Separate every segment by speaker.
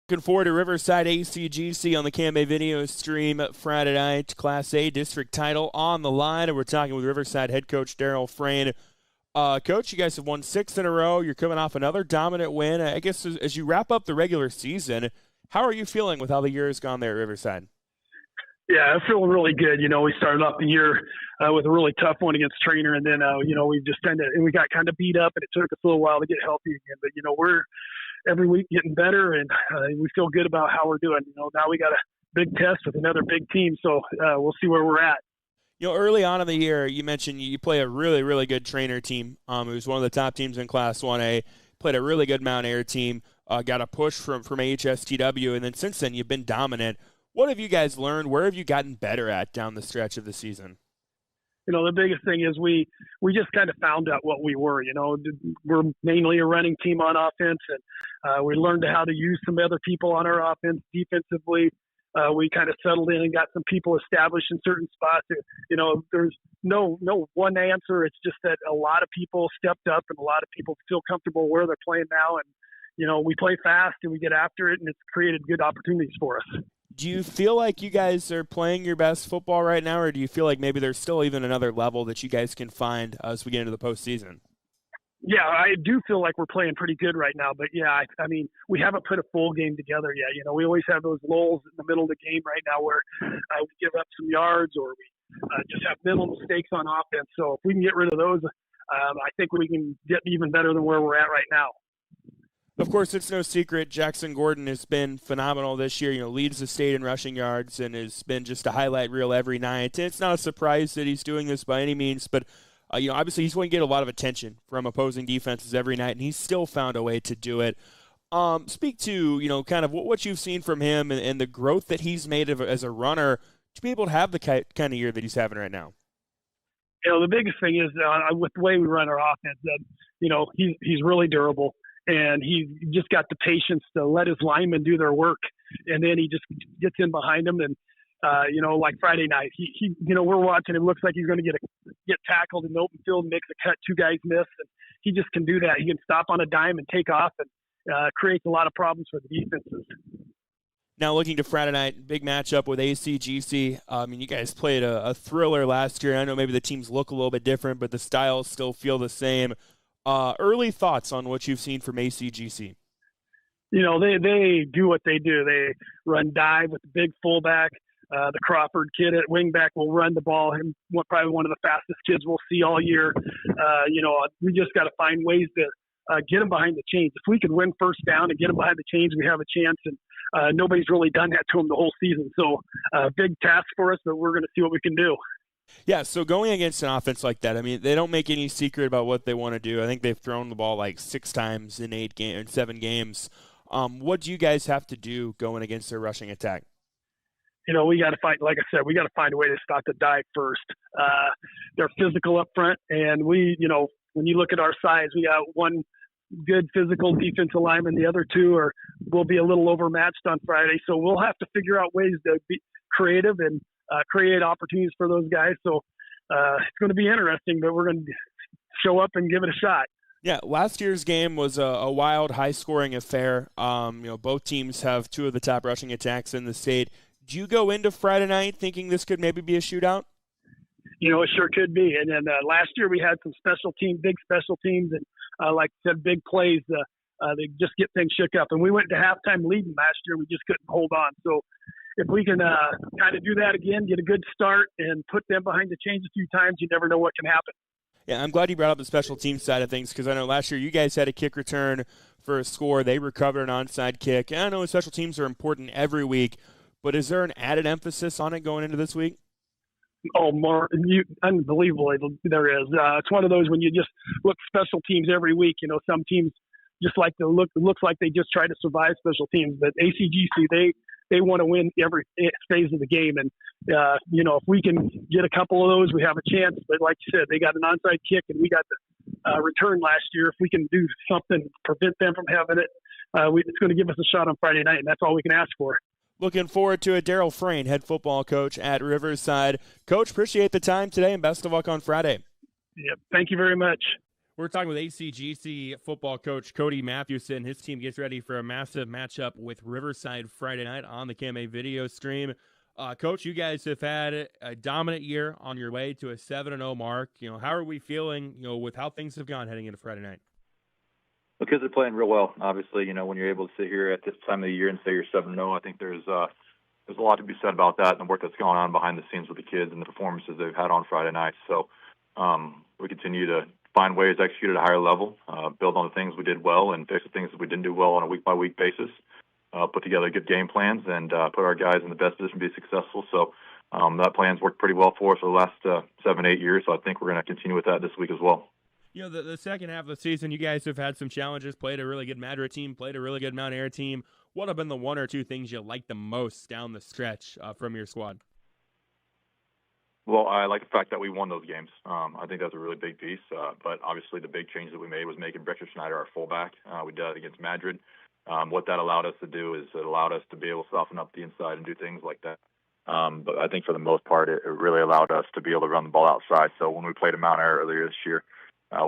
Speaker 1: Looking forward to Riverside ACGC on the Cambay video stream Friday night. Class A district title on the line, and we're talking with Riverside head coach Daryl Frayne. Coach, you guys have won 6 in a row. You're coming off another dominant win. I guess as you wrap up the regular season, how are you feeling with how the year has gone there at Riverside?
Speaker 2: Yeah, I'm feeling really good. We started off the year with a really tough one against Trainer, and then, we've just we got kind of beat up, and it took us a little while to get healthy again. But, we're every week getting better, and we feel good about how we're doing. Now we got a big test with another big team, so we'll see where we're at.
Speaker 1: Early on in the year, you mentioned you play a really, really good Trainer team. It was one of the top teams in Class 1A. Played a really good Mount Air team. Got a push from HSTW, and then since then you've been dominant. What have you guys learned? Where have you gotten better at down the stretch of the season?
Speaker 2: The biggest thing is we just kind of found out what we were. We're mainly a running team on offense, and we learned how to use some other people on our offense defensively. We kind of settled in and got some people established in certain spots. There's no one answer. It's just that a lot of people stepped up and a lot of people feel comfortable where they're playing now. And, we play fast and we get after it, and it's created good opportunities for us.
Speaker 1: Do you feel like you guys are playing your best football right now, or do you feel like maybe there's still even another level that you guys can find as we get into the postseason?
Speaker 2: Yeah, I do feel like we're playing pretty good right now. But, yeah, I mean, we haven't put a full game together yet. We always have those lulls in the middle of the game right now where we give up some yards or we just have mental mistakes on offense. So if we can get rid of those, I think we can get even better than where we're at right now.
Speaker 1: Of course, it's no secret Jackson Gordon has been phenomenal this year. Leads the state in rushing yards and has been just a highlight reel every night. And it's not a surprise that he's doing this by any means, but obviously he's going to get a lot of attention from opposing defenses every night, and he's still found a way to do it. Speak to kind of what you've seen from him and the growth that he's made as a runner to be able to have the kind of year that he's having right now.
Speaker 2: The biggest thing is with the way we run our offense that he's really durable. And he just got the patience to let his linemen do their work. And then he just gets in behind them. And, like Friday night, he we're watching. It looks like he's going to get tackled in the open field, makes a cut, 2 guys miss. And he just can do that. He can stop on a dime and take off and creates a lot of problems for the defenses.
Speaker 1: Now looking to Friday night, big matchup with ACGC. You guys played a thriller last year. I know maybe the teams look a little bit different, but the styles still feel the same. Early thoughts on what you've seen from ACGC?
Speaker 2: They do what they do. They run dive with the big fullback. The Crawford kid at wingback will run the ball. Him, probably one of the fastest kids we'll see all year. We just got to find ways to get them behind the chains. If we could win first down and get them behind the chains, we have a chance. And nobody's really done that to them the whole season. So big task for us, but we're going to see what we can do.
Speaker 1: Yeah, so going against an offense like that, they don't make any secret about what they want to do. I think they've thrown the ball like 6 times in 7 games. What do you guys have to do going against their rushing attack?
Speaker 2: We got to find, like I said, we got to find a way to stop the dive first. They're physical up front, and when you look at our size, we got one good physical defensive lineman. The other 2 will be a little overmatched on Friday. So we'll have to figure out ways to be creative and create opportunities for those guys. So it's going to be interesting, but we're going to show up and give it a shot.
Speaker 1: Yeah, last year's game was a wild, high-scoring affair. Both teams have 2 of the top rushing attacks in the state. Do you go into Friday night thinking this could maybe be a shootout?
Speaker 2: It sure could be. And then last year we had some big special teams, and like I said, big plays. They just get things shook up. And we went to halftime leading last year. We just couldn't hold on. So if we can kind of do that again, get a good start, and put them behind the chains a few times, you never know what can happen.
Speaker 1: Yeah, I'm glad you brought up the special teams side of things because I know last year you guys had a kick return for a score. They recovered an onside kick. And I know special teams are important every week, but is there an added emphasis on it going into this week?
Speaker 2: Oh, unbelievable. There is. It's one of those when you just look special teams every week. Some teams just like to look. It looks like they just try to survive special teams, but ACGC they want to win every phase of the game. And if we can get a couple of those, we have a chance. But like you said, they got an onside kick, and we got the return last year. If we can do something to prevent them from having it, it's going to give us a shot on Friday night, and that's all we can ask for.
Speaker 1: Looking forward to it. Daryl Frayne, head football coach at Riverside. Coach, appreciate the time today, and best of luck on Friday.
Speaker 2: Yep. Thank you very much.
Speaker 1: We're talking with ACGC football coach Cody Mathewson. His team gets ready for a massive matchup with Riverside Friday night on the KMA video stream. Coach, you guys have had a dominant year on your way to a 7-0 mark. How are we feeling, with how things have gone heading into Friday night?
Speaker 3: The kids are playing real well. Obviously, when you're able to sit here at this time of the year and say you're 7-0, I think there's a lot to be said about that and the work that's going on behind the scenes with the kids and the performances they've had on Friday night. So we continue to find ways to execute at a higher level, build on the things we did well and fix the things that we didn't do well on a week-by-week basis, put together good game plans, and put our guys in the best position to be successful. So that plan's worked pretty well for us for the last 7-8 years, so I think we're going to continue with that this week as well.
Speaker 1: The second half of the season, you guys have had some challenges, played a really good Madrid team, played a really good Mount Air team. What have been the one or two things you like the most down the stretch from your squad?
Speaker 3: Well, I like the fact that we won those games. I think that's a really big piece. But obviously the big change that we made was making Brechter Schneider our fullback. We did that against Madrid. What that allowed us to do is it allowed us to be able to soften up the inside and do things like that. But I think for the most part, it really allowed us to be able to run the ball outside. So when we played at Mount Air earlier this year,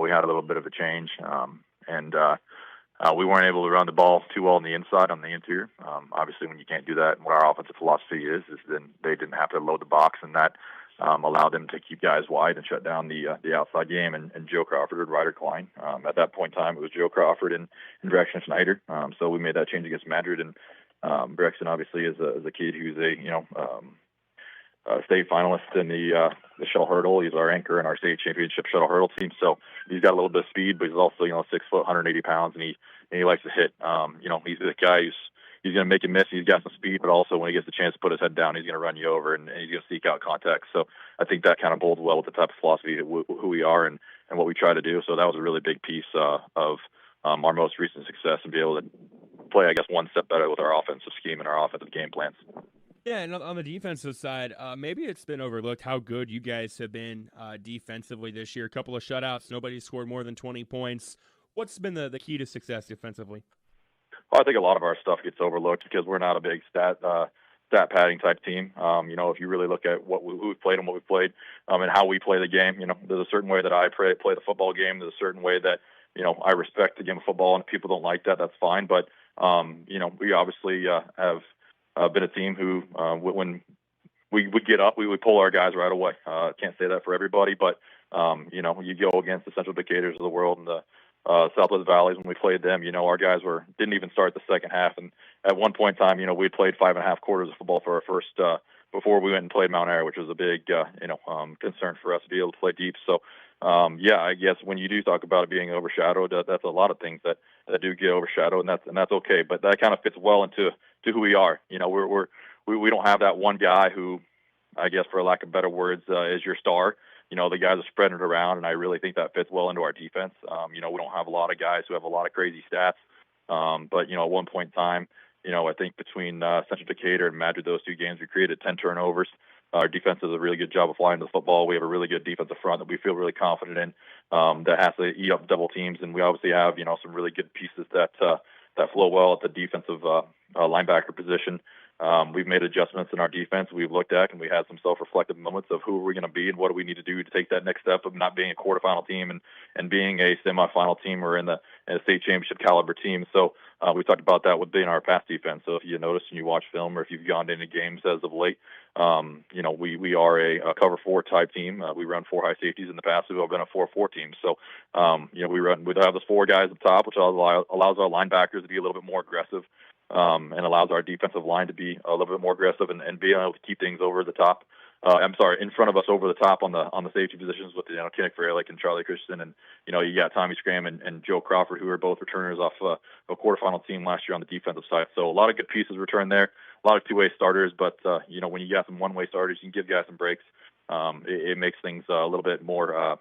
Speaker 3: we had a little bit of a change. We weren't able to run the ball too well on the inside, on the interior. Obviously, when you can't do that, and what our offensive philosophy is then they didn't have to load the box, and that allowed them to keep guys wide and shut down the outside game. And Joe Crawford and Ryder Klein. At that point in time, it was Joe Crawford and Braxton Schneider. So we made that change against Madrid. And Braxton obviously is a kid who's a state finalist in the shuttle hurdle. He's our anchor in our state championship shuttle hurdle team. So he's got a little bit of speed, but he's also 6 foot, 180 pounds, and he likes to hit. He's the guy he's going to make you miss. He's got some speed, but also when he gets the chance to put his head down, he's going to run you over and he's going to seek out contact. So I think that kind of bodes well with the type of philosophy who we are and what we try to do. So that was a really big piece of our most recent success, and be able to play, I guess, one step better with our offensive scheme and our offensive game plans.
Speaker 1: Yeah, and on the defensive side, maybe it's been overlooked how good you guys have been defensively this year. A couple of shutouts, nobody scored more than 20 points. What's been the key to success defensively?
Speaker 3: Well, I think a lot of our stuff gets overlooked because we're not a big stat padding type team. If you really look at who we've played and what we've played and how we play the game, there's a certain way that I play the football game. There's a certain way that, I respect the game of football, and if people don't like that, that's fine. But, we obviously have been a team who, when we would get up, we would pull our guys right away. Can't say that for everybody, but, you go against the Central Decatur's of the world and the Southwest Valleys when we played them, our guys didn't even start the second half. And at one point in time, we had played 5.5 quarters of football for our first, before we went and played Mount Air, which was a big, concern for us to be able to play deep. So, I guess when you do talk about it being overshadowed, that's a lot of things that do get overshadowed, and that's okay. But that kind of fits well into who we are. We don't have that one guy who, I guess, for lack of better words, is your star. The guys are spreading it around, and I really think that fits well into our defense. We don't have a lot of guys who have a lot of crazy stats. But, at one point in time, I think between Central Decatur and Madrid, those two games, we created 10 turnovers. Our defense does a really good job of flying the football. We have a really good defensive front that we feel really confident in, that has to eat up double teams. And we obviously have, some really good pieces that flow well at the defensive linebacker position. We've made adjustments in our defense we've looked at, and we had some self-reflective moments of who are we going to be and what do we need to do to take that next step of not being a quarterfinal team and being a semifinal team or in a state championship caliber team. So we talked about that within our past defense. So if you notice and you watch film, or if you've gone into games as of late, we are a cover 4 type team. We run 4 high safeties in the past. We've been a 4-4 team. So, we have those 4 guys up top, which allows our linebackers to be a little bit more aggressive. And allows our defensive line to be a little bit more aggressive and be able to keep things over the top. In front of us over the top on the safety positions with Kinnick Fralick and Charlie Christensen, and you got Tommy Scram and Joe Crawford, who are both returners off a quarterfinal team last year on the defensive side. So a lot of good pieces returned there, a lot of two-way starters. But when you got some one-way starters, you can give guys some breaks. It makes things a little bit more,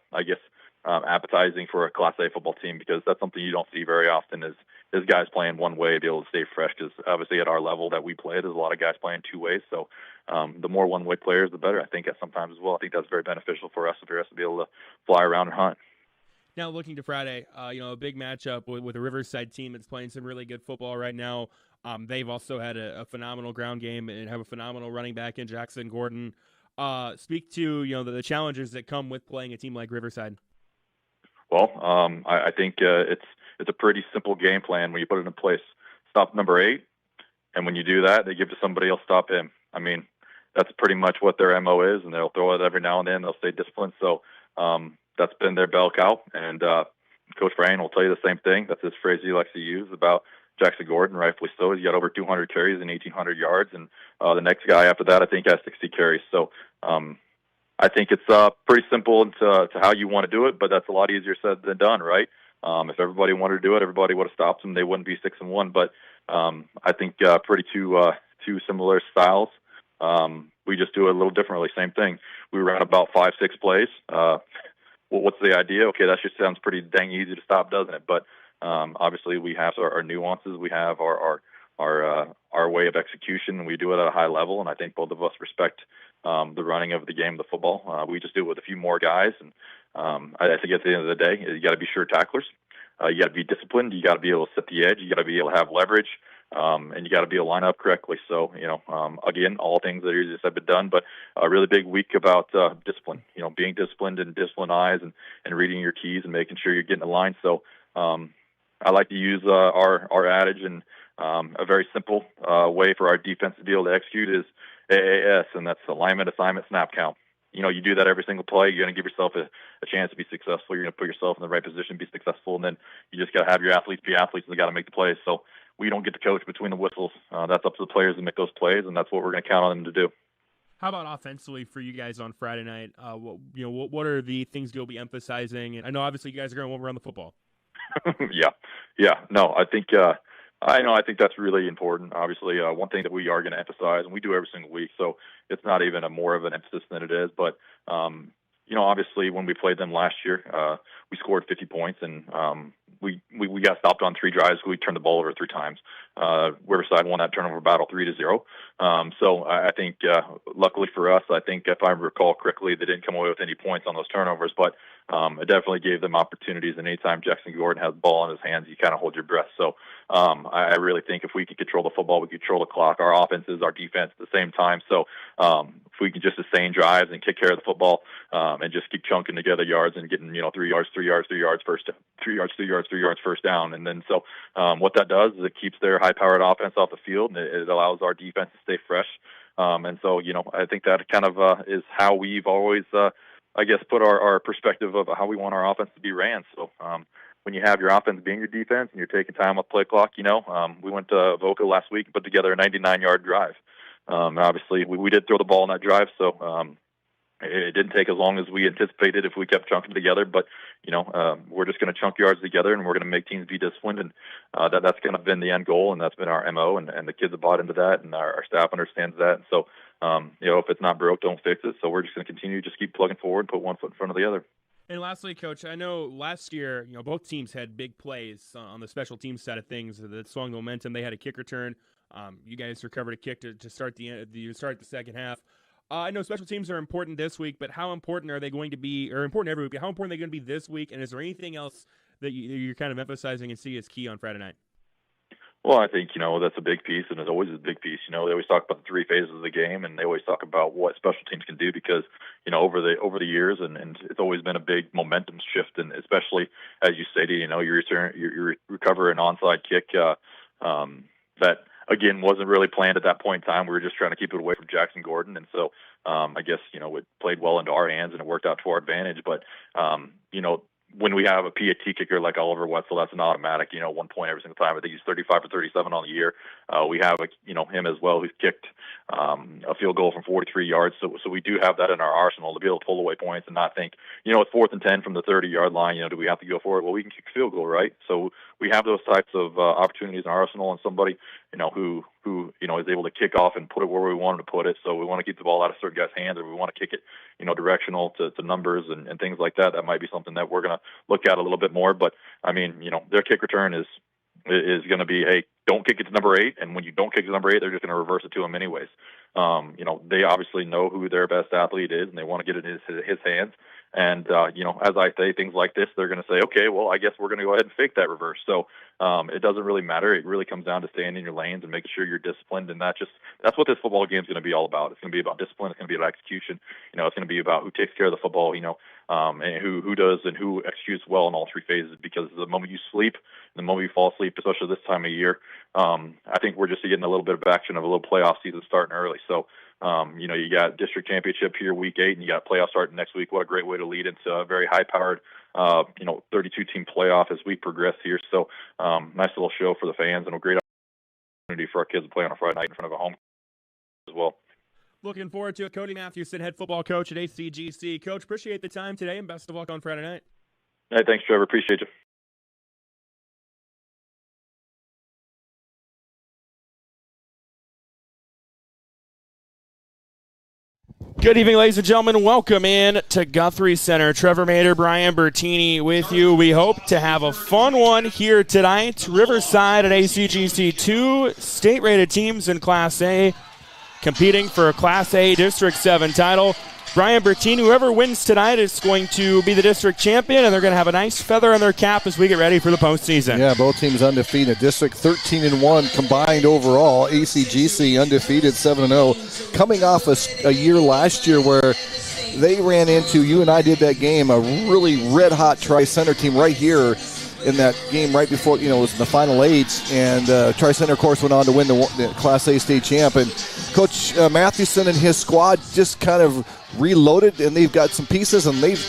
Speaker 3: appetizing for a Class A football team, because that's something you don't see very often is guys playing one way to be able to stay fresh, because obviously at our level that we play, there's a lot of guys playing two ways. So the more one-way players, the better, I think, at sometimes as well. I think that's very beneficial for us to be able to fly around and hunt.
Speaker 1: Now, looking to Friday, a big matchup with a Riverside team that's playing some really good football right now. They've also had a phenomenal ground game and have a phenomenal running back in Jackson Gordon. Speak to the challenges that come with playing a team like Riverside.
Speaker 3: Well, I think it's a pretty simple game plan when you put it in place. Stop number 8, and when you do that, they give to somebody else, stop him. I mean, that's pretty much what their MO is, and they'll throw it every now and then. They'll stay disciplined. So that's been their bell cow. And Coach Brian will tell you the same thing. That's his phrase he likes to use about Jackson Gordon, rightfully so. He's got over 200 carries and 1,800 yards. And the next guy after that, I think, has 60 carries. So I think it's pretty simple to how you want to do it, but that's a lot easier said than done, right? If everybody wanted to do it, everybody would have stopped them. They wouldn't be 6-1. But I think pretty two similar styles. We just do it a little differently. Same thing. We ran about 5-6 plays. What's the idea? Okay, that just sounds pretty dang easy to stop, doesn't it? But obviously, we have our nuances. We have our way of execution, and we do it at a high level. And I think both of us respect the running of the game, the football. We just do it with a few more guys. And I think at the end of the day, you got to be sure tacklers. You got to be disciplined. You got to be able to set the edge. You got to be able to have leverage. And you got to be able to line up correctly. So, again, all things that are easiest have been done, but a really big week about discipline, being disciplined and disciplined eyes and reading your keys and making sure you're getting aligned. So I like to use our adage, and a very simple way for our defense to be able to execute is AAS, and that's alignment, assignment, snap count. You do that every single play. You're going to give yourself a chance to be successful. You're going to put yourself in the right position, be successful, and then you just got to have your athletes be athletes, and they got to make the plays. So we don't get to coach between the whistles. That's up to the players to make those plays, and that's what we're going to count on them to do.
Speaker 1: How about offensively for you guys on Friday night? What are the things you'll be emphasizing? And I know obviously you guys are going to run the football.
Speaker 3: Yeah. No, I think I think that's really important. Obviously, one thing that we are going to emphasize, and we do every single week, so it's not even more of an emphasis than it is. But obviously, when we played them last year, we scored 50 points, and we got stopped on 3 drives. We turned the ball over 3 times. Riverside won that turnover battle 3-0. So I think, luckily for us, I think if I recall correctly, they didn't come away with any points on those turnovers, but it definitely gave them opportunities. And anytime Jackson Gordon has the ball in his hands, you kind of hold your breath. So I really think if we can control the football, we control the clock. Our offense is our defense at the same time. So if we can just sustain drives and kick care of the football and just keep chunking together yards and getting 3 yards, 3 yards, 3 yards first, 3 yards, 3 yards, 3 yards first down, and then so what that does is it keeps their high-powered offense off the field, and it allows our defense to stay fresh. And so I think that kind of is how we've always put our perspective of how we want our offense to be ran. So when you have your offense being your defense and you're taking time off play clock, we went to Avoca last week and put together a 99-yard drive. Obviously, we did throw the ball in that drive, so it didn't take as long as we anticipated if we kept chunking together. But we're just going to chunk yards together, and we're going to make teams be disciplined, and that's kind of been the end goal, and that's been our MO, and the kids have bought into that, and our staff understands that. And so, if it's not broke, don't fix it. So we're just going to continue to just keep plugging forward, put one foot in front of the other.
Speaker 1: And lastly, Coach, I know last year, both teams had big plays on the special teams side of things that swung the momentum. They had a kick return. You guys recovered a kick to start the second half. I know special teams are important this week, but how important are they going to be, or important every week, how important are they going to be this week? And is there anything else that you're kind of emphasizing and see as key on Friday night?
Speaker 3: Well, I think, that's a big piece, and it's always a big piece. They always talk about the 3 phases of the game, and they always talk about what special teams can do because, over the years, and it's always been a big momentum shift, and especially, as you stated, you recover an onside kick that, again, wasn't really planned at that point in time. We were just trying to keep it away from Jackson Gordon, and so I guess, it played well into our hands, and it worked out to our advantage. But, when we have a PAT kicker like Oliver Wetzel, that's an automatic, 1 point every single time. I think he's 35 or 37 on the year. We have, him as well, who's kicked a field goal from 43 yards. So we do have that in our arsenal to be able to pull away points and not think, it's 4th and 10 from the 30-yard line. Do we have to go for it? Well, we can kick a field goal, right? So we have those types of opportunities in our arsenal, and somebody, who is able to kick off and put it where we want him to put it. So we want to keep the ball out of certain guys' hands, or we want to kick it, directional to numbers and things like that. That might be something that we're going to look at a little bit more. But I mean, their kick return is going to be, hey, don't kick it to number 8. And when you don't kick it to number 8, they're just going to reverse it to them anyways. They obviously know who their best athlete is, and they want to get it in his hands. And, as I say things like this, they're going to say, okay, well, I guess we're going to go ahead and fake that reverse. So it doesn't really matter. It really comes down to staying in your lanes and making sure you're disciplined. And that's what this football game is going to be all about. It's going to be about discipline. It's going to be about execution. It's going to be about who takes care of the football, and who does and who executes well in all three phases. Because the moment you sleep, the moment you fall asleep, especially this time of year, I think we're just getting a little bit of action of a little playoff season starting early. So, you got district championship here week 8, and you got playoff starting next week. What a great way to lead into a very high-powered, 32-team playoff as we progress here. So, nice little show for the fans and a great opportunity for our kids to play on a Friday night in front of a home as well.
Speaker 1: Looking forward to it. Cody Mathewson, head football coach at ACGC. Coach, appreciate the time today, and best of luck on Friday night.
Speaker 3: Hey, thanks, Trevor. Appreciate you.
Speaker 1: Good evening, ladies and gentlemen. Welcome in to Guthrie Center. Trevor Mader, Brian Bertini with you. We hope to have a fun one here tonight. Riverside at ACGC, 2 state-rated teams in Class A competing for a Class A District 7 title. Brian Bertini, whoever wins tonight is going to be the district champion, and they're going to have a nice feather in their cap as we get ready for the postseason.
Speaker 4: Yeah, both teams undefeated. District 13-1 combined overall. ACGC undefeated 7-0. Coming off a year last year where they ran into, you and I did that game, a really red-hot Tri-Center team right here in that game right before, it was in the Final 8. And Tri-Center, of course, went on to win the Class A state champ. And Coach Mathewson and his squad just kind of reloaded, and they've got some pieces, and they've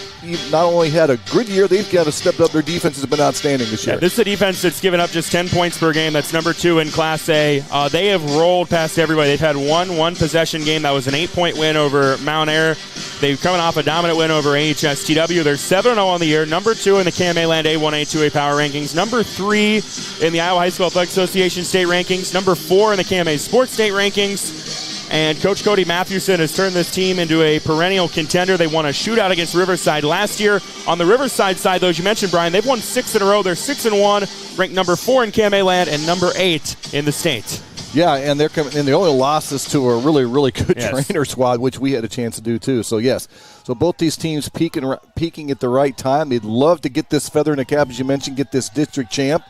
Speaker 4: not only had a good year, they've got to step up. Their defense has been outstanding this year.
Speaker 1: Yeah, this is a defense that's given up just 10 points per game. That's number 2 in Class A. They have rolled past everybody. They've had one possession game. That was an 8-point win over Mount Ayr. They're coming off a dominant win over AHSTW. They're 7-0 on the year. Number 2 in the KMA Land A1A 2A Power Rankings. Number 3 in the Iowa High School Athletic Association State Rankings. Number 4 in the KMA Sports State Rankings. And Coach Cody Mathewson has turned this team into a perennial contender. They won a shootout against Riverside last year. On the Riverside side, though, as you mentioned, Brian, they've won 6 in a row. They're 6-1, ranked number 4 in KMA Land and number 8 in the state.
Speaker 4: Yeah, and they're coming. And the only losses to a really, really good trainer squad, which we had a chance to do too. So yes, so both these teams peaking at the right time. They'd love to get this feather in the cap, as you mentioned, get this district champ,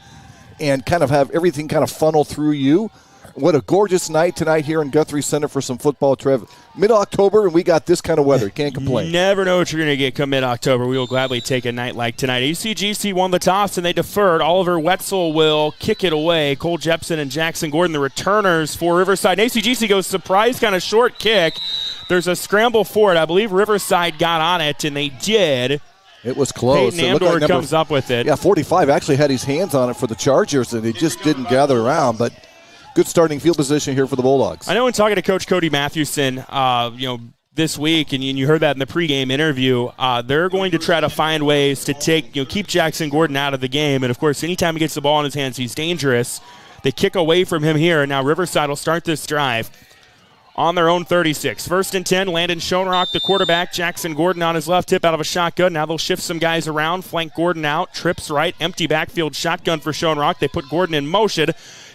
Speaker 4: and kind of have everything kind of funnel through you. What a gorgeous night tonight here in Guthrie Center for some football, Trev. Mid-October, and we got this kind of weather. Can't complain.
Speaker 1: You never know what you're going to get come mid-October. We will gladly take a night like tonight. ACGC won the toss, and they deferred. Oliver Wetzel will kick it away. Cole Jepson and Jackson Gordon, the returners for Riverside. And ACGC goes surprise kind of short kick. There's a scramble for it. I believe Riverside got on it, and they did.
Speaker 4: It was close.
Speaker 1: Peyton Amdor comes up with it.
Speaker 4: Yeah, 45 actually had his hands on it for the Chargers, and he just didn't gather around. But good starting field position here for the Bulldogs.
Speaker 1: I know in talking to Coach Cody Mathewson, this week, and you heard that in the pregame interview, they're going to try to find ways to keep Jackson Gordon out of the game. And, of course, anytime he gets the ball in his hands, he's dangerous. They kick away from him here. Now Riverside will start this drive on their own 36. 1st and 10, Landon Schoenrock, the quarterback. Jackson Gordon on his left hip out of a shotgun. Now they'll shift some guys around, flank Gordon out, trips right, empty backfield shotgun for Schoenrock. They put Gordon in motion.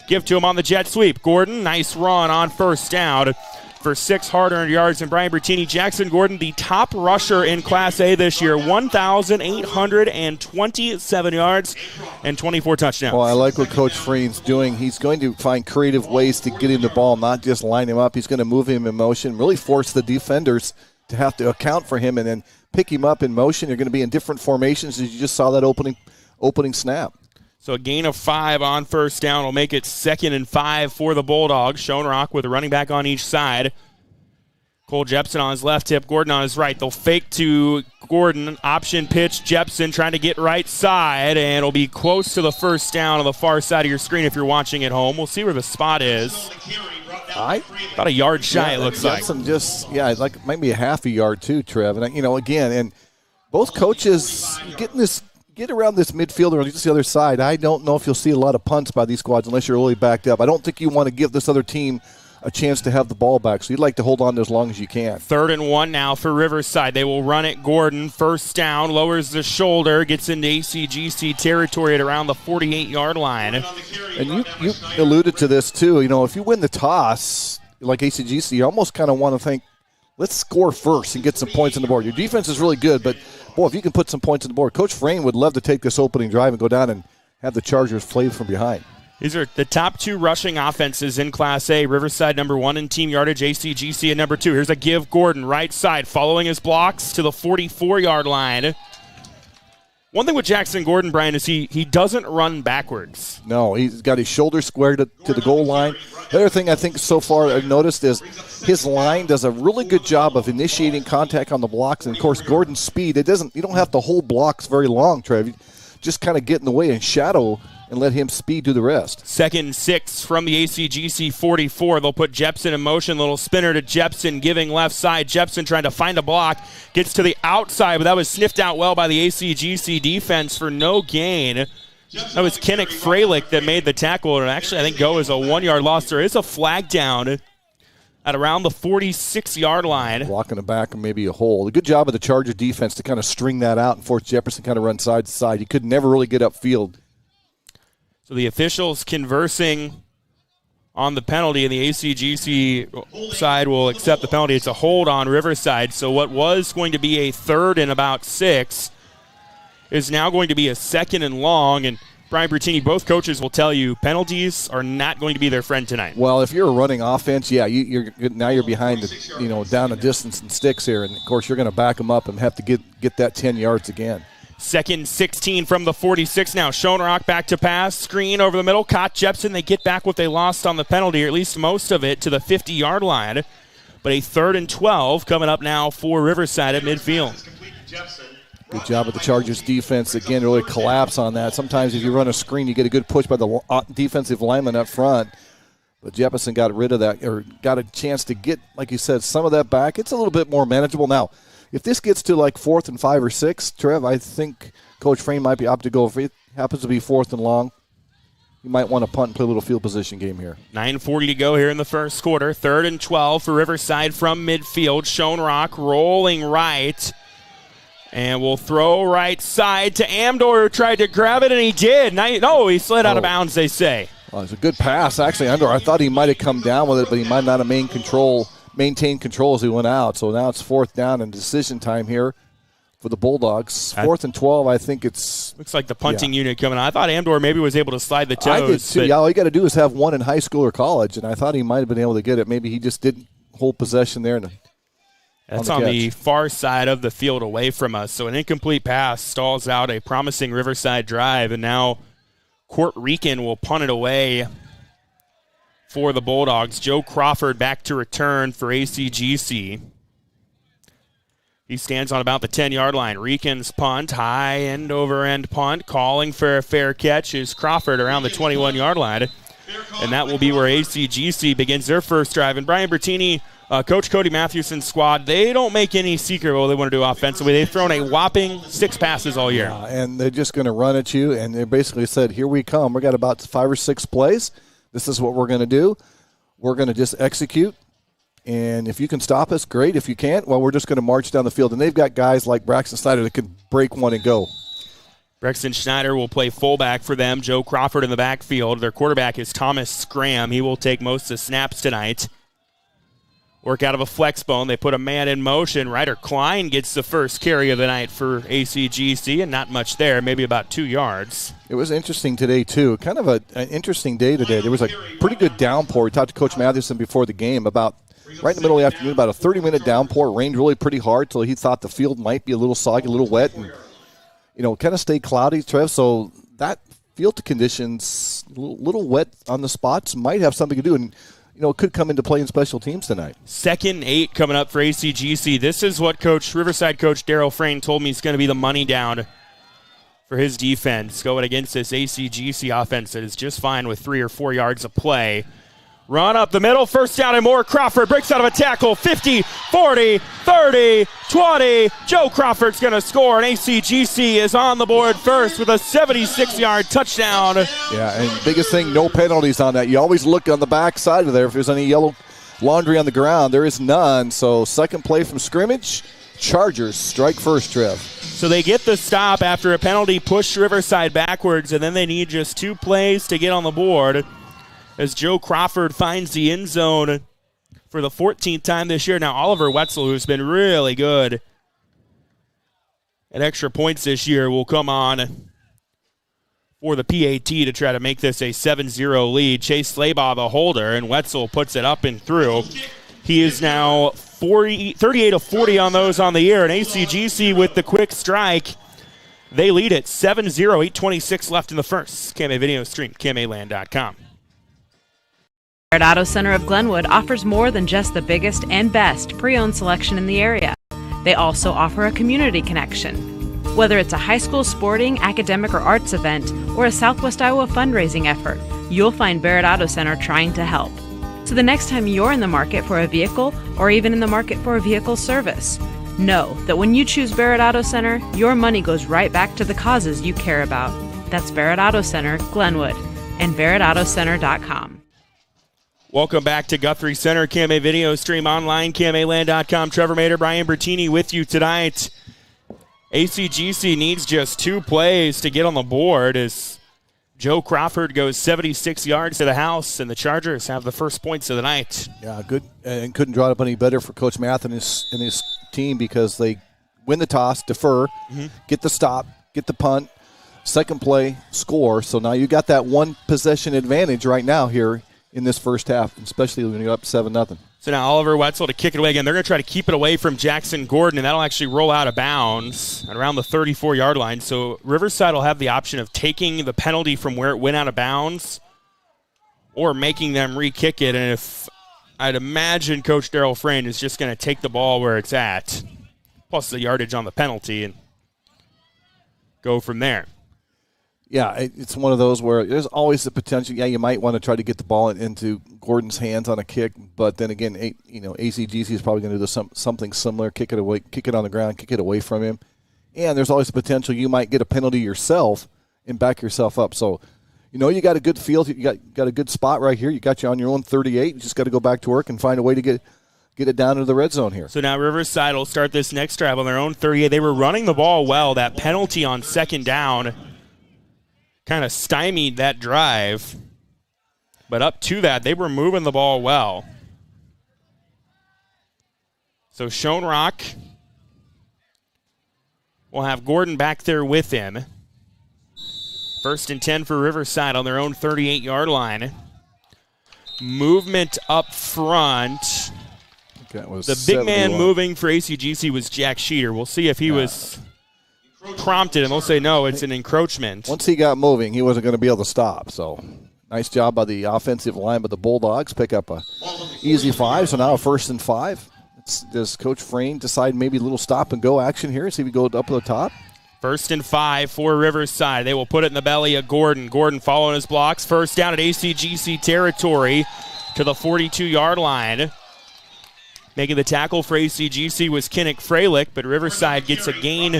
Speaker 1: Give to him on the jet sweep. Gordon, nice run on 1st down for 6 hard-earned yards. And Brian Bertini, Jackson Gordon, the top rusher in Class A this year, 1,827 yards and 24 touchdowns.
Speaker 4: Well, I like what Coach Freen's doing. He's going to find creative ways to get him the ball, not just line him up. He's going to move him in motion, really force the defenders to have to account for him and then pick him up in motion. You're going to be in different formations, as you just saw that opening snap.
Speaker 1: So a gain of 5 on 1st down will make it 2nd and 5 for the Bulldogs. Schoenrock with a running back on each side. Cole Jepson on his left hip, Gordon on his right. They'll fake to Gordon. Option pitch, Jepson trying to get right side, and it'll be close to the 1st down on the far side of your screen if you're watching at home. We'll see where the spot is. About a yard shy, it looks like.
Speaker 4: Jepson maybe a half a yard too, Trev. And, and both coaches get around this midfielder on just the other side. I don't know if you'll see a lot of punts by these squads unless you're really backed up. I don't think you want to give this other team a chance to have the ball back, so you'd like to hold on to as long as you can.
Speaker 1: 3rd and 1 now for Riverside. They will run it. Gordon, 1st down, lowers the shoulder, gets into ACGC territory at around the 48-yard line.
Speaker 4: And you alluded to this too. If you win the toss, like ACGC, you almost kind of want to think, let's score first and get some points on the board. Your defense is really good, but, boy, if you can put some points on the board, Coach Frame would love to take this opening drive and go down and have the Chargers play from behind.
Speaker 1: These are the top 2 rushing offenses in Class A. Riverside number 1 in team yardage, ACGC at number 2. Here's a give Gordon, right side, following his blocks to the 44-yard line. One thing with Jackson Gordon, Brian, is he doesn't run backwards.
Speaker 4: No, he's got his shoulder squared to the goal line. The other thing I think so far I've noticed is his line does a really good job of initiating contact on the blocks. And, of course, Gordon's speed, you don't have to hold blocks very long, Trev. You just kind of get in the way and shadow and let him speed do the rest. 2nd
Speaker 1: and 6 from the ACGC 44. They'll put Jepson in motion. Little spinner to Jepson, giving left side. Jepson trying to find a block. Gets to the outside, but that was sniffed out well by the ACGC defense for no gain. That was Kennick Freilich that made the tackle. And actually, I think go as a 1-yard loss. There is a flag down at around the 46-yard line.
Speaker 4: Blocking the back and maybe a hole. A good job of the Chargers defense to kind of string that out and force Jefferson kind of run side to side. He could never really get upfield.
Speaker 1: So the officials conversing on the penalty, and the ACGC side will accept the penalty. It's a hold on Riverside. So what was going to be a 3rd and about 6 is now going to be a 2nd and long. And Brian Bertini, both coaches will tell you penalties are not going to be their friend tonight.
Speaker 4: Well, if you're a running offense, yeah, you're behind, down a distance and sticks here, and of course you're going to back them up and have to get that 10 yards again.
Speaker 1: 2nd 16 from the 46 now. Schoenrock back to pass. Screen over the middle. Caught Jepson. They get back what they lost on the penalty, or at least most of it, to the 50-yard line. But a 3rd and 12 coming up now for Riverside at midfield.
Speaker 4: Good job of the Chargers defense. Again, really collapse on that. Sometimes if you run a screen, you get a good push by the defensive lineman up front. But Jefferson got rid of that, or got a chance to get, like you said, some of that back. It's a little bit more manageable now. If this gets to like 4th and 5 or 6, Trev, I think Coach Frame might be opted to go. If it happens to be 4th and long, you might want to punt and play a little field position game here.
Speaker 1: 9:40 to go here in the first quarter. 3rd and 12 for Riverside from midfield. Schoenrock rolling right. And we'll throw right side to Amdor, who tried to grab it, and he did. He slid out of bounds, they say.
Speaker 4: Well, it's a good pass, actually. Amdor, I thought he might have come down with it, but he might not have maintained control as he went out. So now it's 4th down and decision time here for the Bulldogs. 4th and 12, I think it's...
Speaker 1: Looks like the punting unit coming out. I thought Amdor maybe was able to slide the toes.
Speaker 4: I did too. Yeah, all you got to do is have one in high school or college, and I thought he might have been able to get it. Maybe he just didn't hold possession there.
Speaker 1: That's on the far side of the field away from us. So an incomplete pass stalls out a promising Riverside drive, and now Court Rican will punt it away for the Bulldogs. Joe Crawford back to return for ACGC. He stands on about the 10-yard line. Rican's punt, high end-over-end punt. Calling for a fair catch is Crawford around the 21-yard line. And that will be where ACGC begins their first drive. And Brian Bertini, Coach Cody Matthewson's squad, they don't make any secret of what they want to do offensively. They've thrown a whopping 6 passes all year.
Speaker 4: And they're just going to run at you. And they basically said, here we come. We got about 5 or 6 plays. This is what we're going to do. We're going to just execute. And if you can stop us, great. If you can't, well, we're just going to march down the field. And they've got guys like Braxton Snyder that can break one and go.
Speaker 1: Braxton Schneider will play fullback for them. Joe Crawford in the backfield. Their quarterback is Thomas Scram. He will take most of the snaps tonight. Work out of a flex bone. They put a man in motion. Ryder Klein gets the first carry of the night for ACGC, and not much there, maybe about 2 yards.
Speaker 4: It was interesting today, too. Kind of an interesting day today. There was a pretty good downpour. We talked to Coach Mathewson before the game about right in the middle of the afternoon, about a 30-minute downpour. It rained really pretty hard, so he thought the field might be a little soggy, a little wet, and kind of stayed cloudy, Trev. So that field conditions, a little wet on the spots, might have something to do, and it could come into play in special teams tonight.
Speaker 1: 2nd and 8 coming up for ACGC. This is what Riverside coach Darryl Frayne told me is going to be the money down for his defense going against this ACGC offense that is just fine with 3 or 4 yards of play. Run up the middle, first down and more. Crawford breaks out of a tackle, 50, 40, 30, 20. Joe Crawford's going to score, and ACGC is on the board first with a 76-yard touchdown.
Speaker 4: Yeah, and biggest thing, no penalties on that. You always look on the back side of there if there's any yellow laundry on the ground. There is none, so second play from scrimmage. Chargers strike first, Trev.
Speaker 1: So they get the stop after a penalty pushed Riverside backwards, and then they need just 2 plays to get on the board. As Joe Crawford finds the end zone for the 14th time this year. Now, Oliver Wetzel, who's been really good at extra points this year, will come on for the PAT to try to make this a 7-0 lead. Chase Slaybaugh, the holder, and Wetzel puts it up and through. He is now 38 of 40 on those on the year, and ACGC with the quick strike. They lead it 7-0, 8:26 left in the first. KMA video stream, KMAland.com.
Speaker 5: Barrett Auto Center of Glenwood offers more than just the biggest and best pre-owned selection in the area. They also offer a community connection. Whether it's a high school sporting, academic, or arts event, or a Southwest Iowa fundraising effort, you'll find Barrett Auto Center trying to help. So the next time you're in the market for a vehicle, or even in the market for a vehicle service, know that when you choose Barrett Auto Center, your money goes right back to the causes you care about. That's Barrett Auto Center, Glenwood, and BarrettAutoCenter.com.
Speaker 1: Welcome back to Guthrie Center, KMA video stream online, KMAland.com. Trevor Mader, Brian Bertini with you tonight. ACGC needs just 2 plays to get on the board as Joe Crawford goes 76 yards to the house, and the Chargers have the first points of the night.
Speaker 4: Yeah, good, and couldn't draw it up any better for Coach Math and his team because they win the toss, defer, get the stop, get the punt, second play, score. So now you got that one possession advantage right now here in this first half, especially when you're up 7-0.
Speaker 1: So now Oliver Wetzel to kick it away again. They're going to try to keep it away from Jackson Gordon, and that'll actually roll out of bounds at around the 34-yard line. So Riverside will have the option of taking the penalty from where it went out of bounds or making them re-kick it. And if I'd imagine Coach Darrell Frayne is just going to take the ball where it's at, plus the yardage on the penalty, and go from there.
Speaker 4: Yeah, it's one of those where there's always the potential. Yeah, you might want to try to get the ball into Gordon's hands on a kick, but then again, ACGC is probably going to do something similar, kick it away, kick it on the ground, kick it away from him. And there's always the potential you might get a penalty yourself and back yourself up. So, you got a good field. You got a good spot right here. You got you on your own 38. You just got to go back to work and find a way to get it down to the red zone here.
Speaker 1: So now Riverside will start this next drive on their own 38. They were running the ball well. That penalty on second down kind of stymied that drive. But up to that, they were moving the ball well. So Schoenrock will have Gordon back there with him. 1st and 10 for Riverside on their own 38-yard line. Movement up front. The big man moving for ACGC was Jack Sheeter. We'll see if he was prompted, and they'll say no, it's an encroachment.
Speaker 4: Once he got moving, he wasn't going to be able to stop. So nice job by the offensive line, but the Bulldogs pick up a easy 5. So now a 1st and 5. Does Coach Frayne decide maybe a little stop and go action here? See if we go up to the top.
Speaker 1: 1st and 5 for Riverside. They will put it in the belly of Gordon. Gordon following his blocks. First down at ACGC territory to the 42-yard line. Making the tackle for ACGC was Kinnick Freilich, but Riverside gets a gain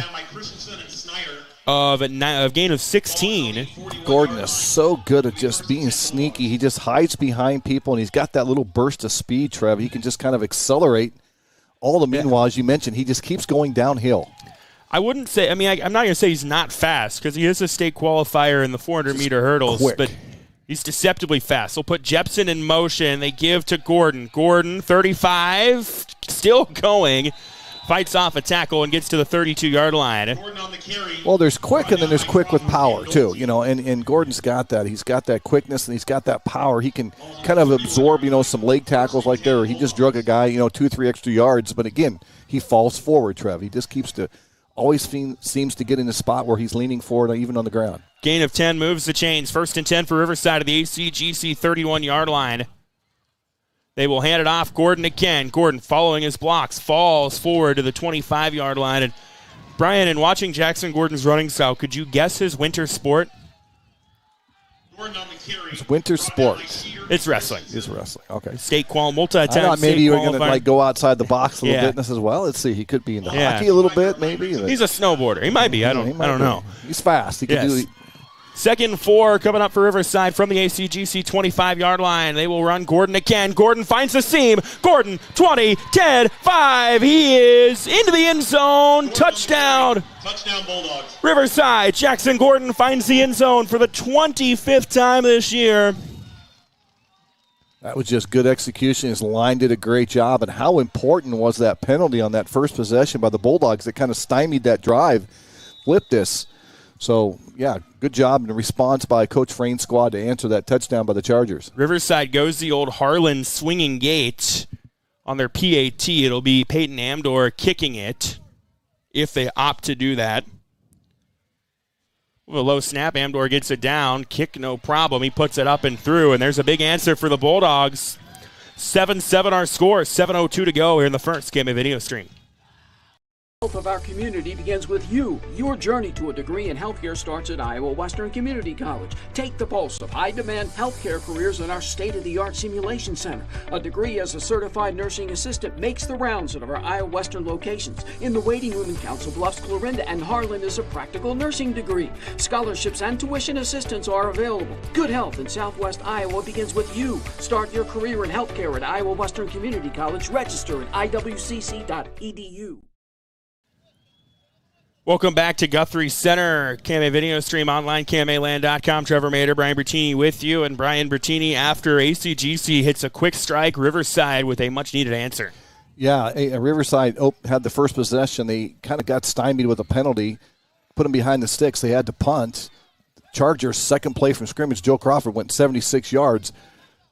Speaker 1: of 16.
Speaker 4: Gordon is so good at just being sneaky. He just hides behind people, and he's got that little burst of speed, Trev. He can just kind of accelerate. All the meanwhile, as you mentioned, he just keeps going downhill.
Speaker 1: I wouldn't say, I'm not going to say he's not fast because he is a state qualifier in the 400-meter hurdles,
Speaker 4: quick.
Speaker 1: But he's deceptively fast. They'll put Jepson in motion. They give to Gordon. Gordon, 35, still going. Fights off a tackle and gets to the 32-yard line.
Speaker 4: Well, there's quick, and then there's quick with power, too. And Gordon's got that. He's got that quickness, and he's got that power. He can kind of absorb, some leg tackles like there. Or he just drug a guy, 2-3 extra yards. But, again, he falls forward, Trev. He just always seems to get in a spot where he's leaning forward, even on the ground.
Speaker 1: Gain of 10 moves the chains. 1st and 10 for Riverside at the ACGC 31-yard line. They will hand it off. Gordon again. Gordon following his blocks, falls forward to the 25-yard line. And Brian, in watching Jackson Gordon's running style, could you guess his winter sport?
Speaker 4: It's winter sport.
Speaker 1: It's wrestling.
Speaker 4: It's wrestling. Okay.
Speaker 1: Multi-time.
Speaker 4: I thought maybe you were going to go outside the box a little bit as well. Let's see. He could be into hockey a little bit, maybe.
Speaker 1: He's a snowboarder. He might be. I don't know.
Speaker 4: He's fast. He can do.
Speaker 1: 2nd and 4 coming up for Riverside from the ACGC 25-yard line. They will run Gordon again. Gordon finds the seam. Gordon, 20, 10, 5. He is into the end zone. Touchdown.
Speaker 6: Touchdown Bulldogs.
Speaker 1: Riverside. Jackson Gordon finds the end zone for the 25th time this year.
Speaker 4: That was just good execution. His line did a great job. And how important was that penalty on that first possession by the Bulldogs that kind of stymied that drive, flipped this. So, yeah, good job in the response by Coach Frain's squad to answer that touchdown by the Chargers.
Speaker 1: Riverside goes the old Harlan swinging gate on their PAT. It'll be Peyton Amdor kicking it if they opt to do that. With a low snap, Amdor gets it down. Kick, no problem. He puts it up and through, and there's a big answer for the Bulldogs. 7-7 our score. 7:02 to go here in the first game of video stream.
Speaker 6: Health of our community begins with you. Your journey to a degree in healthcare starts at Iowa Western Community College. Take the pulse of high-demand healthcare careers in our state-of-the-art simulation center. A degree as a certified nursing assistant makes the rounds at our Iowa Western locations. In the waiting room in Council Bluffs, Clarinda, and Harlan is a practical nursing degree. Scholarships and tuition assistance are available. Good health in Southwest Iowa begins with you. Start your career in healthcare at Iowa Western Community College. Register at iwcc.edu.
Speaker 1: Welcome back to Guthrie Center. KMA video stream online, KMAland.com. Trevor Mader, Brian Bertini with you. And Brian Bertini, after ACGC hits a quick strike, Riverside with a much-needed answer.
Speaker 4: Yeah, Riverside had the first possession. They kind of got stymied with a penalty, put them behind the sticks. They had to punt. Chargers' second play from scrimmage, Joe Crawford went 76 yards.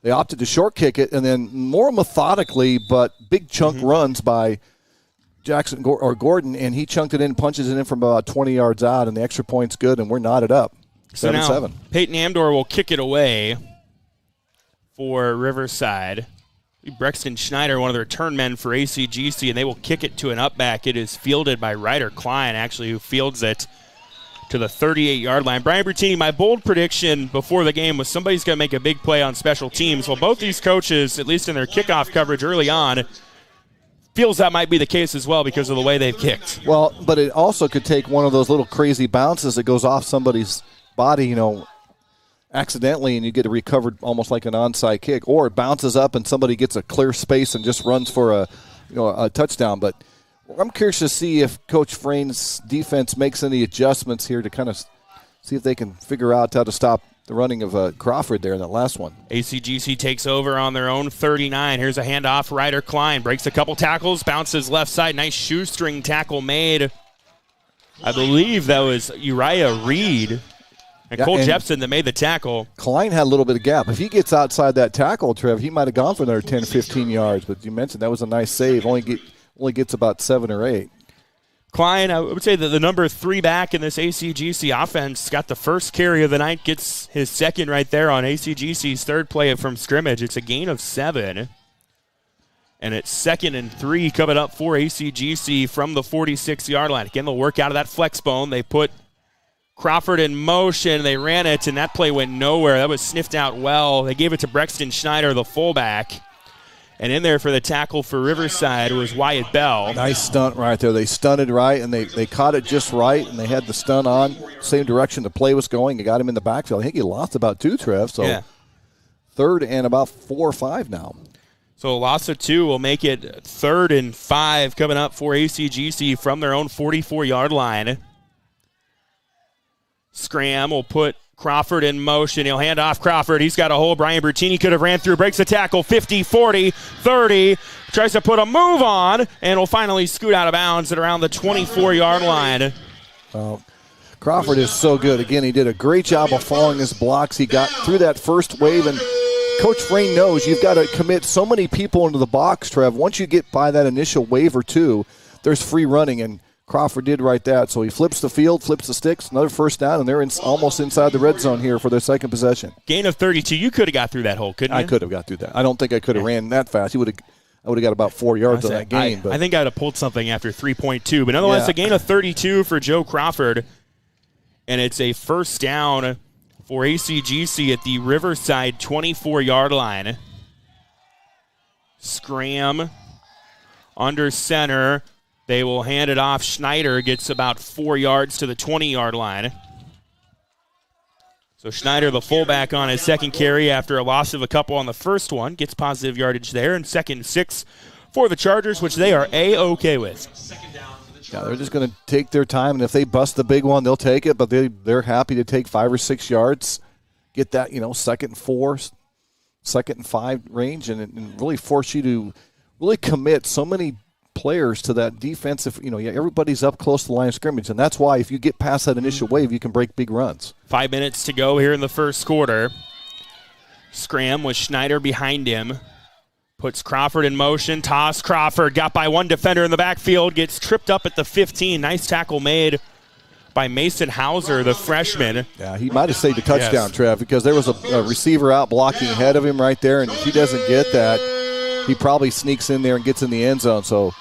Speaker 4: They opted to short kick it, and then more methodically but big chunk runs by Gordon, and he chunked it in, punches it in from about 20 yards out, and the extra point's good, and we're knotted up. 7-7.
Speaker 1: So now Peyton Amdor will kick it away for Riverside. Brexton Schneider, one of the return men for ACGC, and they will kick it to an upback. It is fielded by Ryder Klein, actually, who fields it to the 38-yard line. Brian Bertini, my bold prediction before the game was somebody's going to make a big play on special teams. Well, both these coaches, at least in their kickoff coverage early on, feels that might be the case as well because of the way they've kicked.
Speaker 4: Well, but it also could take one of those little crazy bounces that goes off somebody's body, accidentally, and you get it recovered almost like an onside kick, or it bounces up and somebody gets a clear space and just runs for a touchdown. But I'm curious to see if Coach Frain's defense makes any adjustments here to kind of see if they can figure out how to stop the running of Crawford there in that last one.
Speaker 1: ACGC takes over on their own 39. Here's a handoff. Ryder Klein breaks a couple tackles, bounces left side. Nice shoestring tackle made. I believe that was Uriah Reed and Cole Jepson that made the tackle.
Speaker 4: Klein had a little bit of gap. If he gets outside that tackle, Trev, he might have gone for another 10, 15 yards. But you mentioned that was a nice save. Only gets about 7 or 8.
Speaker 1: Klein, I would say that the number 3 back in this ACGC offense got the first carry of the night, gets his second right there on ACGC's third play from scrimmage. It's a gain of 7. And it's 2nd and 3 coming up for ACGC from the 46-yard line. Again, they'll work out of that flex bone. They put Crawford in motion. They ran it, and that play went nowhere. That was sniffed out well. They gave it to Brexton Schneider, the fullback. And in there for the tackle for Riverside was Wyatt Bell.
Speaker 4: Nice stunt right there. They stunted right, and they caught it just right, and they had the stun on. Same direction the play was going. They got him in the backfield. I think he lost about 2, Trev. So
Speaker 1: yeah.
Speaker 4: 3rd and about 4 or 5 now.
Speaker 1: So a loss of 2 will make it 3rd and 5 coming up for ACGC from their own 44-yard line. Scram will put Crawford in motion. He'll hand off Crawford. He's got a hole. Brian Bertini could have ran through. Breaks the tackle. 50, 40, 30. Tries to put a move on and will finally scoot out of bounds at around the 24-yard line.
Speaker 4: Crawford is so good. Again, he did a great job of following his blocks. He got through that first wave, and Coach Frain knows you've got to commit so many people into the box, Trev. Once you get by that initial wave or 2, there's free running, and Crawford did right that. So he flips the field, flips the sticks, another first down, and they're almost inside the red zone here for their second possession.
Speaker 1: Gain of 32. You could have got through that hole, couldn't you?
Speaker 4: I could have got through that. I don't think I could have ran that fast. I would have got about 4 yards on that gain.
Speaker 1: I think I would have pulled something after 3.2. But nonetheless, a gain of 32 for Joe Crawford. And it's a first down for ACGC at the Riverside 24-yard line. Scram under center. They will hand it off. Schneider gets about 4 yards to the 20-yard line. So Schneider, the fullback, on his second carry after a loss of a couple on the first one, gets positive yardage there. And 2nd and 6 for the Chargers, which they are A-OK with.
Speaker 4: Yeah, they're just going to take their time, and if they bust the big one, they'll take it. But they're happy to take 5 or 6 yards, get that 2nd and 4, 2nd and 5 range and really force you to really commit so many players to that defensive. Everybody's up close to the line of scrimmage, and that's why if you get past that initial wave, you can break big runs.
Speaker 1: 5 minutes to go here in the first quarter. Scram with Schneider behind him. Puts Crawford in motion. Toss Crawford. Got by one defender in the backfield. Gets tripped up at the 15. Nice tackle made by Mason Hauser, the freshman.
Speaker 4: Yeah, he might have saved a touchdown,
Speaker 1: yes.
Speaker 4: Trev, because there was a receiver out blocking ahead of him right there, and if he doesn't get that, he probably sneaks in there and gets in the end zone. So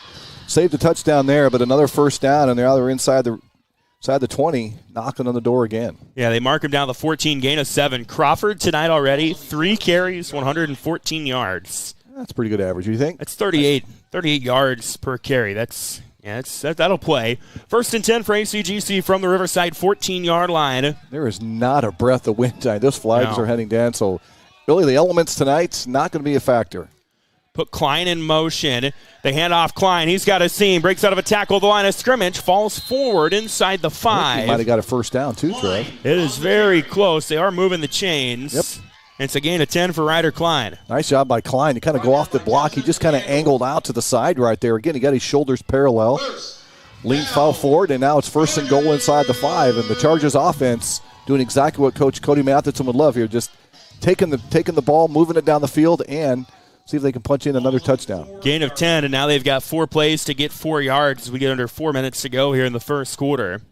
Speaker 4: saved a touchdown there, but another first down, and now they're inside the 20, knocking on the door again.
Speaker 1: Yeah, they mark him down the 14, gain of 7. Crawford tonight already, 3 carries, 114 yards.
Speaker 4: That's pretty good average, you think?
Speaker 1: That's 38 yards per carry. That'll play. 1st and 10 for ACGC from the Riverside 14-yard line.
Speaker 4: There is not a breath of wind tonight. Those flags are heading down, so really the elements tonight's not going to be a factor.
Speaker 1: Put Klein in motion. They hand off Klein. He's got a seam. Breaks out of a tackle. The line of scrimmage. Falls forward inside the 5.
Speaker 4: He might have got a first down too, Trev.
Speaker 1: It is very close. They are moving the chains.
Speaker 4: Yep.
Speaker 1: And it's a gain of 10 for Ryder Klein.
Speaker 4: Nice job by Klein to kind of go off the block. He just kind of angled out to the side right there. Again, he got his shoulders parallel. Lean foul forward, and now it's 1st and goal inside the 5. And the Chargers offense doing exactly what Coach Cody Matheson would love here. Just taking the ball, moving it down the field, and see if they can punch in another touchdown.
Speaker 1: Gain of 10, and now they've got 4 plays to get 4 yards as we get under 4 minutes to go here in the first quarter.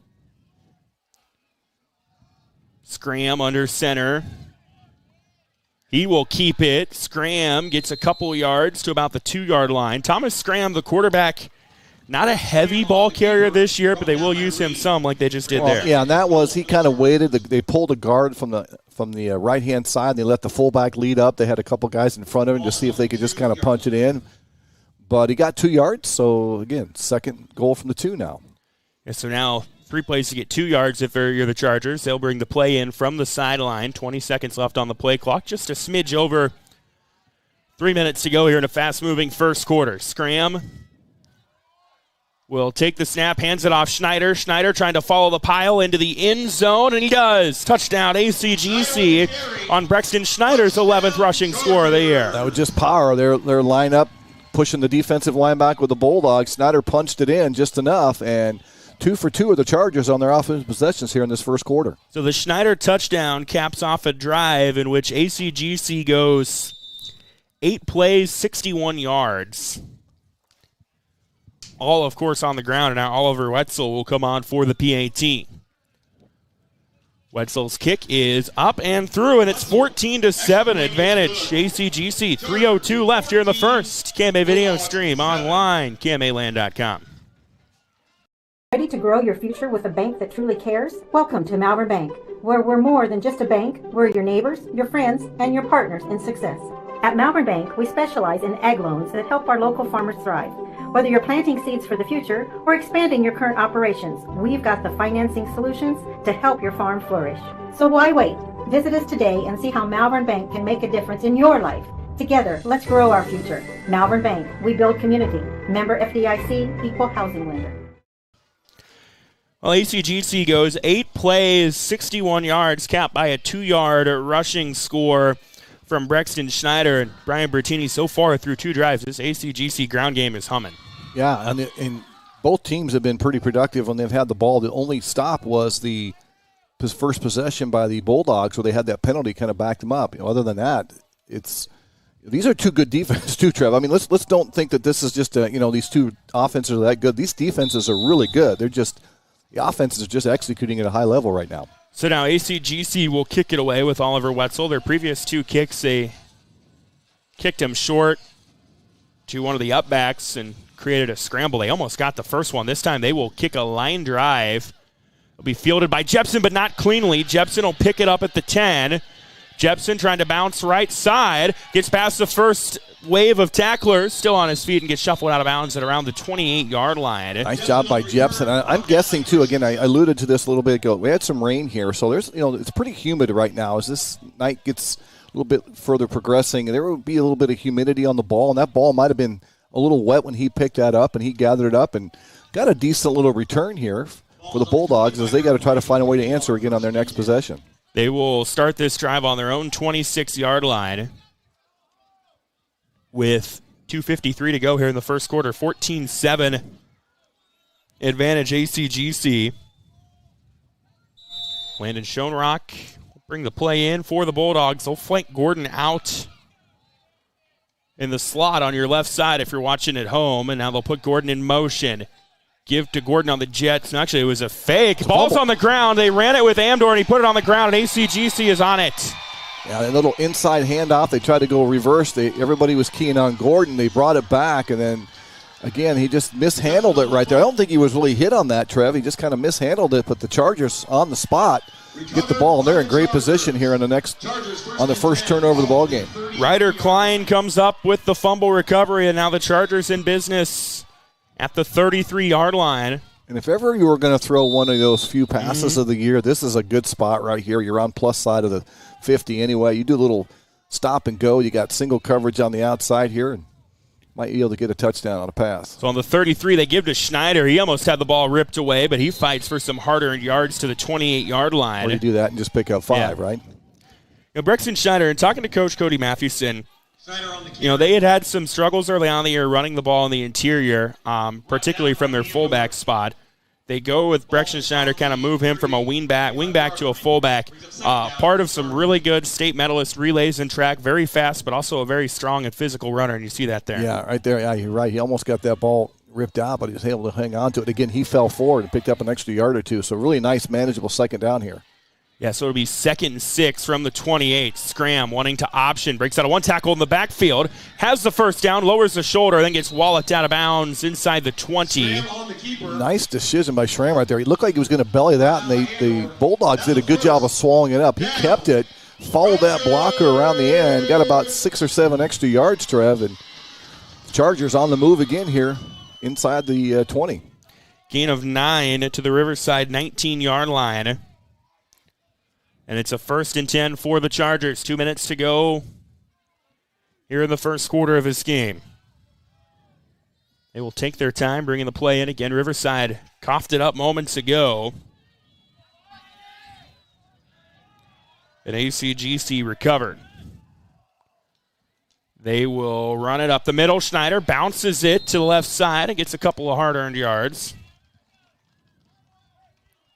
Speaker 1: Scram under center. He will keep it. Scram gets a couple yards to about the 2-yard line. Thomas Scram, the quarterback, not a heavy ball carrier this year, but they will use him some like they just did there.
Speaker 4: Yeah, and that was, he kind of waited. They pulled a guard from the right-hand side. They let the fullback lead up. They had a couple guys in front of him to see if they could just kind of punch it in. But he got 2 yards, so, again, 2nd goal from the 2 now.
Speaker 1: Yeah, so now 3 plays to get 2 yards if you're the Chargers. They'll bring the play in from the sideline. 20 seconds left on the play clock. Just a smidge over 3 minutes to go here in a fast-moving first quarter. Scram will take the snap, hands it off Schneider. Schneider trying to follow the pile into the end zone, and he does. Touchdown ACGC on Brexton Schneider's 11th rushing score of the year.
Speaker 4: That was just power. Their lineup pushing the defensive line back with the Bulldogs. Snyder punched it in just enough, and 2 for 2 of the Chargers on their offensive possessions here in this first quarter.
Speaker 1: So the Schneider touchdown caps off a drive in which ACGC goes 8 plays, 61 yards. All, of course, on the ground, and now Oliver Wetzel will come on for the PAT. Wetzel's kick is up and through, and it's 14-7 advantage. ACGC, 3:02 left here in the first. KMA video stream online, KMAland.com.
Speaker 7: Ready to grow your future with a bank that truly cares? Welcome to Malvern Bank, where we're more than just a bank. We're your neighbors, your friends, and your partners in success. At Malvern Bank, we specialize in ag loans that help our local farmers thrive. Whether you're planting seeds for the future or expanding your current operations, we've got the financing solutions to help your farm flourish. So why wait? Visit us today and see how Malvern Bank can make a difference in your life. Together, let's grow our future. Malvern Bank, we build community. Member FDIC, Equal Housing Lender.
Speaker 1: Well, ACGC goes 8 plays, 61 yards, capped by a 2-yard rushing score from Brexton Schneider. And Brian Bertini, so far through 2 drives, this ACGC ground game is humming.
Speaker 4: Yeah, and both teams have been pretty productive when they've had the ball. The only stop was the first possession by the Bulldogs where they had that penalty kind of backed them up. Other than that, these are 2 good defenses too, Trev. I mean, let's don't think that this is just these 2 offenses are that good. These defenses are really good. The offense is just executing at a high level right now.
Speaker 1: So now ACGC will kick it away with Oliver Wetzel. Their previous 2 kicks, they kicked him short to one of the upbacks and created a scramble. They almost got the first one. This time they will kick a line drive. It'll be fielded by Jepson, but not cleanly. Jepson will pick it up at the 10. Jepson trying to bounce right side. Gets past the first wave of tacklers, still on his feet, and gets shuffled out of bounds at around the 28-yard line.
Speaker 4: Nice job by Jepson. I'm guessing, too, again, I alluded to this a little bit ago. We had some rain here, so there's, it's pretty humid right now. As this night gets a little bit further progressing, there will be a little bit of humidity on the ball, and that ball might have been a little wet when he picked that up, and he gathered it up and got a decent little return here for the Bulldogs as they got to try to find a way to answer again on their next possession.
Speaker 1: They will start this drive on their own 26-yard line. with 2:53 to go here in the first quarter. 14-7 advantage ACGC. Landon Schoenrock will bring the play in for the Bulldogs. They'll flank Gordon out in the slot on your left side if you're watching at home. And now they'll put Gordon in motion. Give to Gordon on the Jets. And actually, it was a fake. Ball's on the ground. They ran it with Amdor, and he put it on the ground, and ACGC is on it.
Speaker 4: Yeah, a little inside handoff. They tried to go reverse. Everybody was keying on Gordon. They brought it back, and then, again, he just mishandled it right there. I don't think he was really hit on that, Trev. He just kind of mishandled it, but the Chargers on the spot get the ball, and they're in great position here on the first turnover of the ball game.
Speaker 1: Ryder Klein comes up with the fumble recovery, and now the Chargers in business at the 33-yard line.
Speaker 4: And if ever you were going to throw one of those few passes of the year, this is a good spot right here. You're on plus side of the 50 anyway. You do a little stop and go. You got single coverage on the outside here, and might be able to get a touchdown on a pass.
Speaker 1: So on the 33, they give to Schneider. He almost had the ball ripped away, but he fights for some hard-earned yards to the 28-yard line.
Speaker 4: Or you do that and just pick up 5, right?
Speaker 1: Braxton Schneider, and talking to Coach Cody Mathewson, they had some struggles early on in the year running the ball in the interior, particularly from their fullback spot. They go with Braxton Schneider, kind of move him from a wingback to a fullback. Part of some really good state medalist relays and track, very fast, but also a very strong and physical runner, and you see that there.
Speaker 4: Yeah, right there. Yeah, you're right. He almost got that ball ripped out, but he was able to hang on to it. Again, he fell forward and picked up an extra yard or two, so really nice, manageable second down here.
Speaker 1: Yeah, so it'll be 2nd and 6 from the 28. Scram wanting to option. Breaks out of one tackle in the backfield. Has the first down, lowers the shoulder, then gets walloped out of bounds inside the 20.
Speaker 4: Nice decision by Schramm right there. He looked like he was going to belly that, and the Bulldogs did a good job of swallowing it up. He kept it, followed that blocker around the end, got about 6 or 7 extra yards, Trev, and Chargers on the move again here inside the 20.
Speaker 1: Gain of 9 to the Riverside 19-yard line. And it's a 1st and 10 for the Chargers. 2 minutes to go here in the first quarter of this game. They will take their time bringing the play in. Again, Riverside coughed it up moments ago. And ACGC recovered. They will run it up the middle. Schneider bounces it to the left side and gets a couple of hard-earned yards.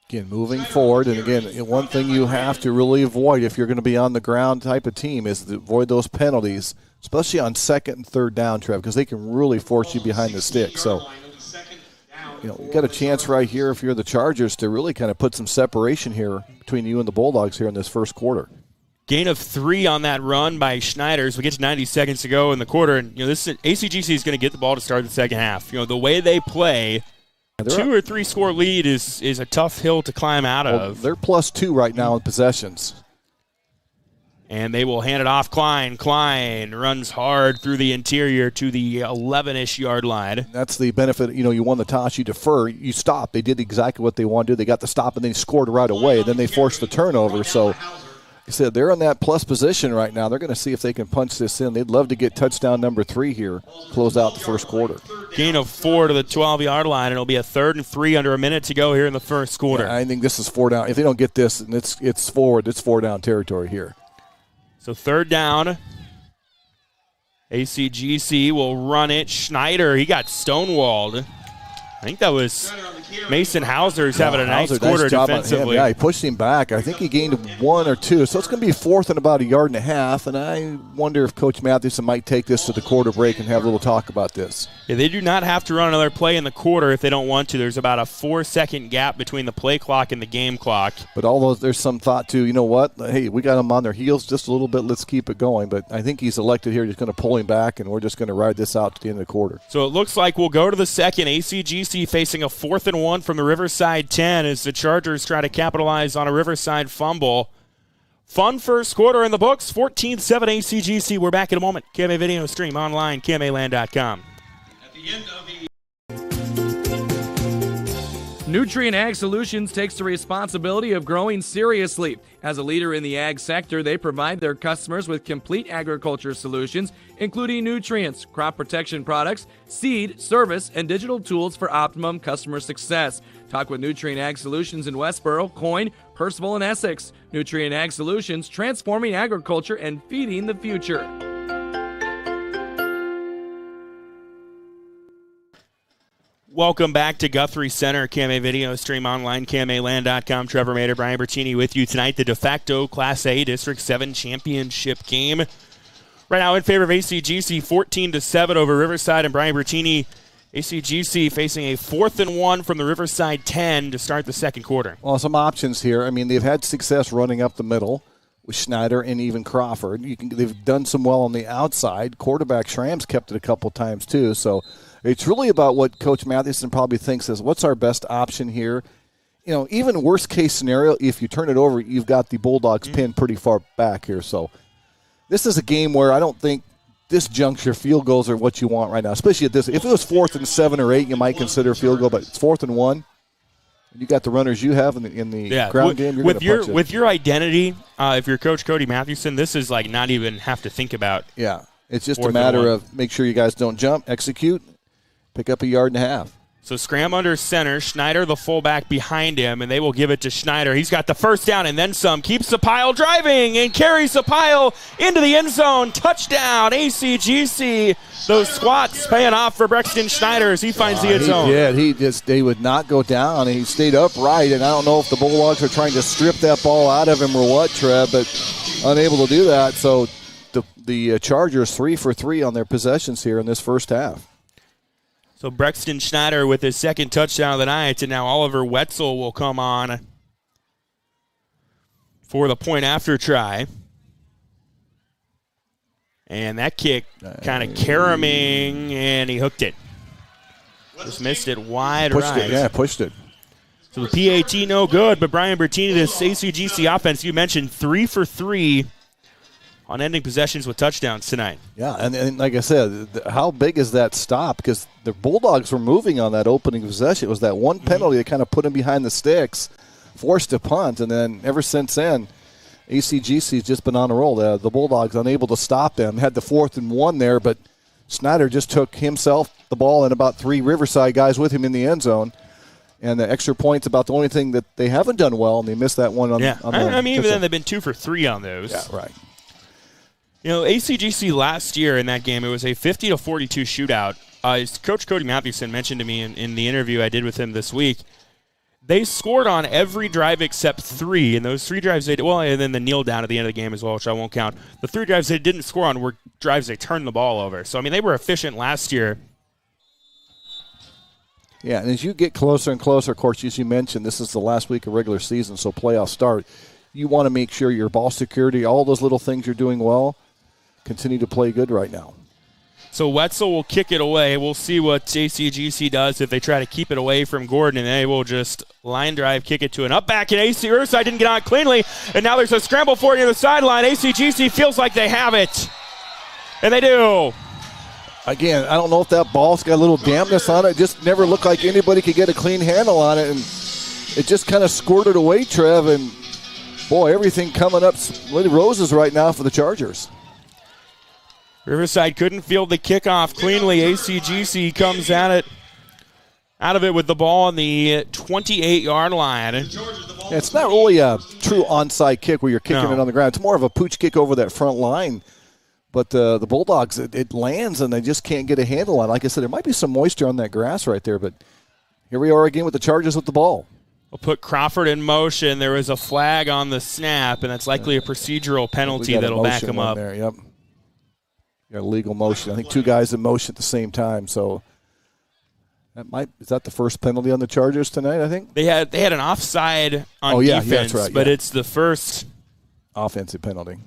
Speaker 4: Again, moving forward, and again, one thing you have to really avoid if you're going to be on the ground type of team is to avoid those penalties, especially on 2nd and 3rd down, Trev, because they can really force you behind the stick. So, you got a chance right here if you're the Chargers to really kind of put some separation here between you and the Bulldogs here in this first quarter.
Speaker 1: Gain of 3 on that run by Schneider as we get to 90 seconds to go in the quarter. And, this ACGC is going to get the ball to start the second half. The way they play, 2 or 3 score lead is a tough hill to climb out of.
Speaker 4: They're +2 right now in possessions.
Speaker 1: And they will hand it off. Klein runs hard through the interior to the 11-ish yard line.
Speaker 4: That's the benefit. You won the toss, you defer, you stop. They did exactly what they wanted to do. They got the stop, and then scored right away. Then they forced the turnover. So, I said they're in that plus position right now. They're going to see if they can punch this in. They'd love to get touchdown number 3 here, close out the first quarter.
Speaker 1: Gain of 4 to the 12-yard line, and it'll be a 3rd and 3 under a minute to go here in the first quarter.
Speaker 4: Yeah, I think this is 4 down. If they don't get this, and it's forward, it's 4 down territory here.
Speaker 1: So 3rd down. ACGC will run it. Schneider, he got stonewalled. I think that was Mason Hauser's having a nice quarter defensively.
Speaker 4: He pushed him back. I think he gained 1 or 2. So it's going to be 4th and about 1.5 yards. And I wonder if Coach Mathewson might take this to the quarter break and have a little talk about this.
Speaker 1: Yeah, they do not have to run another play in the quarter if they don't want to. There's about a 4-second gap between the play clock and the game clock.
Speaker 4: But there's some thought to, hey, we got them on their heels just a little bit. Let's keep it going. But I think he's elected here. He's going to pull him back, and we're just going to ride this out to the end of the quarter.
Speaker 1: So it looks like we'll go to the second. ACGC facing a 4th and 1 from the Riverside 10 as the Chargers try to capitalize on a Riverside fumble. Fun first quarter in the books. 14-7 ACGC. We're back in a moment. KMA Video Stream online, KMAland.com.
Speaker 8: At the end of Nutrien Ag Solutions takes the responsibility of growing seriously. As a leader in the ag sector, they provide their customers with complete agriculture solutions, including nutrients, crop protection products, seed, service, and digital tools for optimum customer success. Talk with Nutrien Ag Solutions in Westboro, Coyne, Percival, and Essex. Nutrien Ag Solutions, transforming agriculture and feeding the future.
Speaker 1: Welcome back to Guthrie Center, KMA Video Stream online, KMAland.com. Trevor Mader, Brian Bertini with you tonight. The de facto Class A District 7 championship game. Right now in favor of ACGC, 14-7 over Riverside, and Brian Bertini, ACGC facing a 4th and 1 from the Riverside 10 to start the second quarter.
Speaker 4: Well, some options here. I mean, they've had success running up the middle with Schneider and even Crawford. They've done some well on the outside. Quarterback Schramm's kept it a couple times too, so it's really about what Coach Mathewson probably thinks is what's our best option here. You know, even worst case scenario, if you turn it over, you've got the Bulldogs pinned pretty far back here. So this is a game where I don't think this juncture field goals are what you want right now, especially at this. If it was 4th and 7 or 8, you might consider a field goal, but it's 4th and 1. You got the runners you have in the ground game.
Speaker 1: With your identity, if you're Coach Cody Mathewson, this is like not even have to think about.
Speaker 4: Yeah, it's just a matter of make sure you guys don't jump, execute, pick up a yard and a half.
Speaker 1: So scram under center, Schneider the fullback behind him, and they will give it to Schneider. He's got the first down and then some. Keeps the pile driving and carries the pile into the end zone. Touchdown, ACGC. Those squats paying off for Brexton Schneider as he finds the end zone.
Speaker 4: They would not go down. He stayed upright, and I don't know if the Bulldogs are trying to strip that ball out of him or what, Trev, but unable to do that. So the Chargers 3 for 3 on their possessions here in this first half.
Speaker 1: So Brexton Schneider with his second touchdown of the night, and now Oliver Wetzel will come on for the point after try. And that kick kind of caroming, and he hooked it. Just missed it wide right.
Speaker 4: Pushed it.
Speaker 1: So the PAT no good, but Brian Bertini, this ACGC offense, you mentioned 3 for 3 on ending possessions with touchdowns tonight.
Speaker 4: Yeah, and like I said, how big is that stop? Because the Bulldogs were moving on that opening possession. It was that one penalty that kind of put them behind the sticks, forced a punt, and then ever since then, ACGC's just been on a roll. The Bulldogs unable to stop them. Had the 4th and 1 there, but Snyder just took himself, the ball, and about 3 Riverside guys with him in the end zone. And the extra point's about the only thing that they haven't done well, and they missed that one on
Speaker 1: I mean, even then they've been 2 for 3 on those.
Speaker 4: Yeah, right.
Speaker 1: You know, ACGC last year in that game, it was a 50-42 shootout. Coach Cody Mathewson mentioned to me in the interview I did with him this week, they scored on every drive except 3, and those 3 drives and then the kneel down at the end of the game as well, which I won't count. The 3 drives they didn't score on were drives they turned the ball over. So, I mean, they were efficient last year.
Speaker 4: Yeah, and as you get closer and closer, of course, as you mentioned, this is the last week of regular season, so playoffs start. You want to make sure your ball security, all those little things you're doing well, continue to play good right now.
Speaker 1: So Wetzel will kick it away. We'll see what ACGC does if they try to keep it away from Gordon, and they will just line drive, kick it to an up back, and AC Riverside didn't get on it cleanly, and now there's a scramble for it near the sideline. ACGC feels like they have it, and they do.
Speaker 4: Again, I don't know if that ball's got a little dampness on it. It just never looked like anybody could get a clean handle on it, and it just kind of squirted away, Trev, and boy, everything coming up roses right now for the Chargers.
Speaker 1: Riverside couldn't field the kickoff cleanly. ACGC comes out of it with the ball on the 28-yard line.
Speaker 4: Yeah, it's not really a true onside kick where you're kicking it on the ground. It's more of a pooch kick over that front line. But the Bulldogs, it lands, and they just can't get a handle on it. Like I said, there might be some moisture on that grass right there, but here we are again with the Chargers with the ball.
Speaker 1: We'll put Crawford in motion. There was a flag on the snap, and that's likely a procedural penalty that'll back him up.
Speaker 4: There, yep. You got a legal motion. I think 2 guys in motion at the same time. So is that the first penalty on the Chargers tonight, I think?
Speaker 1: They had an offside on defense,
Speaker 4: that's right,
Speaker 1: but it's the first
Speaker 4: offensive penalty.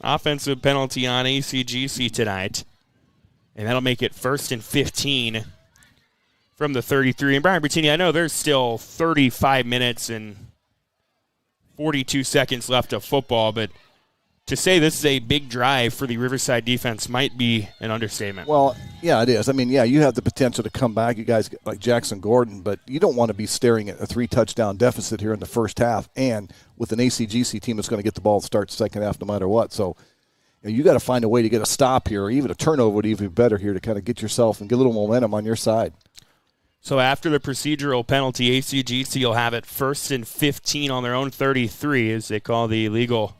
Speaker 1: Offensive penalty on ACGC tonight. And that'll make it 1st and 15 from the 33. And Brian Bertini, I know there's still 35 minutes and 42 seconds left of football, but to say this is a big drive for the Riverside defense might be an understatement.
Speaker 4: Well, yeah, it is. I mean, yeah, you have the potential to come back, you guys like Jackson Gordon, but you don't want to be staring at a 3-touchdown deficit here in the first half, and with an ACGC team that's going to get the ball to start the second half no matter what. So you got to find a way to get a stop here, or even a turnover would even be better here to kind of get yourself and get a little momentum on your side.
Speaker 1: So after the procedural penalty, ACGC will have it 1st and 15 on their own 33 as they call the illegal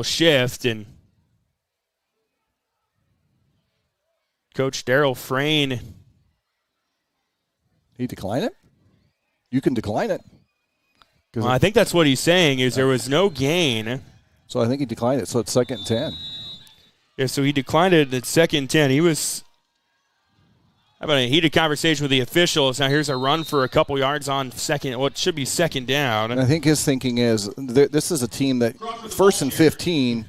Speaker 1: shift, and Coach Daryl Frayne.
Speaker 4: He declined it? You can decline it.
Speaker 1: Well, I think that's what he's saying is there was no gain.
Speaker 4: So I think he declined it. So it's 2nd and 10.
Speaker 1: Yeah, so he declined it at 2nd and 10. He was having a heated conversation with the officials. Now here's a run for a couple yards on what should be 2nd down.
Speaker 4: And I think his thinking is this is a team that 1st and 15.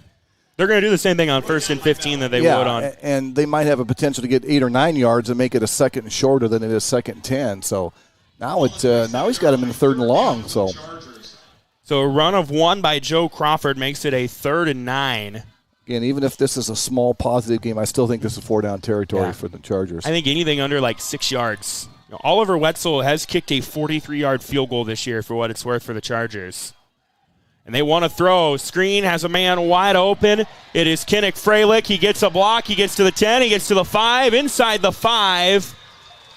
Speaker 1: They're going to do the same thing on 1st and 15 that they would on.
Speaker 4: And they might have a potential to get 8 or 9 yards and make it a 2nd and shorter than it is 2nd and 10. So now he's got him in the 3rd and long.
Speaker 1: So a run of 1 by Joe Crawford makes it a 3rd and 9.
Speaker 4: Again, even if this is a small positive game, I still think this is 4-down territory for the Chargers.
Speaker 1: I think anything under like 6 yards. Oliver Wetzel has kicked a 43-yard field goal this year for what it's worth for the Chargers. And they want to throw. Screen has a man wide open. It is Kinnick Freilich. He gets a block. He gets to the 10. He gets to the 5. Inside the 5.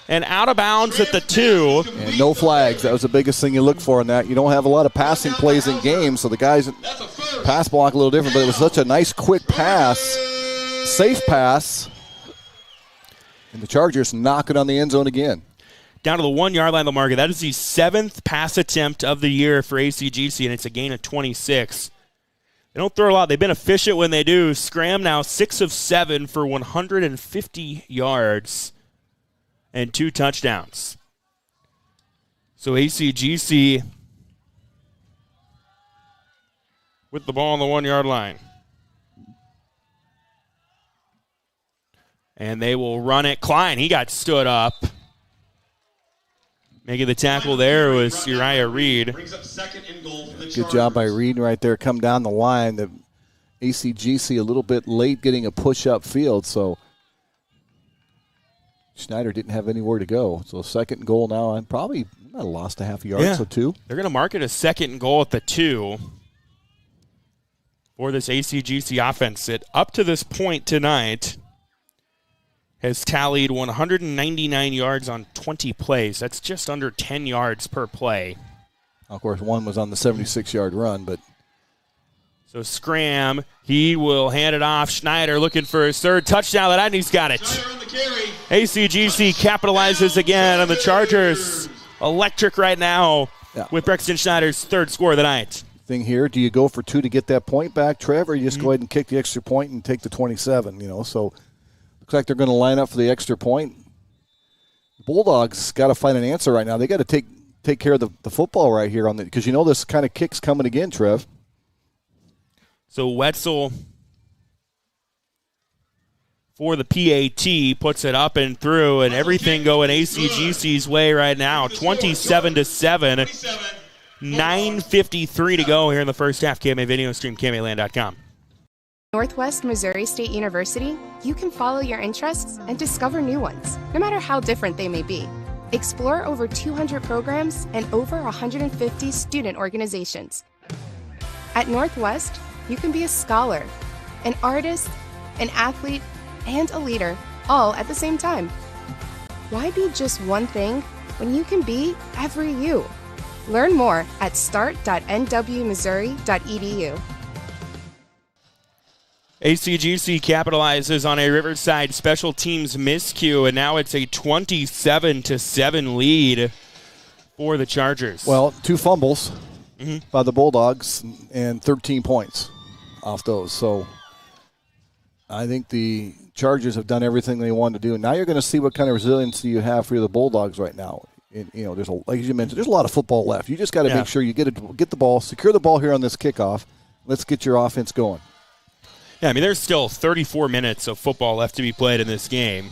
Speaker 1: And out of bounds at the 2.
Speaker 4: And no flags. That was the biggest thing you look for in that. You don't have a lot of passing plays in games, so the guys pass block a little different, but it was such a nice quick pass, safe pass, and the Chargers knock it on the end zone again.
Speaker 1: Down to the 1 yard line of the market. That is the 7th pass attempt of the year for ACGC, and it's a gain of 26. They don't throw a lot. They've been efficient when they do. Scram now 6 of 7 for 150 yards and 2 touchdowns. So ACGC with the ball on the 1 yard line. And they will run it. Klein, he got stood up. Making the tackle there was Uriah Reed.
Speaker 4: Good job by Reed right there. Come down the line. The ACGC a little bit late getting a push up field, so Schneider didn't have anywhere to go. So 2nd and goal now, and probably might have lost a half a yard, so 2.
Speaker 1: They're going to mark it a 2nd and goal at the 2 for this ACGC offense. It up to this point tonight has tallied 199 yards on 20 plays. That's just under 10 yards per play.
Speaker 4: Of course, one was on the 76-yard run, but
Speaker 1: so Scram, he will hand it off. Schneider looking for his 3rd touchdown, and he's got it. ACGC capitalizes again on the Chargers. Electric right now with Brexton Schneider's 3rd score of the night.
Speaker 4: Thing here, do you go for 2 to get that point back, Trev, or you just go ahead and kick the extra point and take the 27, so looks like they're going to line up for the extra point. The Bulldogs got to find an answer right now. They got to take care of the football right here on because this kind of kick's coming again, Trev.
Speaker 1: So Wetzel for the PAT puts it up and through, and everything going ACGC's way right now. 27-7, 9:53 to go here in the first half. KMA Video Stream, KMAland.com.
Speaker 9: Northwest Missouri State University, you can follow your interests and discover new ones, no matter how different they may be. Explore over 200 programs and over 150 student organizations. At Northwest, you can be a scholar, an artist, an athlete, and a leader, all at the same time. Why be just one thing when you can be every you? Learn more at start.nwmissouri.edu.
Speaker 1: ACGC capitalizes on a Riverside special teams miscue, and now it's a 27-7 lead for the Chargers.
Speaker 4: Well, 2 fumbles by the Bulldogs and 13 points off those. So I think the Chargers have done everything they wanted to do. And now you're going to see what kind of resiliency you have for the Bulldogs right now. And, there's like you mentioned, there's a lot of football left. You just got to make sure you get the ball, secure the ball here on this kickoff. Let's get your offense going.
Speaker 1: Yeah, there's still 34 minutes of football left to be played in this game.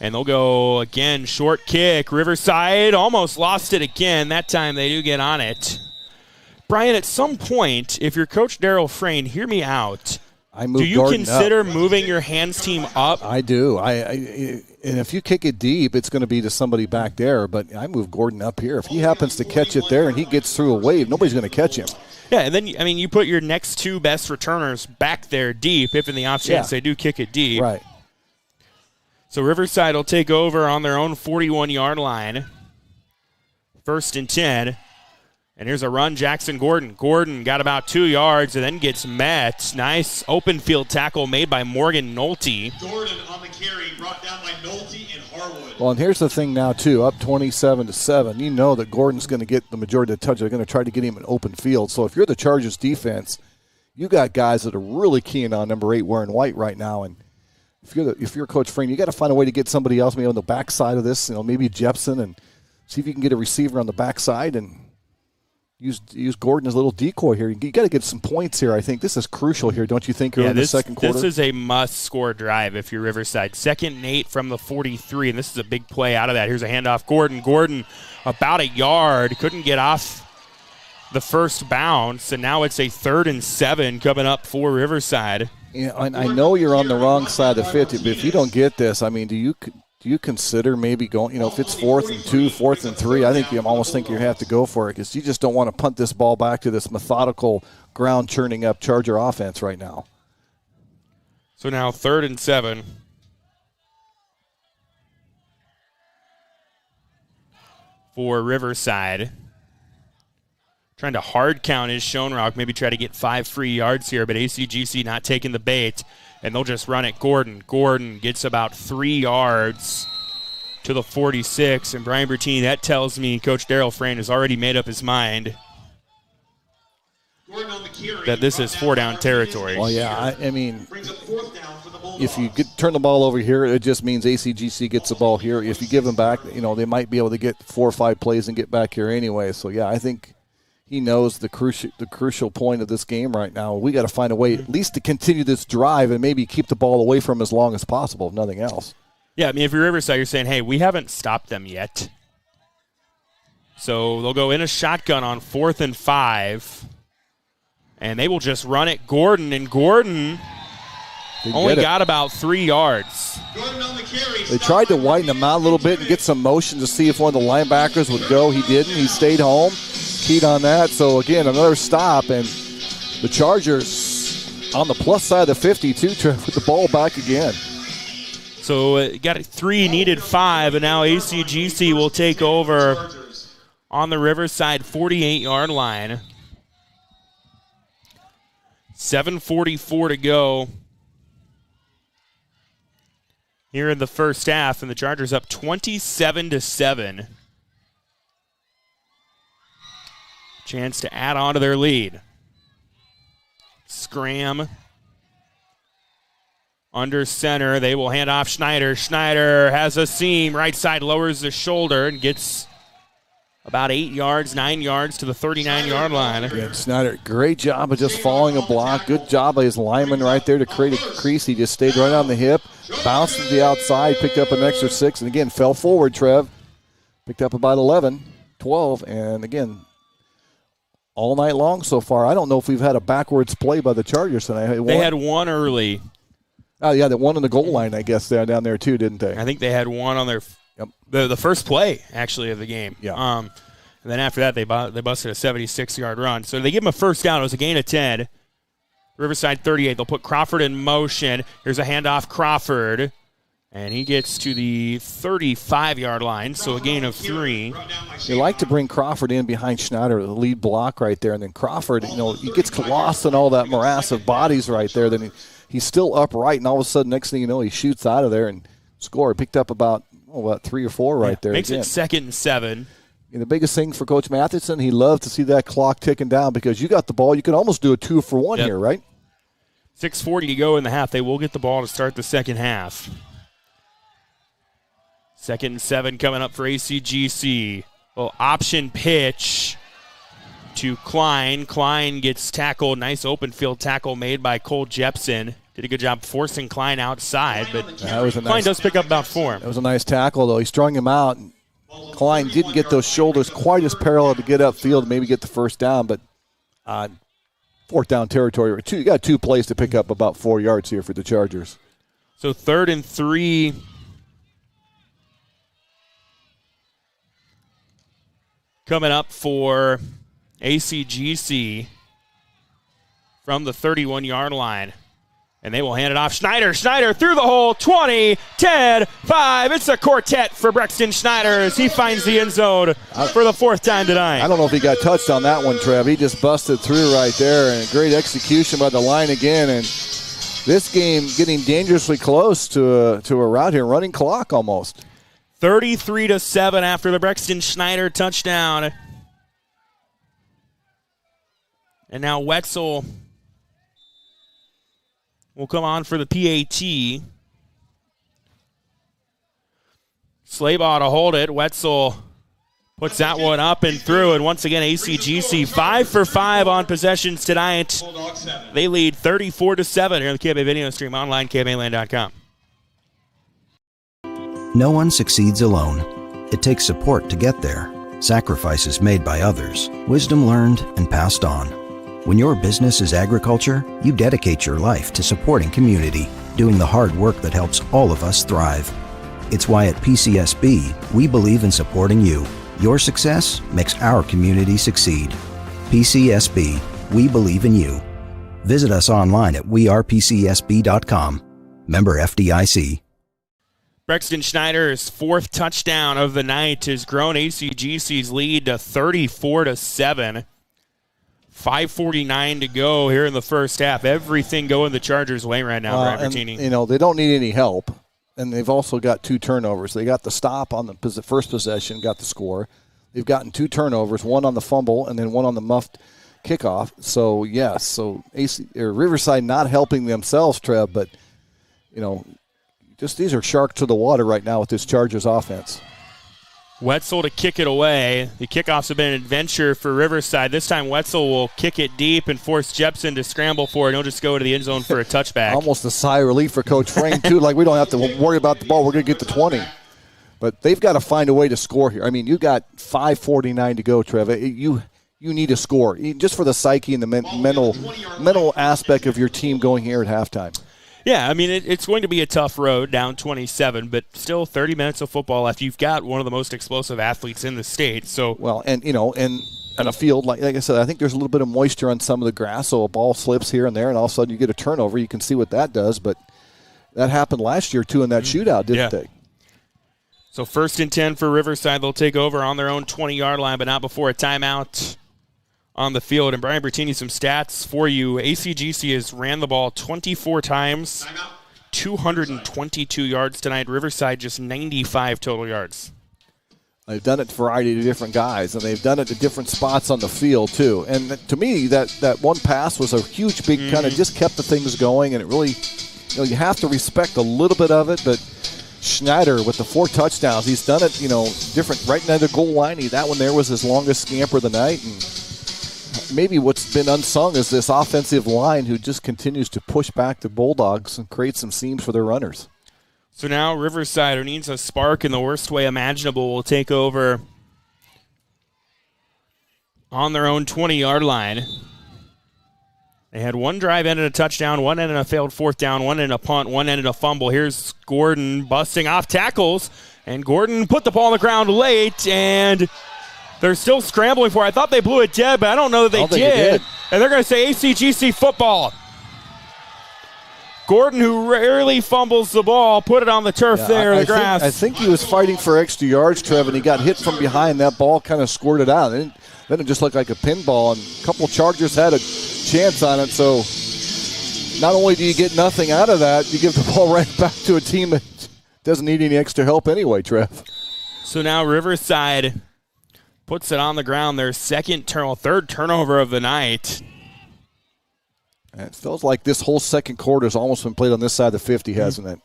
Speaker 1: And they'll go again, short kick. Riverside almost lost it again. That time they do get on it. Brian, at some point, if you're Coach Daryl Frayne, hear me out. Do you consider moving your hands team up?
Speaker 4: I do. And if you kick it deep, it's going to be to somebody back there. But I move Gordon up here. If he happens to catch it there and he gets through a wave, nobody's going to catch him.
Speaker 1: Yeah, and then, you put your next 2 best returners back there deep if in the off chance they do kick it deep.
Speaker 4: Right.
Speaker 1: So Riverside will take over on their own 41-yard line. 1st and 10. And here's a run, Jackson Gordon. Gordon got about 2 yards and then gets met. Nice open field tackle made by Morgan Nolte.
Speaker 10: Gordon on the carry, brought down by Nolte and Harwood.
Speaker 4: Well, and here's the thing now, too. Up 27-7. You know that Gordon's going to get the majority of the touch. They're going to try to get him an open field. So if you're the Chargers defense, you got guys that are really keen on number 8 wearing white right now. And if you're Coach Frame, you got to find a way to get somebody else maybe on the backside of this, maybe Jepson, and see if you can get a receiver on the backside and use Gordon as a little decoy here. You got to get some points here. I think this is crucial here, don't you think? In the second quarter,
Speaker 1: this is a must-score drive if you're Riverside. 2nd and 8 from the 43, and this is a big play out of that. Here's a handoff. Gordon about a yard, couldn't get off the first bounce, and now it's a 3rd and 7 coming up for Riverside.
Speaker 4: Yeah, and I know you're on the wrong side of 50, but if you don't get this, I mean, do you consider maybe going, if it's 4th and 2, 4th and 3, I think you almost think you have to go for it because you just don't want to punt this ball back to this methodical, ground-churning up Charger offense right now.
Speaker 1: So now 3rd and 7. For Riverside. Trying to hard count is Schoenrock, maybe try to get 5 free yards here, but ACGC not taking the bait. And they'll just run it. Gordon gets about 3 yards to the 46. And Brian Bertini, that tells me Coach Darrell Frame has already made up his mind that this is 4-down territory.
Speaker 4: Well, yeah, I mean, if you turn the ball over here, it just means ACGC gets the ball here. If you give them back, they might be able to get 4 or 5 plays and get back here anyway. So, yeah, I think he knows the crucial point of this game right now. We got to find a way at least to continue this drive and maybe keep the ball away from him as long as possible, if nothing else.
Speaker 1: Yeah, I mean, if you're Riverside, you're saying, hey, we haven't stopped them yet. So they'll go in a shotgun on 4th and 5, and they will just run it. Gordon only got about 3 yards.
Speaker 4: They tried to widen him out a little bit and get some motion to see if one of the linebackers would go. He didn't. He stayed home. Keyed on that. So, again, another stop, and the Chargers on the plus side of the 52 to put the ball back again.
Speaker 1: So, got 3, needed 5, and now ACGC will take over on the Riverside 48-yard line. 7:44 to go here in the first half, and the Chargers up 27-7. Chance to add on to their lead. Scram under center. They will hand off Schneider. Schneider has a seam. Right side lowers the shoulder and gets about 8 yards, 9 yards to the 39-yard line.
Speaker 4: Yeah, Schneider, great job of just following a block. Good job by his lineman right there to create a crease. He just stayed right on the hip, bounced to the outside, picked up an extra 6, and again, fell forward, Trev. Picked up about 11, 12, and again, all night long so far. I don't know if we've had a backwards play by the Chargers tonight.
Speaker 1: They had one early.
Speaker 4: Oh, yeah, the one on the goal line, I guess, down there too, didn't they?
Speaker 1: I think they had one on their the first play, actually, of the game.
Speaker 4: Yeah.
Speaker 1: And then after that, they busted a 76-yard run. So they give them a first down. It was a gain of 10. Riverside 38. They'll put Crawford in motion. Here's a handoff, Crawford. And he gets to the 35-yard line, so a gain of 3.
Speaker 4: You like to bring Crawford in behind Schneider, the lead block right there. And then Crawford, he gets lost in all that morass of bodies right there. Then he's still upright, and all of a sudden, next thing you know, he shoots out of there and scored. Picked up about 3 or 4 right there.
Speaker 1: Makes it 2nd and 7.
Speaker 4: And the biggest thing for Coach Matheson, he loves to see that clock ticking down because you got the ball. You can almost do a 2-for-1 here, right?
Speaker 1: 6:40 to go in the half. They will get the ball to start the second half. 2nd and 7 coming up for ACGC. Well, option pitch to Klein. Klein gets tackled. Nice open field tackle made by Cole Jepson. Did a good job forcing Klein outside, but Klein does pick up about 4.
Speaker 4: That was a nice tackle, though. He strung him out. Klein didn't get those shoulders quite as parallel to get upfield, maybe get the first down, but 4th down territory. You got 2 plays to pick up about 4 yards here for the Chargers.
Speaker 1: So 3rd and 3. Coming up for ACGC from the 31-yard line. And they will hand it off. Schneider through the hole. 20, 10, 5. It's a quartet for Brexton Schneider as he finds the end zone for the fourth time tonight.
Speaker 4: I don't know if he got touched on that one, Trev. He just busted through right there, and great execution by the line again. And this game getting dangerously close to a route here, running clock almost.
Speaker 1: 33-7 after the Brexton Schneider touchdown. And now Wetzel will come on for the PAT. Slaybaugh to hold it. Wetzel puts that one up and through. And once again, ACGC 5 for 5 on possessions tonight. They lead 34-7 here on the KMA video stream online, KMAland.com.
Speaker 11: No one succeeds alone. It takes support to get there. Sacrifices made by others. Wisdom learned and passed on. When your business is agriculture, you dedicate your life to supporting community, doing the hard work that helps all of us thrive. It's why at PCSB, we believe in supporting you. Your success makes our community succeed. PCSB, we believe in you. Visit us online at wearepcsb.com. Member FDIC.
Speaker 1: Brexton Schneider's fourth touchdown of the night has grown ACGC's lead to 34-7. 5:49 to go here in the first half. Everything going the Chargers' way right now, Brian Bertini.
Speaker 4: They don't need any help, and they've also got 2 turnovers. They got the stop on the first possession, got the score. They've gotten 2 turnovers, one on the fumble and then one on the muffed kickoff. So, yes, Riverside not helping themselves, Trev, but, just these are sharks to the water right now with this Chargers offense.
Speaker 1: Wetzel to kick it away. The kickoffs have been an adventure for Riverside. This time Wetzel will kick it deep and force Jepson to scramble for it. He'll just go to the end zone for a touchback.
Speaker 4: Almost a sigh of relief for Coach Frank, too. Like, we don't have to worry about the ball. We're going to get to 20. But they've got to find a way to score here. I mean, you got 5:49 to go, Trev. You need to score, just for the psyche and the mental aspect of your team going here at halftime.
Speaker 1: Yeah, I mean, it's going to be a tough road, down 27, but still 30 minutes of football left. You've got one of the most explosive athletes in the state. So
Speaker 4: well, and a field, like I said, I think there's a little bit of moisture on some of the grass, so a ball slips here and there, and all of a sudden you get a turnover. You can see what that does, but that happened last year, too, in that shootout, didn't they?
Speaker 1: So 1st and 10 for Riverside. They'll take over on their own 20-yard line, but not before a timeout on the field. And Brian Bertini, some stats for you. ACGC has ran the ball 24 times, 222 yards tonight. Riverside just 95 total yards.
Speaker 4: They've done it to a variety of different guys, and they've done it to different spots on the field, too. And to me, that one pass was a huge, big kind of just kept the things going, and it really, you have to respect a little bit of it, but Schneider with the 4 touchdowns, he's done it, different right near the goal line. That one there was his longest scamper of the night, and maybe what's been unsung is this offensive line who just continues to push back the Bulldogs and create some seams for their runners.
Speaker 1: So now Riverside, who needs a spark in the worst way imaginable, will take over on their own 20-yard line. They had one drive ended a touchdown, one ended a failed 4th down, one ended a punt, one ended a fumble. Here's Gordon busting off tackles, and Gordon put the ball on the ground late, and they're still scrambling for it. I thought they blew it dead, but I don't know that they did. And they're going to say ACGC football. Gordon, who rarely fumbles the ball, put it on the turf the grass.
Speaker 4: I think he was fighting for extra yards, Trev, and he got hit from behind. That ball kind of squirted out. Then it just looked like a pinball, and a couple Chargers had a chance on it. So not only do you get nothing out of that, you give the ball right back to a team that doesn't need any extra help anyway, Trev.
Speaker 1: So now Riverside puts it on the ground, their third turnover of the night.
Speaker 4: And it feels like this whole second quarter has almost been played on this side of the 50, hasn't it?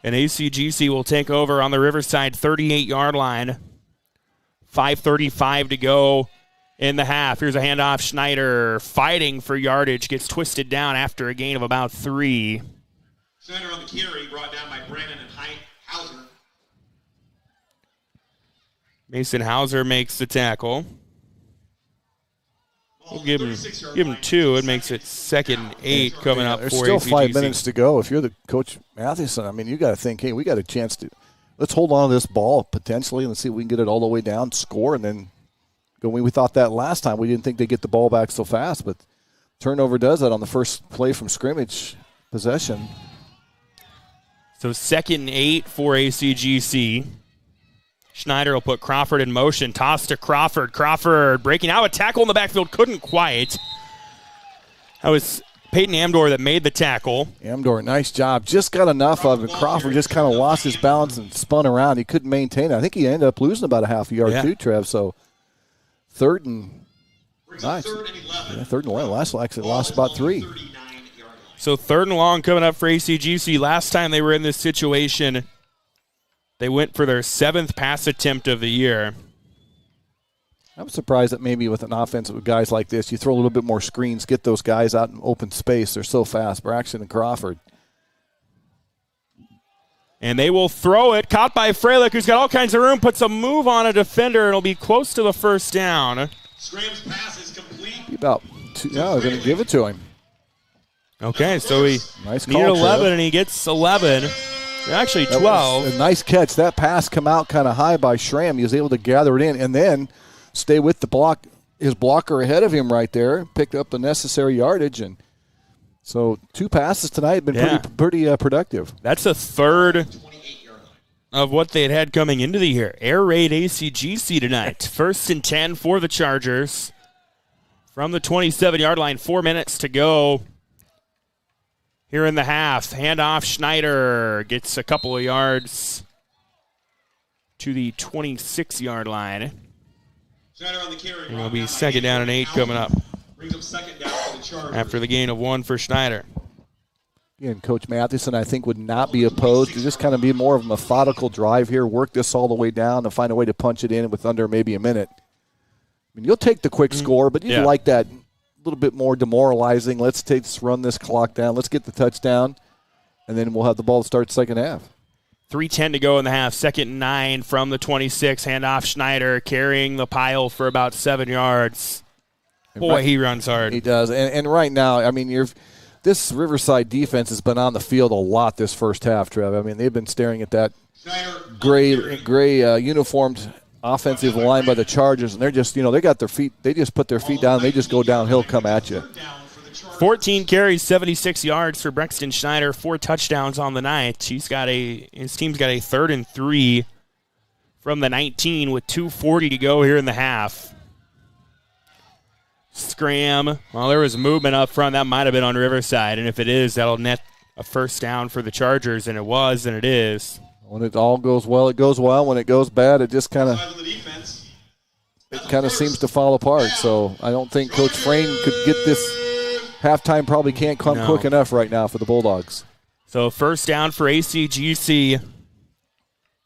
Speaker 1: And ACGC will take over on the Riverside 38-yard line. 5:35 to go in the half. Here's a handoff. Schneider fighting for yardage, gets twisted down after a gain of about 3.
Speaker 10: Schneider on the carry, brought down by Brandon and Hauser.
Speaker 1: Mason Hauser makes the tackle. We'll give him 2. It makes it 2nd and 8 coming up for ACGC.
Speaker 4: There's still 5 minutes to go. If you're the Coach Mathewson, I mean, you got to think, hey, we got a chance to let's hold on to this ball potentially and let's see if we can get it all the way down, score, and then go. We thought that last time. We didn't think they'd get the ball back so fast, but turnover does that on the first play from scrimmage. possession.
Speaker 1: So 2nd and 8 for ACGC. Schneider will put Crawford in motion. Toss to Crawford. Crawford breaking out. A tackle in the backfield. Couldn't quite. That was Peyton Amdor that made the tackle.
Speaker 4: Amdor, nice job. Just got enough of it. Crawford just kind of lost his balance and spun around. He couldn't maintain it. I think he ended up losing about a half a yard too, Trev. So 3rd and nice. Yeah, 3rd and 11. Last actually lost about 3.
Speaker 1: So 3rd and long coming up for ACGC. Last time they were in this situation, they went for their 7th pass attempt of the year.
Speaker 4: I'm surprised that maybe with an offense with guys like this, you throw a little bit more screens, get those guys out in open space. They're so fast, Braxton and Crawford.
Speaker 1: And they will throw it. Caught by Freilich, who's got all kinds of room. Puts a move on a defender. It'll be close to the first down.
Speaker 10: Scram's pass is complete.
Speaker 4: About 2. Yeah, they're going to give it to him.
Speaker 1: Okay, so he
Speaker 4: nice
Speaker 1: needed
Speaker 4: call,
Speaker 1: 11,
Speaker 4: Trev.
Speaker 1: and he gets 11. Actually, 12.
Speaker 4: A nice catch. That pass come out kind of high by Schramm. He was able to gather it in and then stay with the block. His blocker ahead of him right there. Picked up the necessary yardage. And so 2 passes tonight have been pretty productive.
Speaker 1: That's a third of what they had coming into the year. Air raid ACGC tonight. 1st and 10 for the Chargers. From the 27-yard line, 4 minutes to go. Here in the half, handoff, Schneider gets a couple of yards to the 26-yard line.
Speaker 10: Schneider on the carry.
Speaker 1: And it'll be 2nd down and 8 coming up
Speaker 10: Brings up 2nd down for the Chargers.
Speaker 1: after the gain of 1 for Schneider.
Speaker 4: Again, Coach Matheson, I think, would not be opposed to just kind of be more of a methodical drive here, work this all the way down and find a way to punch it in with under maybe a minute. I mean, you'll take the quick score, but you like that a little bit more demoralizing. Let's run this clock down. Let's get the touchdown, and then we'll have the ball to start the second half.
Speaker 1: 3:10 to go in the half. 2nd and 9 from the 26. Handoff, Schneider carrying the pile for about 7 yards. Boy, he runs hard.
Speaker 4: He does. And right now, I mean, this Riverside defense has been on the field a lot this first half, Trev. I mean, they've been staring at that gray uniformed offensive line by the Chargers, and they're just, they got their feet, they just put their feet down, and they just go downhill, come at you.
Speaker 1: 14 carries, 76 yards for Braxton Schneider, 4 touchdowns on the night. His team's got a 3rd and 3 from the 19 with 2:40 to go here in the half. Scram. Well, there was movement up front. That might have been on Riverside, and if it is, that'll net a 1st down for the Chargers, and it was, and it is.
Speaker 4: When it all goes well, it goes well. When it goes bad, it just kind of seems to fall apart. So I don't think Coach Frayne could get this. Halftime probably can't come quick enough right now for the Bulldogs.
Speaker 1: So 1st down for ACGC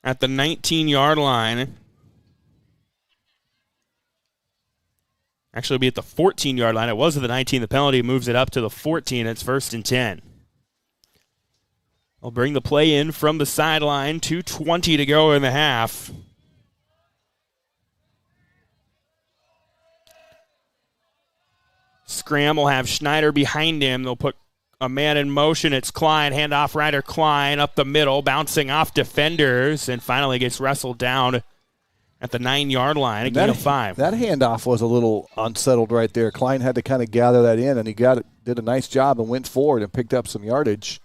Speaker 1: at the 19-yard line. Actually, it'll be at the 14-yard line. It was at the 19. The penalty moves it up to the 14. It's 1st and 10. I'll bring the play in from the sideline. 2:20 to go in the half. Scram will have Schneider behind him. They'll put a man in motion. It's Klein. Handoff, Ryder Klein up the middle, bouncing off defenders, and finally gets wrestled down at the 9-yard line. A gain of 5.
Speaker 4: That handoff was a little unsettled right there. Klein had to kind of gather that in, and he did a nice job and went forward and picked up some yardage.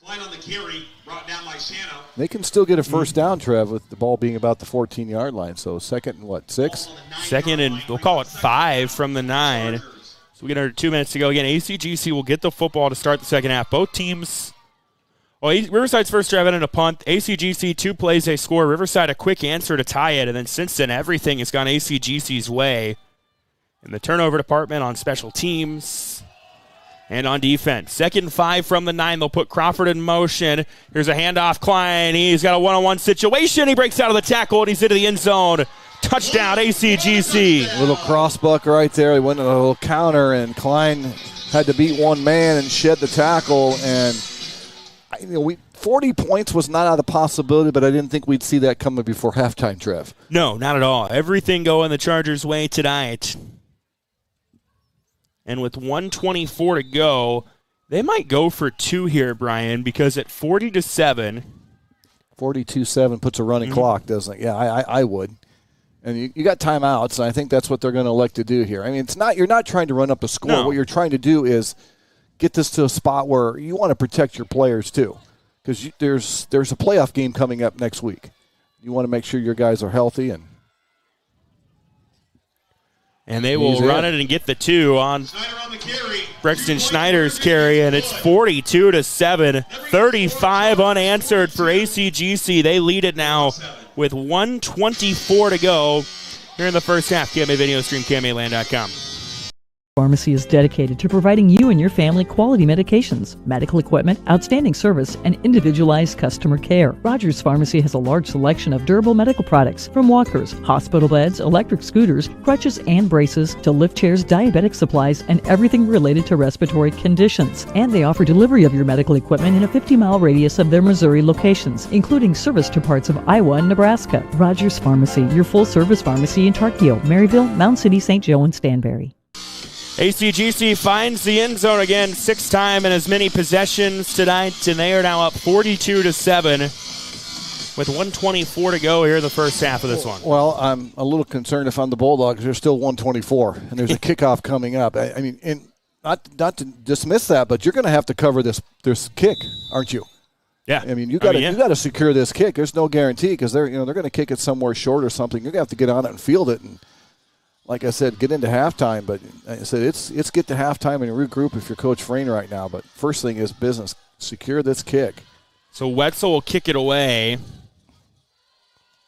Speaker 10: Klein on the carry, brought down by Shano.
Speaker 4: They can still get a 1st down, Trev, with the ball being about the 14-yard line. So 2nd and 6?
Speaker 1: 2nd and we'll call it 5 from the 9. So we get under 2 minutes to go. Again, ACGC will get the football to start the second half. Both teams, Riverside's first drive ended a punt. ACGC 2 plays, they score. Riverside a quick answer to tie it, and then since then everything has gone ACGC's way in the turnover department, on special teams, and on defense. 2nd and 5 from the 9. They'll put Crawford in motion. Here's a handoff. Klein. He's got a one-on-one situation. He breaks out of the tackle, and he's into the end zone. Touchdown, ACGC.
Speaker 4: A little crossbuck right there. He went in a little counter, and Klein had to beat one man and shed the tackle. And 40 points was not out of the possibility, but I didn't think we'd see that coming before halftime, Trev.
Speaker 1: No, not at all. Everything going the Chargers' way tonight. And with 1:24 to go, they might go for 2 here, Brian, because at 40-7.
Speaker 4: 42-7 puts a running clock, doesn't it? Yeah, I would. And you got timeouts, and I think that's what they're going to elect to do here. I mean, you're not trying to run up a score.
Speaker 1: No.
Speaker 4: What you're trying to do is get this to a spot where you want to protect your players too, because there's a playoff game coming up next week. You want to make sure your guys are healthy,
Speaker 1: and they will run it and get the 2 on Brexton Schneider's carry, and it's 42-7, 35 unanswered for ACGC. They lead it now with 1:24 to go here in the first half. KMA Video Stream, KMAland.com.
Speaker 12: Pharmacy is dedicated to providing you and your family quality medications, medical equipment, outstanding service, and individualized customer care. Rogers Pharmacy has a large selection of durable medical products, from walkers, hospital beds, electric scooters, crutches and braces, to lift chairs, diabetic supplies, and everything related to respiratory conditions. And they offer delivery of your medical equipment in a 50-mile radius of their Missouri locations, including service to parts of Iowa and Nebraska. Rogers Pharmacy, your full-service pharmacy in Tarkio, Maryville, Mound City, St. Joe, and Stanberry.
Speaker 1: ACGC finds the end zone again, 6th time in as many possessions tonight, and they are now up 42-7 with 1:24 to go here in the first half of this one.
Speaker 4: Well, I'm a little concerned if I'm the Bulldogs. There's still 1:24, and there's a kickoff coming up. I mean, and not to dismiss that, but you're going to have to cover this kick, aren't you?
Speaker 1: Yeah.
Speaker 4: I mean, you got to secure this kick. There's no guarantee because they're going to kick it somewhere short or something. You're going to have to get on it and field it, and like I said, get into halftime. But I said it's get to halftime and regroup if you're Coach Frayne right now. But first thing is business. Secure this kick.
Speaker 1: So Wetzel will kick it away,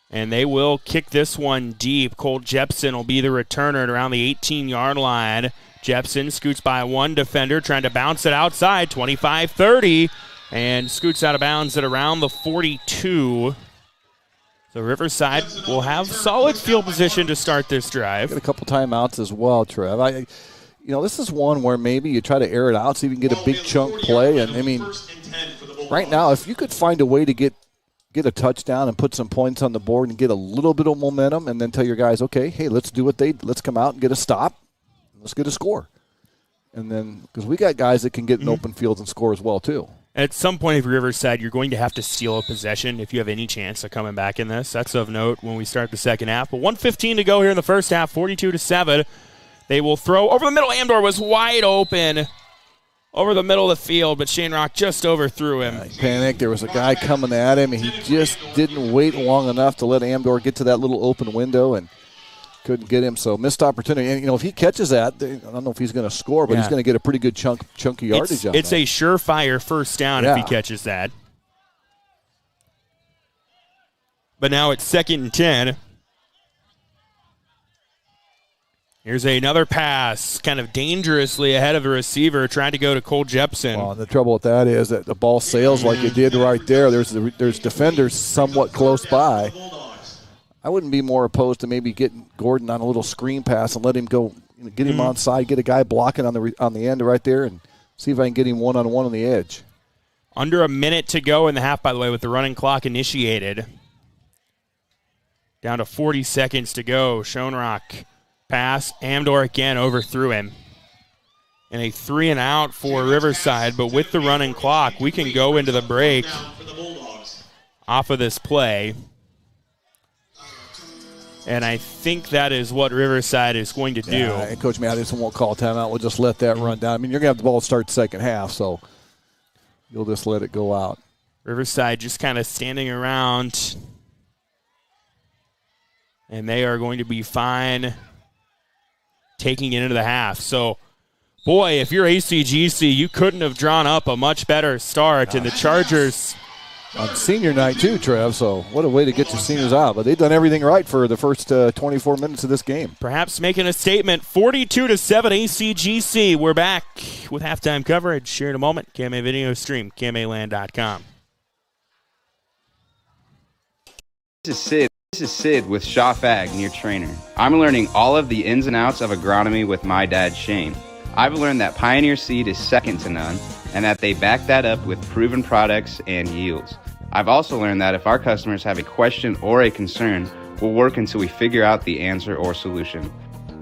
Speaker 1: and they will kick this one deep. Cole Jepson will be the returner at around the 18-yard line. Jepson scoots by one defender, trying to bounce it outside, 25-30, and scoots out of bounds at around the 42. So Riverside will have solid field position to start this drive.
Speaker 4: Get a couple timeouts as well, Trev. This is one where maybe you try to air it out so you can get a big chunk play. And I mean, right now, if you could find a way to get a touchdown and put some points on the board and get a little bit of momentum, and then tell your guys, okay, hey, let's come out and get a stop, let's get a score, and then because we got guys that can get in open fields and score as well too.
Speaker 1: At some point, if you're Riverside, you're going to have to steal a possession if you have any chance of coming back in this. That's of note when we start the second half. But 1:15 to go here in the first half, 42-7. They will throw over the middle. Amdor was wide open over the middle of the field, but Shane Rock just overthrew him.
Speaker 4: He panicked. There was a guy coming at him, and he just didn't wait long enough to let Amdor get to that little open window and couldn't get him. So missed opportunity. And, if he catches that, I don't know if he's going to score, but he's going to get a pretty good chunky yardage on
Speaker 1: It's a surefire first down if he catches that. But now it's 2nd and 10. Here's another pass, kind of dangerously ahead of the receiver, trying to go to Cole Jepson.
Speaker 4: Well, the trouble with that is that the ball sails like it did right there. There's defenders somewhat close by. I wouldn't be more opposed to maybe getting Gordon on a little screen pass and let him go, get him on side, get a guy blocking on the end right there, and see if I can get him one-on-one on the edge.
Speaker 1: Under a minute to go in the half, by the way, with the running clock initiated. Down to 40 seconds to go. Schoenrock pass. Amdor again overthrew him. And a 3-and-out for Riverside, but with the running clock, we can go into the break off of this play. And I think that is what Riverside is going to do.
Speaker 4: Yeah, Coach Madison won't call timeout. We'll just let that run down. I mean, you're going to have the ball start second half, so you'll just let it go out.
Speaker 1: Riverside just kind of standing around. And they are going to be fine taking it into the half. So, boy, if you're ACGC, you couldn't have drawn up a much better start. And the Chargers
Speaker 4: on senior night too, Trev, so what a way to get your seniors out. But they've done everything right for the first 24 minutes of this game.
Speaker 1: Perhaps making a statement. 42-7 ACGC. We're back with halftime coverage here in a moment. KMA Video Stream, KMAland.com.
Speaker 13: This is Sid with Shaw Ag near Trainer. I'm learning all of the ins and outs of agronomy with my dad, Shane. I've learned that Pioneer seed is second to none, and that they back that up with proven products and yields. I've also learned that if our customers have a question or a concern, we'll work until we figure out the answer or solution.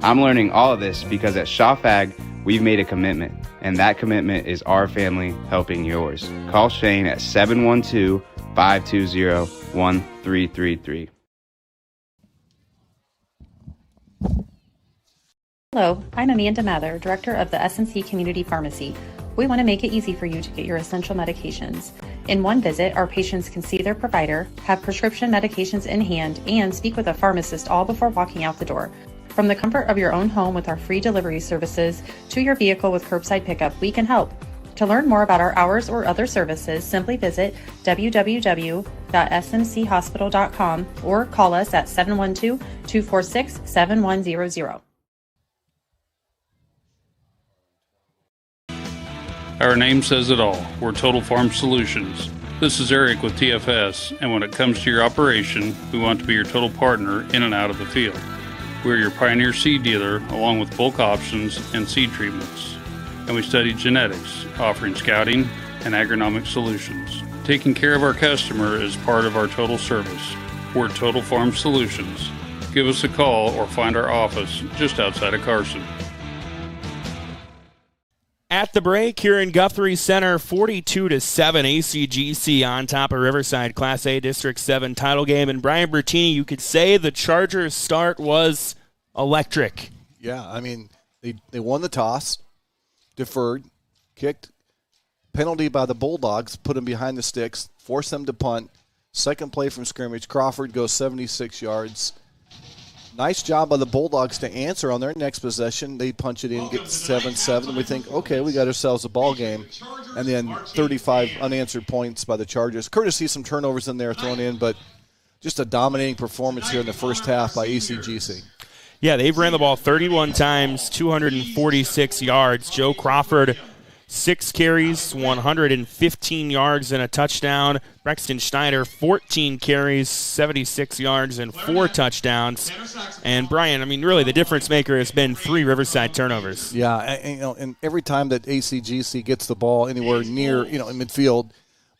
Speaker 13: I'm learning all of this because at Shaw Ag, we've made a commitment, and that commitment is our family helping yours. Call Shane at 712-520-1333.
Speaker 14: Hello, I'm Amanda Mather, Director of the S&C Community Pharmacy. We want to make it easy for you to get your essential medications. In one visit, our patients can see their provider, have prescription medications in hand, and speak with a pharmacist all before walking out the door. From the comfort of your own home with our free delivery services to your vehicle with curbside pickup, we can help. To learn more about our hours or other services, simply visit www.smchospital.com or call us at 712-246-7100.
Speaker 15: Our name says it all. We're Total Farm Solutions. This is Eric with TFS, and when it comes to your operation, we want to be your total partner in and out of the field. We're your Pioneer seed dealer, along with bulk options and seed treatments. And we study genetics, offering scouting and agronomic solutions. Taking care of our customer is part of our total service. We're Total Farm Solutions. Give us a call or find our office just outside of Carson.
Speaker 1: At the break here in Guthrie Center, 42-7, ACGC on top of Riverside, Class A District 7 title game. And Brian Bertini, you could say the Chargers' start was electric.
Speaker 4: Yeah, I mean, they won the toss, deferred, kicked, penalty by the Bulldogs, put them behind the sticks, forced them to punt. Second play from scrimmage, Crawford goes 76 yards. Nice job by the Bulldogs to answer on their next possession. They punch it in, get 7-7. We think, okay, we got ourselves a ball game. And then 35 unanswered points by the Chargers. Courtesy some turnovers in there thrown in, but just a dominating performance here in the first half by ACGC.
Speaker 1: Yeah, they've ran the ball 31 times, 246 yards. Joe Crawford, 6 carries, 115 yards and a touchdown. Braxton Schneider, 14 carries, 76 yards and 4 touchdowns. And Brian, I mean, really the difference maker has been 3 Riverside turnovers.
Speaker 4: Yeah, and every time that ACGC gets the ball anywhere near, in midfield,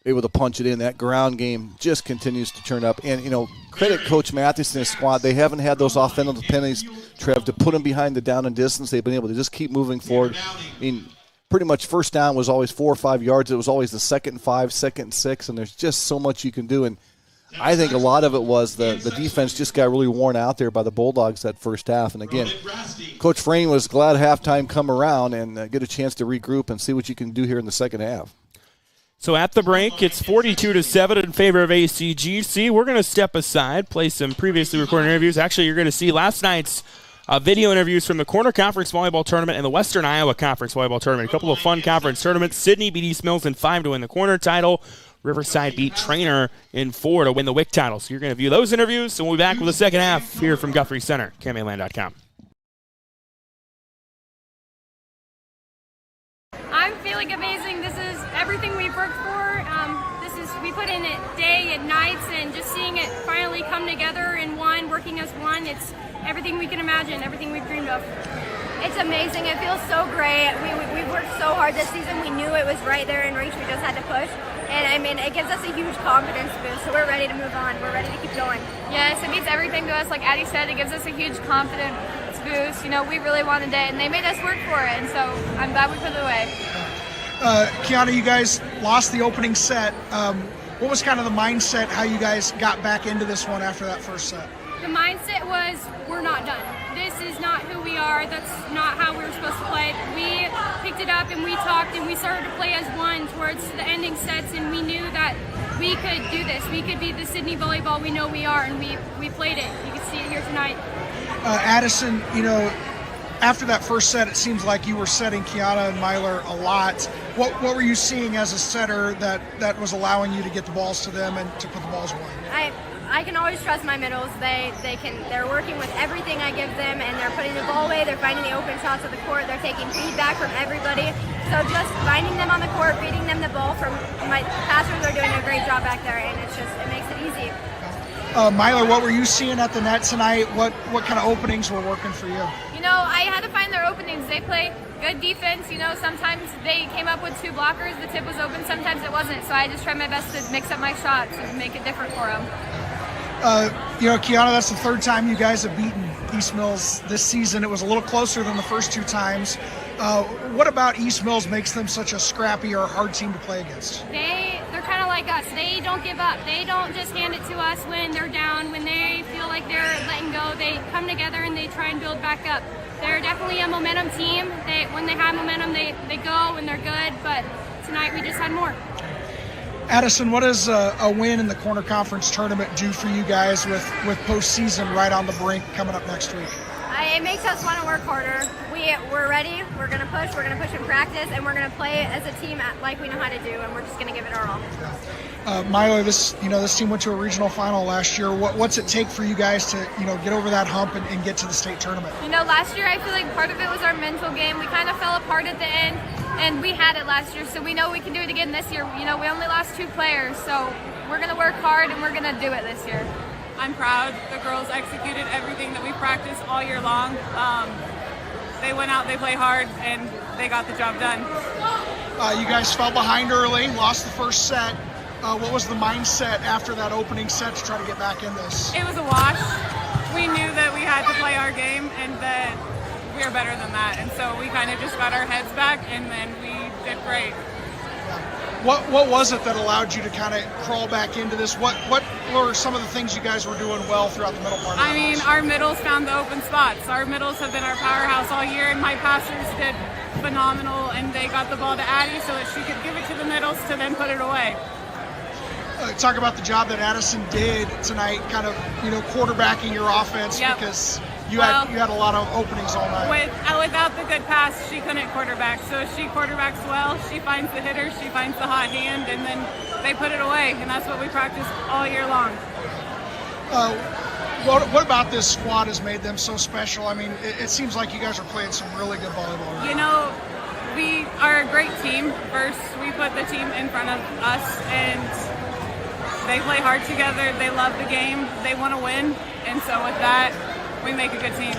Speaker 4: able to punch it in, that ground game just continues to turn up. And, credit Coach Mathis and his squad. They haven't had those offensive penalties, Trev, to put them behind the down and distance. They've been able to just keep moving forward. I mean, pretty much first down was always 4 or 5 yards. It was always the 2nd and 5, 2nd and 6, and there's just so much you can do. And I think a lot of it was the defense just got really worn out there by the Bulldogs that first half. And, again, Coach Frame was glad halftime come around and get a chance to regroup and see what you can do here in the second half.
Speaker 1: So at the break, it's 42-7 in favor of ACGC. We're going to step aside, play some previously recorded interviews. Actually, you're going to see last night's video interviews from the Corner Conference Volleyball Tournament and the Western Iowa Conference Volleyball Tournament. A couple of fun conference tournaments. Sydney beat East Mills in 5 to win the corner title. Riverside beat Trainer in 4 to win the WIC title. So you're going to view those interviews, and we'll be back with the second half here from Guthrie Center, KMAland.com.
Speaker 16: I'm feeling amazing. This is everything we've worked for. We put in it day and nights, and just seeing it finally come together in one, working as one, it's everything we can imagine, everything we've dreamed of.
Speaker 17: It's amazing. It feels so great. We've worked so hard this season. We knew it was right there in reach. We just had to push. And, it gives us a huge confidence boost, so we're ready to move on. We're ready to keep going.
Speaker 16: Yes, it means everything to us. Like Addie said, it gives us a huge confidence boost. We really wanted it, and they made us work for it, and so I'm glad we put it away.
Speaker 18: Kiana, you guys lost the opening set. What was kind of the mindset, how you guys got back into this one after that first set?
Speaker 16: The mindset was, we're not done. This is not who we are. That's not how we were supposed to play. We picked it up and we talked and we started to play as one towards the ending sets, and we knew that we could do this. We could be the Sydney volleyball we know we are, and we played it. You can see it here tonight.
Speaker 18: Addison, after that first set, it seems like you were setting Kiana and Myler a lot. What were you seeing as a setter that was allowing you to get the balls to them and to put the balls away?
Speaker 17: I can always trust my middles. They're working with everything I give them, and they're putting the ball away. They're finding the open shots of the court. They're taking feedback from everybody. So just finding them on the court, feeding them the ball from my passers are doing a great job back there, and it makes it easy.
Speaker 18: Myler, what were you seeing at the net tonight? What kind of openings were working for you?
Speaker 16: I had to find their openings. They play good defense. Sometimes they came up with 2 blockers. The tip was open. Sometimes it wasn't. So I just tried my best to mix up my shots and make it different for them.
Speaker 18: Kiana, that's the 3rd time you guys have beaten East Mills this season. It was a little closer than the first 2 times. What about East Mills makes them such a scrappy or hard team to play against?
Speaker 16: They're kind of like us. They don't give up. They don't just hand it to us when they're down. When they feel like like they're letting go. They come together and they try and build back up. They're definitely a momentum team. When they have momentum, they go and they're good, but tonight we just had more.
Speaker 18: Addison, what does a win in the Corner Conference tournament do for you guys with postseason right on the brink coming up next week?
Speaker 17: It makes us want to work harder. We're ready. We're going to push. We're going to push in practice, and we're going to play as a team like we know how to do, and we're just going to give it our all.
Speaker 18: Milo, this team went to a regional final last year. What's it take for you guys to get over that hump and get to the state tournament?
Speaker 16: Last year I feel like part of it was our mental game. We kind of fell apart at the end, and we had it last year, so we know we can do it again this year. We only lost 2 players, so we're going to work hard and we're going to do it this year.
Speaker 19: I'm proud. The girls executed everything that we practiced all year long. They went out, they played hard, and they got the job done.
Speaker 18: You guys fell behind early, lost the first set. What was the mindset after that opening set to try to get back in this?
Speaker 19: It was a wash. We knew that we had to play our game and that we are better than that. And so we kind of just got our heads back, and then we did great.
Speaker 18: What was it that allowed you to kind of crawl back into this? What were some of the things you guys were doing well throughout the middle part?
Speaker 19: Our middles found the open spots. Our middles have been our powerhouse all year, and my passers did phenomenal, and they got the ball to Addie so that she could give it to the middles to then put it away.
Speaker 18: Talk about the job that Addison did tonight, kind of quarterbacking your offense. Yep. Because you had a lot of openings all night.
Speaker 19: Without the good pass, she couldn't quarterback. So if she quarterbacks well, she finds the hitter, she finds the hot hand, and then they put it away. And that's what we practice all year long.
Speaker 18: What about this squad has made them so special? I mean, it seems like you guys are playing some really good volleyball right
Speaker 19: we are a great team. First, we put the team in front of us, and they play hard together. They love the game. They want to win. And so with that, we make a good team.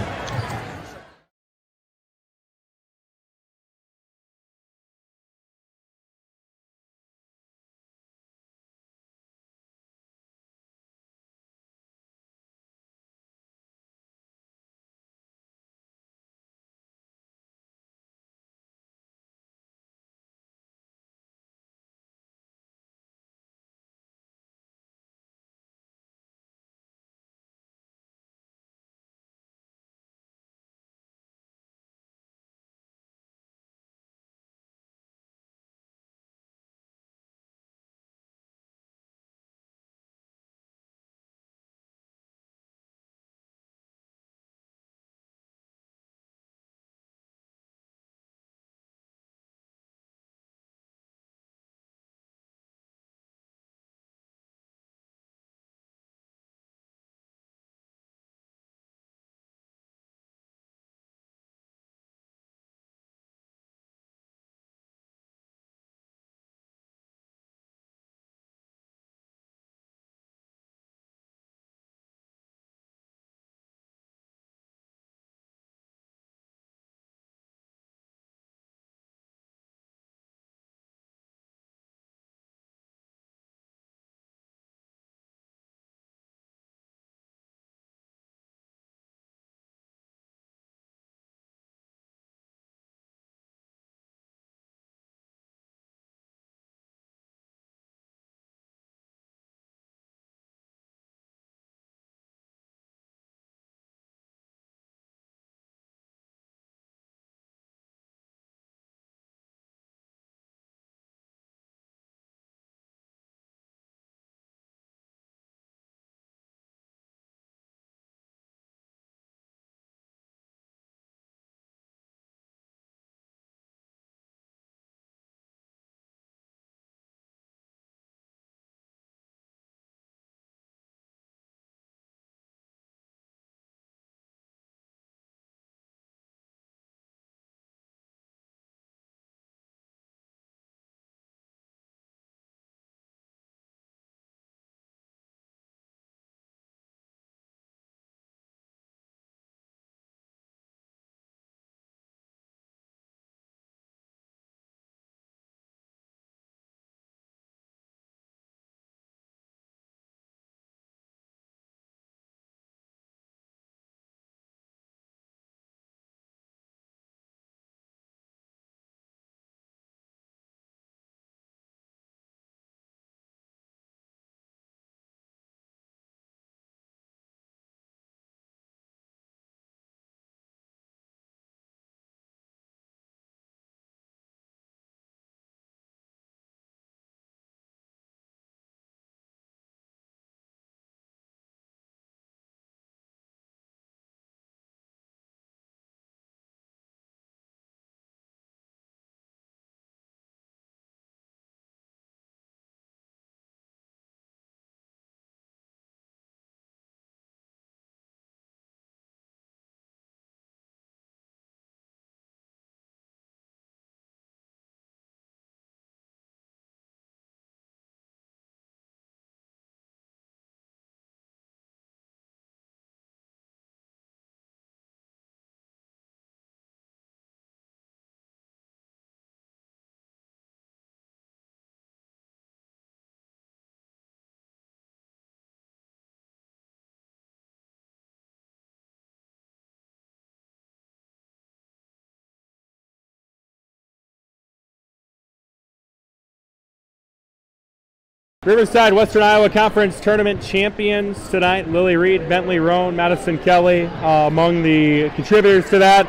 Speaker 1: Riverside, Western Iowa Conference Tournament champions tonight. Lily Reed, Bentley Roan, Madison Kelly among the contributors to that.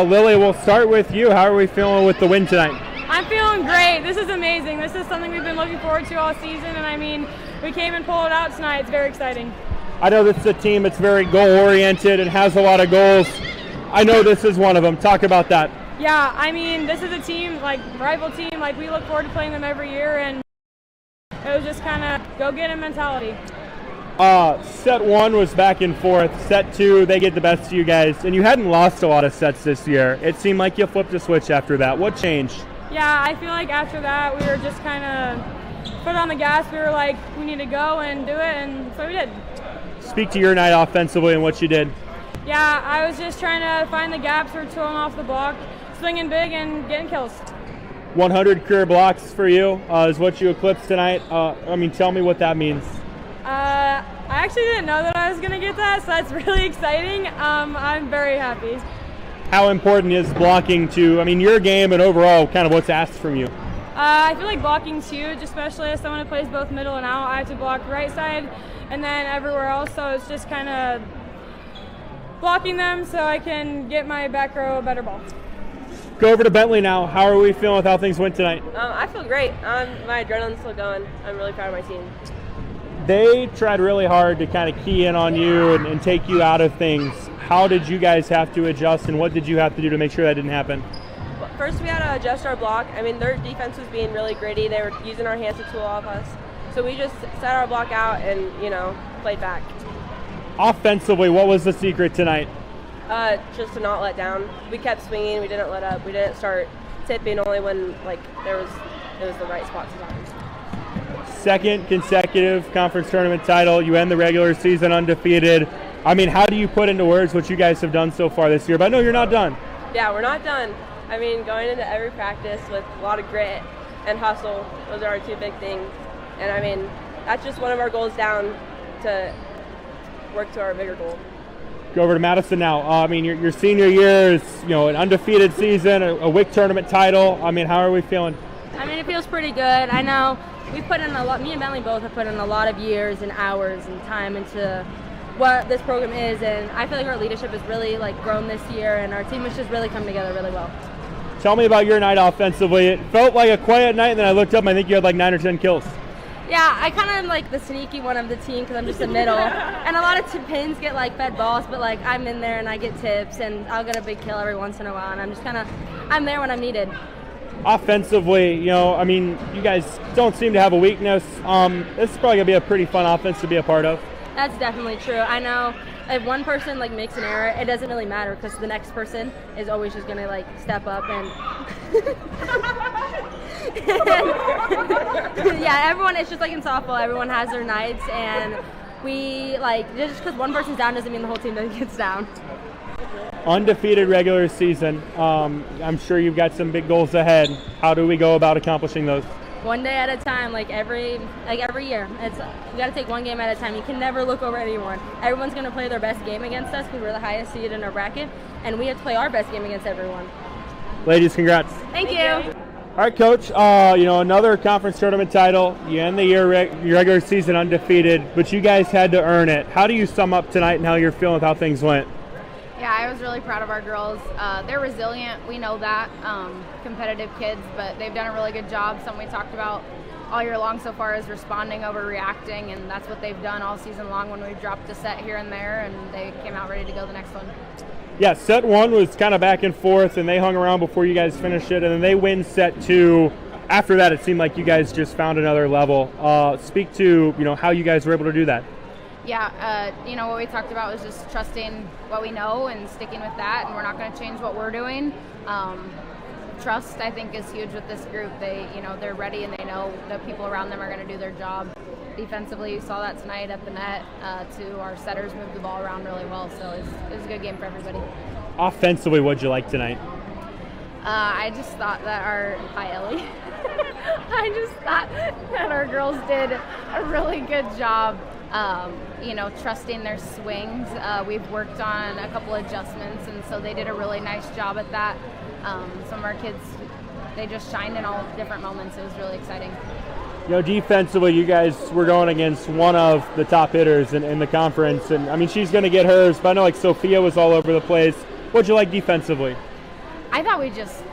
Speaker 1: Lily, we'll start with you. How are we feeling with the win tonight?
Speaker 20: I'm feeling great. This is amazing. This is something we've been looking forward to all season, and I mean, we came and pulled it out tonight. It's very exciting.
Speaker 1: I know this is a team that's very goal-oriented and has a lot of goals. I know this is one of them. Talk about that.
Speaker 20: Yeah, I mean, this is a team, like, rival team. Like, we look forward to playing them every year, and it was just kind of go-get-'em mentality.
Speaker 1: Set 1 was back and forth. Set 2, they get the best of you guys. And you hadn't lost a lot of sets this year. It seemed like you flipped a switch after that. What changed?
Speaker 20: Yeah, I feel like after that, we were just kind of put on the gas. We were like, we need to go and do it, and so we did.
Speaker 1: Speak to your night offensively and what you did.
Speaker 20: Yeah, I was just trying to find the gaps for tooling off the block, swinging big, and getting kills. 100
Speaker 1: career blocks for you is what you eclipsed tonight. Tell me what that means.
Speaker 20: I actually didn't know that I was going to get that, so that's really exciting. I'm very happy.
Speaker 1: How important is blocking to, your game and overall kind of what's asked from you?
Speaker 20: I feel like blocking's huge, especially as someone who plays both middle and out. I have to block right side and then everywhere else, so it's just kind of blocking them so I can get my back row a better ball.
Speaker 1: Go over to Bentley now. How are we feeling with how things went tonight?
Speaker 21: I feel great. My adrenaline's still going. I'm really proud of my team.
Speaker 1: They tried really hard to kind of key in on you and take you out of things. How did you guys have to adjust, and what did you have to do to make sure that didn't happen?
Speaker 21: Well, first, we had to adjust our block. Their defense was being really gritty. They were using our hands to tool off us. So we just set our block out and, played back.
Speaker 1: Offensively, what was the secret tonight?
Speaker 21: Just to not let down. We kept swinging. We didn't let up. We didn't start tipping only when it was the right spot to stop.
Speaker 1: Second consecutive conference tournament title. You end the regular season undefeated. How do you put into words what you guys have done so far this year? But I know you're not done.
Speaker 21: Yeah, we're not done. Going into every practice with a lot of grit and hustle, those are our two big things. And that's just one of our goals down to work to our bigger goal.
Speaker 1: Go over to Madison now. Your senior year is, an undefeated season, a WIC tournament title. How are we feeling?
Speaker 22: It feels pretty good. I know we've put in a lot, me and Bentley both have put in a lot of years and hours and time into what this program is, and I feel like our leadership has really grown this year, and our team has just really come together really well.
Speaker 1: Tell me about your night offensively. It felt like a quiet night, and then I looked up and I think you had 9 or 10 kills.
Speaker 22: Yeah, I kind of am like the sneaky one of the team because I'm just the middle. And a lot of pins get fed balls, but I'm in there and I get tips and I'll get a big kill every once in a while, and I'm just I'm there when I'm needed.
Speaker 1: Offensively, you guys don't seem to have a weakness. This is probably going to be a pretty fun offense to be a part of.
Speaker 22: That's definitely true. I know if one person makes an error, it doesn't really matter because the next person is always just going to step up and yeah, everyone, it's just in softball, everyone has their nights, and we just because one person's down doesn't mean the whole team gets down.
Speaker 1: Undefeated regular season. I'm sure you've got some big goals ahead. How do we go about accomplishing those?
Speaker 22: One day at a time, every year. We got to take one game at a time. You can never look over anyone. Everyone's going to play their best game against us because we're the highest seed in our bracket, and we have to play our best game against everyone.
Speaker 1: Ladies, congrats.
Speaker 22: Thank you.
Speaker 1: All right, Coach. Another conference tournament title. You end the year your regular season undefeated, but you guys had to earn it. How do you sum up tonight and how you're feeling with how things went?
Speaker 23: Yeah, I was really proud of our girls. They're resilient. We know that. Competitive kids, but they've done a really good job. Something we talked about all year long so far is responding over reacting, and that's what they've done all season long when we've dropped a set here and there, and they came out ready to go the next one.
Speaker 1: Yeah, set 1 was kind of back and forth, and they hung around before you guys finished it, and then they win set 2. After that, it seemed like you guys just found another level. Speak to how you guys were able to do that.
Speaker 23: Yeah, what we talked about was just trusting what we know and sticking with that, and we're not going to change what we're doing. Trust, I think, is huge with this group. They're ready and they know that people around them are going to do their job. Defensively, you saw that tonight at the net. Our setters moved the ball around really well, so it was a good game for everybody.
Speaker 1: Offensively, what'd you like tonight?
Speaker 23: I just thought that Ellie. I just thought that our girls did a really good job. Trusting their swings. We've worked on a couple adjustments, and so they did a really nice job at that. Some of our kids, they just shined in all different moments. It was really exciting.
Speaker 1: defensively, you guys were going against one of the top hitters in the conference, and I mean, she's going to get hers, but I know like Sophia was all over the place. What'd you like defensively?
Speaker 23: I thought we just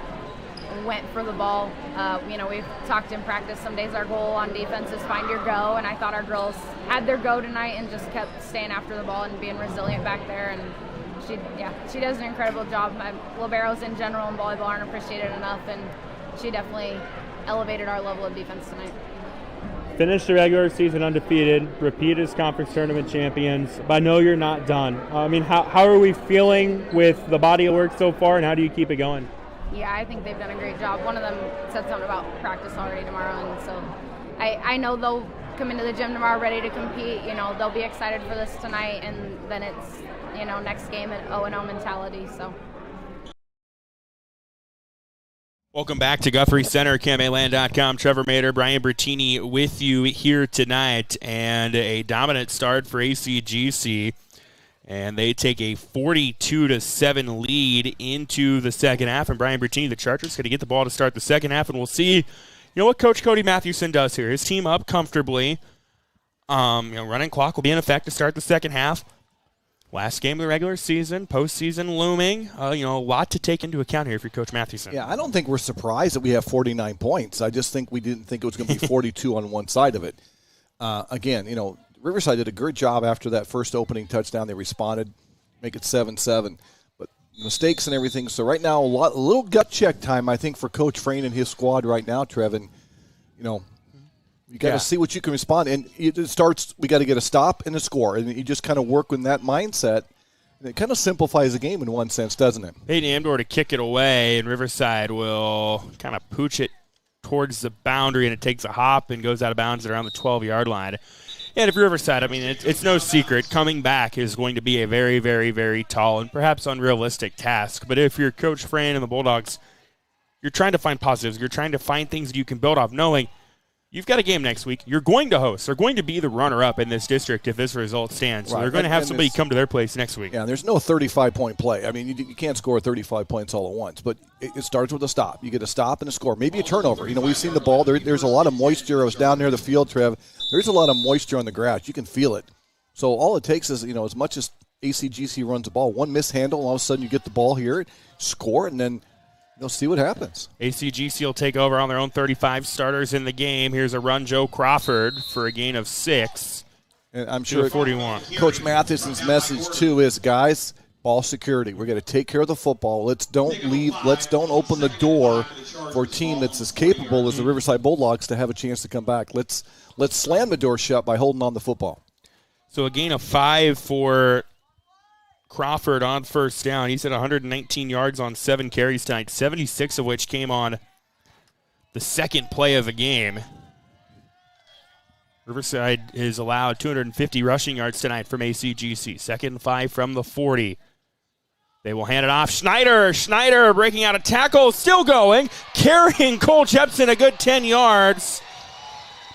Speaker 23: went for the ball. We've talked in practice. Some days our goal on defense is find your go, and I thought our girls had their go tonight and just kept staying after the ball and being resilient back there. And she does an incredible job. My liberos in general in volleyball aren't appreciated enough, and she definitely elevated our level of defense tonight.
Speaker 1: Finished the regular season undefeated, repeat as conference tournament champions, but I know you're not done. I mean, how are we feeling with the body of work so far, and how do you keep it going?
Speaker 23: Yeah, I think they've done a great job. One of them said something about practice already tomorrow, and so I know they'll come into the gym tomorrow ready to compete. They'll be excited for this tonight, and then it's, next game at 0-0 mentality, so.
Speaker 1: Welcome back to Guthrie Center, KMAland.com. Trevor Mader, Brian Bertini with you here tonight, and a dominant start for ACGC. And they take a 42-7 lead into the second half. And Brian Bertini, the Chargers, going to get the ball to start the second half, and we'll see what Coach Cody Mathewson does here. His team up comfortably. Running clock will be in effect to start the second half. Last game of the regular season, postseason looming. A lot to take into account here for Coach Mathewson.
Speaker 4: Yeah, I don't think we're surprised that we have 49 points. I just think we didn't think it was going to be 42 on one side of it. Again, Riverside did a good job after that first opening touchdown. They responded, make it 7-7. But mistakes and everything. So right now, a little gut check time, I think, for Coach Frayne and his squad right now, Trevin. You got to see what you can respond. And it starts, we got to get a stop and a score. And you just kind of work with that mindset. And it kind of simplifies the game in one sense, doesn't it?
Speaker 1: Peyton Amdor to kick it away, and Riverside will kind of pooch it towards the boundary, and it takes a hop and goes out of bounds at around the 12-yard line. And if Riverside, I mean, it's no secret, coming back is going to be a very, very, very tall and perhaps unrealistic task. But if you're Coach Frayne and the Bulldogs, you're trying to find positives. You're trying to find things that you can build off, knowing you've got a game next week. You're going to host. They're going to be the runner-up in this district if this result stands. So they're going to have somebody come to their place next week.
Speaker 4: Yeah, there's no 35-point play. I mean, you can't score 35 points all at once, but it starts with a stop. You get a stop and a score, maybe a turnover. We've seen the ball. There's a lot of moisture. I was down near the field, Trev. There's a lot of moisture on the grass. You can feel it. So all it takes is, as much as ACGC runs the ball, one mishandle, all of a sudden you get the ball here, score, and then see what happens.
Speaker 1: ACGC will take over on their own 35 starters in the game. Here's a run, Joe Crawford, for a gain of 6.
Speaker 4: And I'm sure
Speaker 1: 41.
Speaker 4: Coach Matheson's message, too, is, guys, ball security. We're going to take care of the football. Let's don't open the door for a team that's as capable as the Riverside Bulldogs to have a chance to come back. Let's slam the door shut by holding on the football.
Speaker 1: So a gain of 5 for Crawford on first down. He's at 119 yards on 7 carries tonight, 76 of which came on the second play of the game. Riverside is allowed 250 rushing yards tonight from ACGC. 2nd and 5 from the 40. They will hand it off. Schneider breaking out a tackle, still going, carrying Cole Jepson a good 10 yards.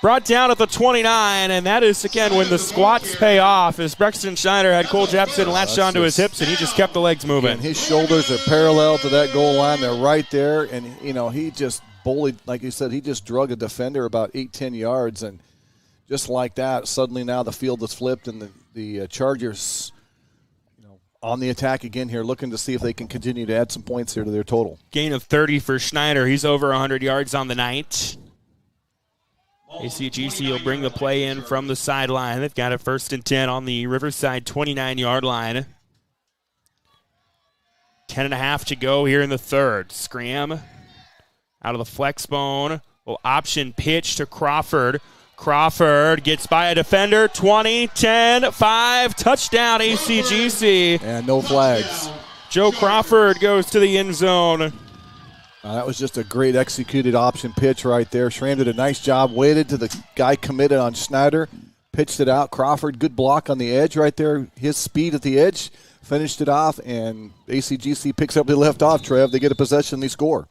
Speaker 1: Brought down at the 29, and that is, again, when the squats pay off, as Brexton Schneider had Cole Jepson latched onto his hips, and he just kept the legs moving.
Speaker 4: And his shoulders are parallel to that goal line. They're right there, and, he just bullied, like you said, he just drug a defender about 8-10 yards, and just like that, suddenly now the field is flipped, and the Chargers, on the attack again here, looking to see if they can continue to add some points here to their total.
Speaker 1: Gain of 30 for Schneider. He's over 100 yards on the night. ACGC will bring the play in from the sideline. They've got a 1st and 10 on the Riverside 29-yard line. 10.5 to go here in the third. Scram out of the flex bone. Will option pitch to Crawford. Crawford gets by a defender. 20, 10, 5. Touchdown ACGC.
Speaker 4: And no flags.
Speaker 1: Joe Crawford goes to the end zone.
Speaker 4: That was just a great executed option pitch right there. Schramm did a nice job, waited to the guy committed on Schneider, pitched it out. Crawford, good block on the edge right there. His speed at the edge, finished it off, and ACGC picks up the left off, Trev. They get a possession, they score.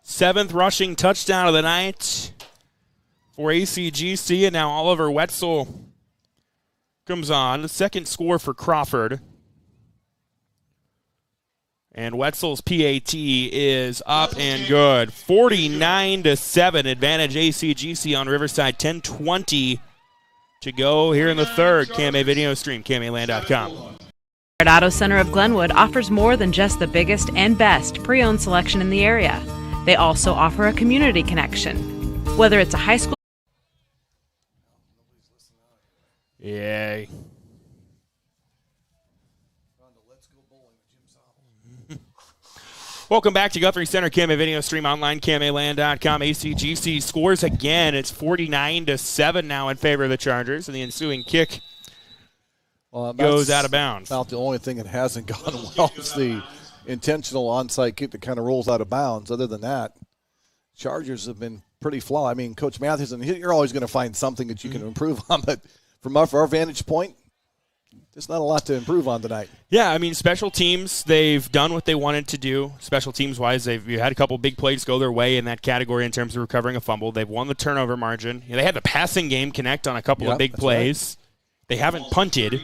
Speaker 1: 7th rushing touchdown of the night for ACGC, and now Oliver Wetzel comes on. The 2nd score for Crawford. And Wetzel's PAT is up and good. 49-7, advantage ACGC on Riverside. 10:20 to go here in the third. KMA video stream, KMAland.com.
Speaker 2: Auto Center of Glenwood offers more than just the biggest and best pre-owned selection in the area. They also offer a community connection. Whether it's a high school...
Speaker 1: Yay. Welcome back to Guthrie Center KMA video stream online, KMAland.com. ACGC scores again. It's 49-7 now in favor of the Chargers, and the ensuing kick goes out of bounds.
Speaker 4: About the only thing that hasn't gone well is the intentional onside kick that kind of rolls out of bounds. Other than that, Chargers have been pretty flawed. I mean, Coach Matheson, you're always going to find something that you can improve on, but from our vantage point, there's not a lot to improve on tonight.
Speaker 1: Yeah, I mean, special teams, they've done what they wanted to do. Special teams-wise, they've had a couple big plays go their way in that category in terms of recovering a fumble. They've won the turnover margin. They had the passing game connect on a couple of big plays. Right. They haven't punted.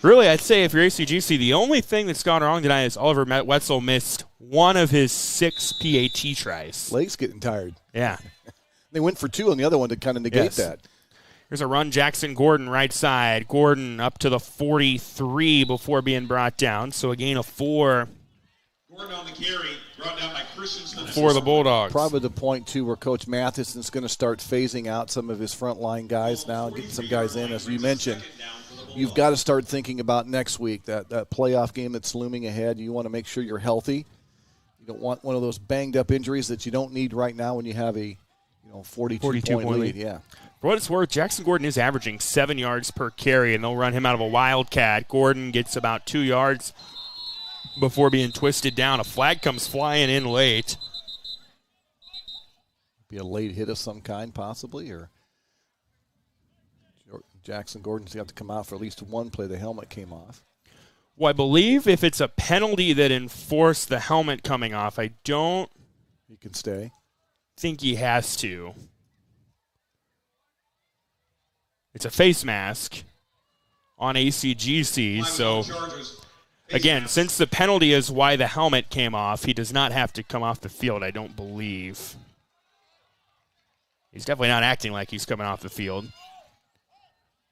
Speaker 1: Really, I'd say if you're ACGC, the only thing that's gone wrong tonight is Oliver Wetzel missed one of his 6 PAT tries.
Speaker 4: Legs getting tired.
Speaker 1: Yeah.
Speaker 4: They went for 2 on the other one to kind of negate that.
Speaker 1: Here's a run, Jackson Gordon right side. Gordon up to the 43 before being brought down. So a gain of 4.
Speaker 10: Gordon on the carry, brought down by Christensen.
Speaker 1: For the Bulldogs.
Speaker 4: Probably the point, too, where Coach Matheson's going to start phasing out some of his frontline guys now, getting some guys in. As you mentioned, you've got to start thinking about next week, that playoff game that's looming ahead. You want to make sure you're healthy. You don't want one of those banged-up injuries that you don't need right now when you have a 42-point lead. Yeah.
Speaker 1: For what it's worth, Jackson Gordon is averaging 7 yards per carry, and they'll run him out of a wildcat. Gordon gets about 2 yards before being twisted down. A flag comes flying in late.
Speaker 4: Be a late hit of some kind, possibly, or Jackson Gordon's got to come out for at least one play. The helmet came off.
Speaker 1: Well, I believe if it's a penalty that enforced the helmet coming off, I don't
Speaker 4: He can stay.
Speaker 1: think he has to. It's a face mask on ACGC, so again, since the penalty is why the helmet came off, he does not have to come off the field, I don't believe. He's definitely not acting like he's coming off the field.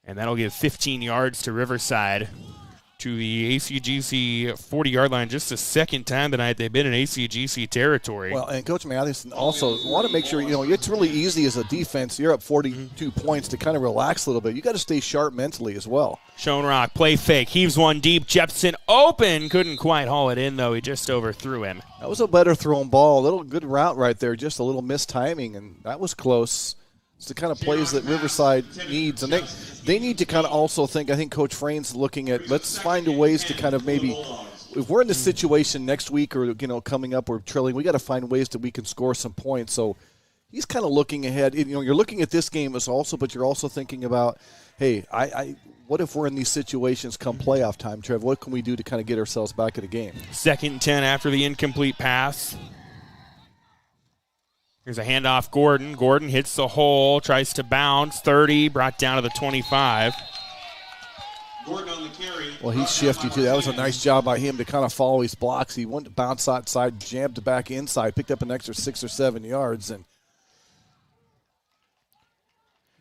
Speaker 1: And that'll give 15 yards to Riverside, to the ACGC 40-yard line. Just the second time tonight they've been in ACGC territory.
Speaker 4: Well, and Coach Matheson also want to make sure, it's really easy as a defense. You're up 42 points to kind of relax a little bit. You got to stay sharp mentally as well.
Speaker 1: Schoenrock, play fake, heaves one deep. Jepson open, couldn't quite haul it in, though. He just overthrew him.
Speaker 4: That was a better thrown ball. A little good route right there, just a little missed timing, and that was close. It's the kind of plays that Riverside needs, and they need to kind of also think, I think Coach Frain's looking at, let's find ways to kind of maybe, if we're in this situation next week or, coming up or trailing, we got to find ways that we can score some points. So he's kind of looking ahead. You're looking at this game as also, but you're also thinking about, hey, what if we're in these situations come playoff time, Trev? What can we do to kind of get ourselves back in the game?
Speaker 1: 2nd and 10 after the incomplete pass. Here's a handoff, Gordon. Gordon hits the hole, tries to bounce. 30, brought down to the 25.
Speaker 10: Gordon on the carry.
Speaker 4: Well, he's shifty, too. That was a nice job by him to kind of follow his blocks. He went to bounce outside, jammed back inside, picked up an extra 6 or 7 yards. And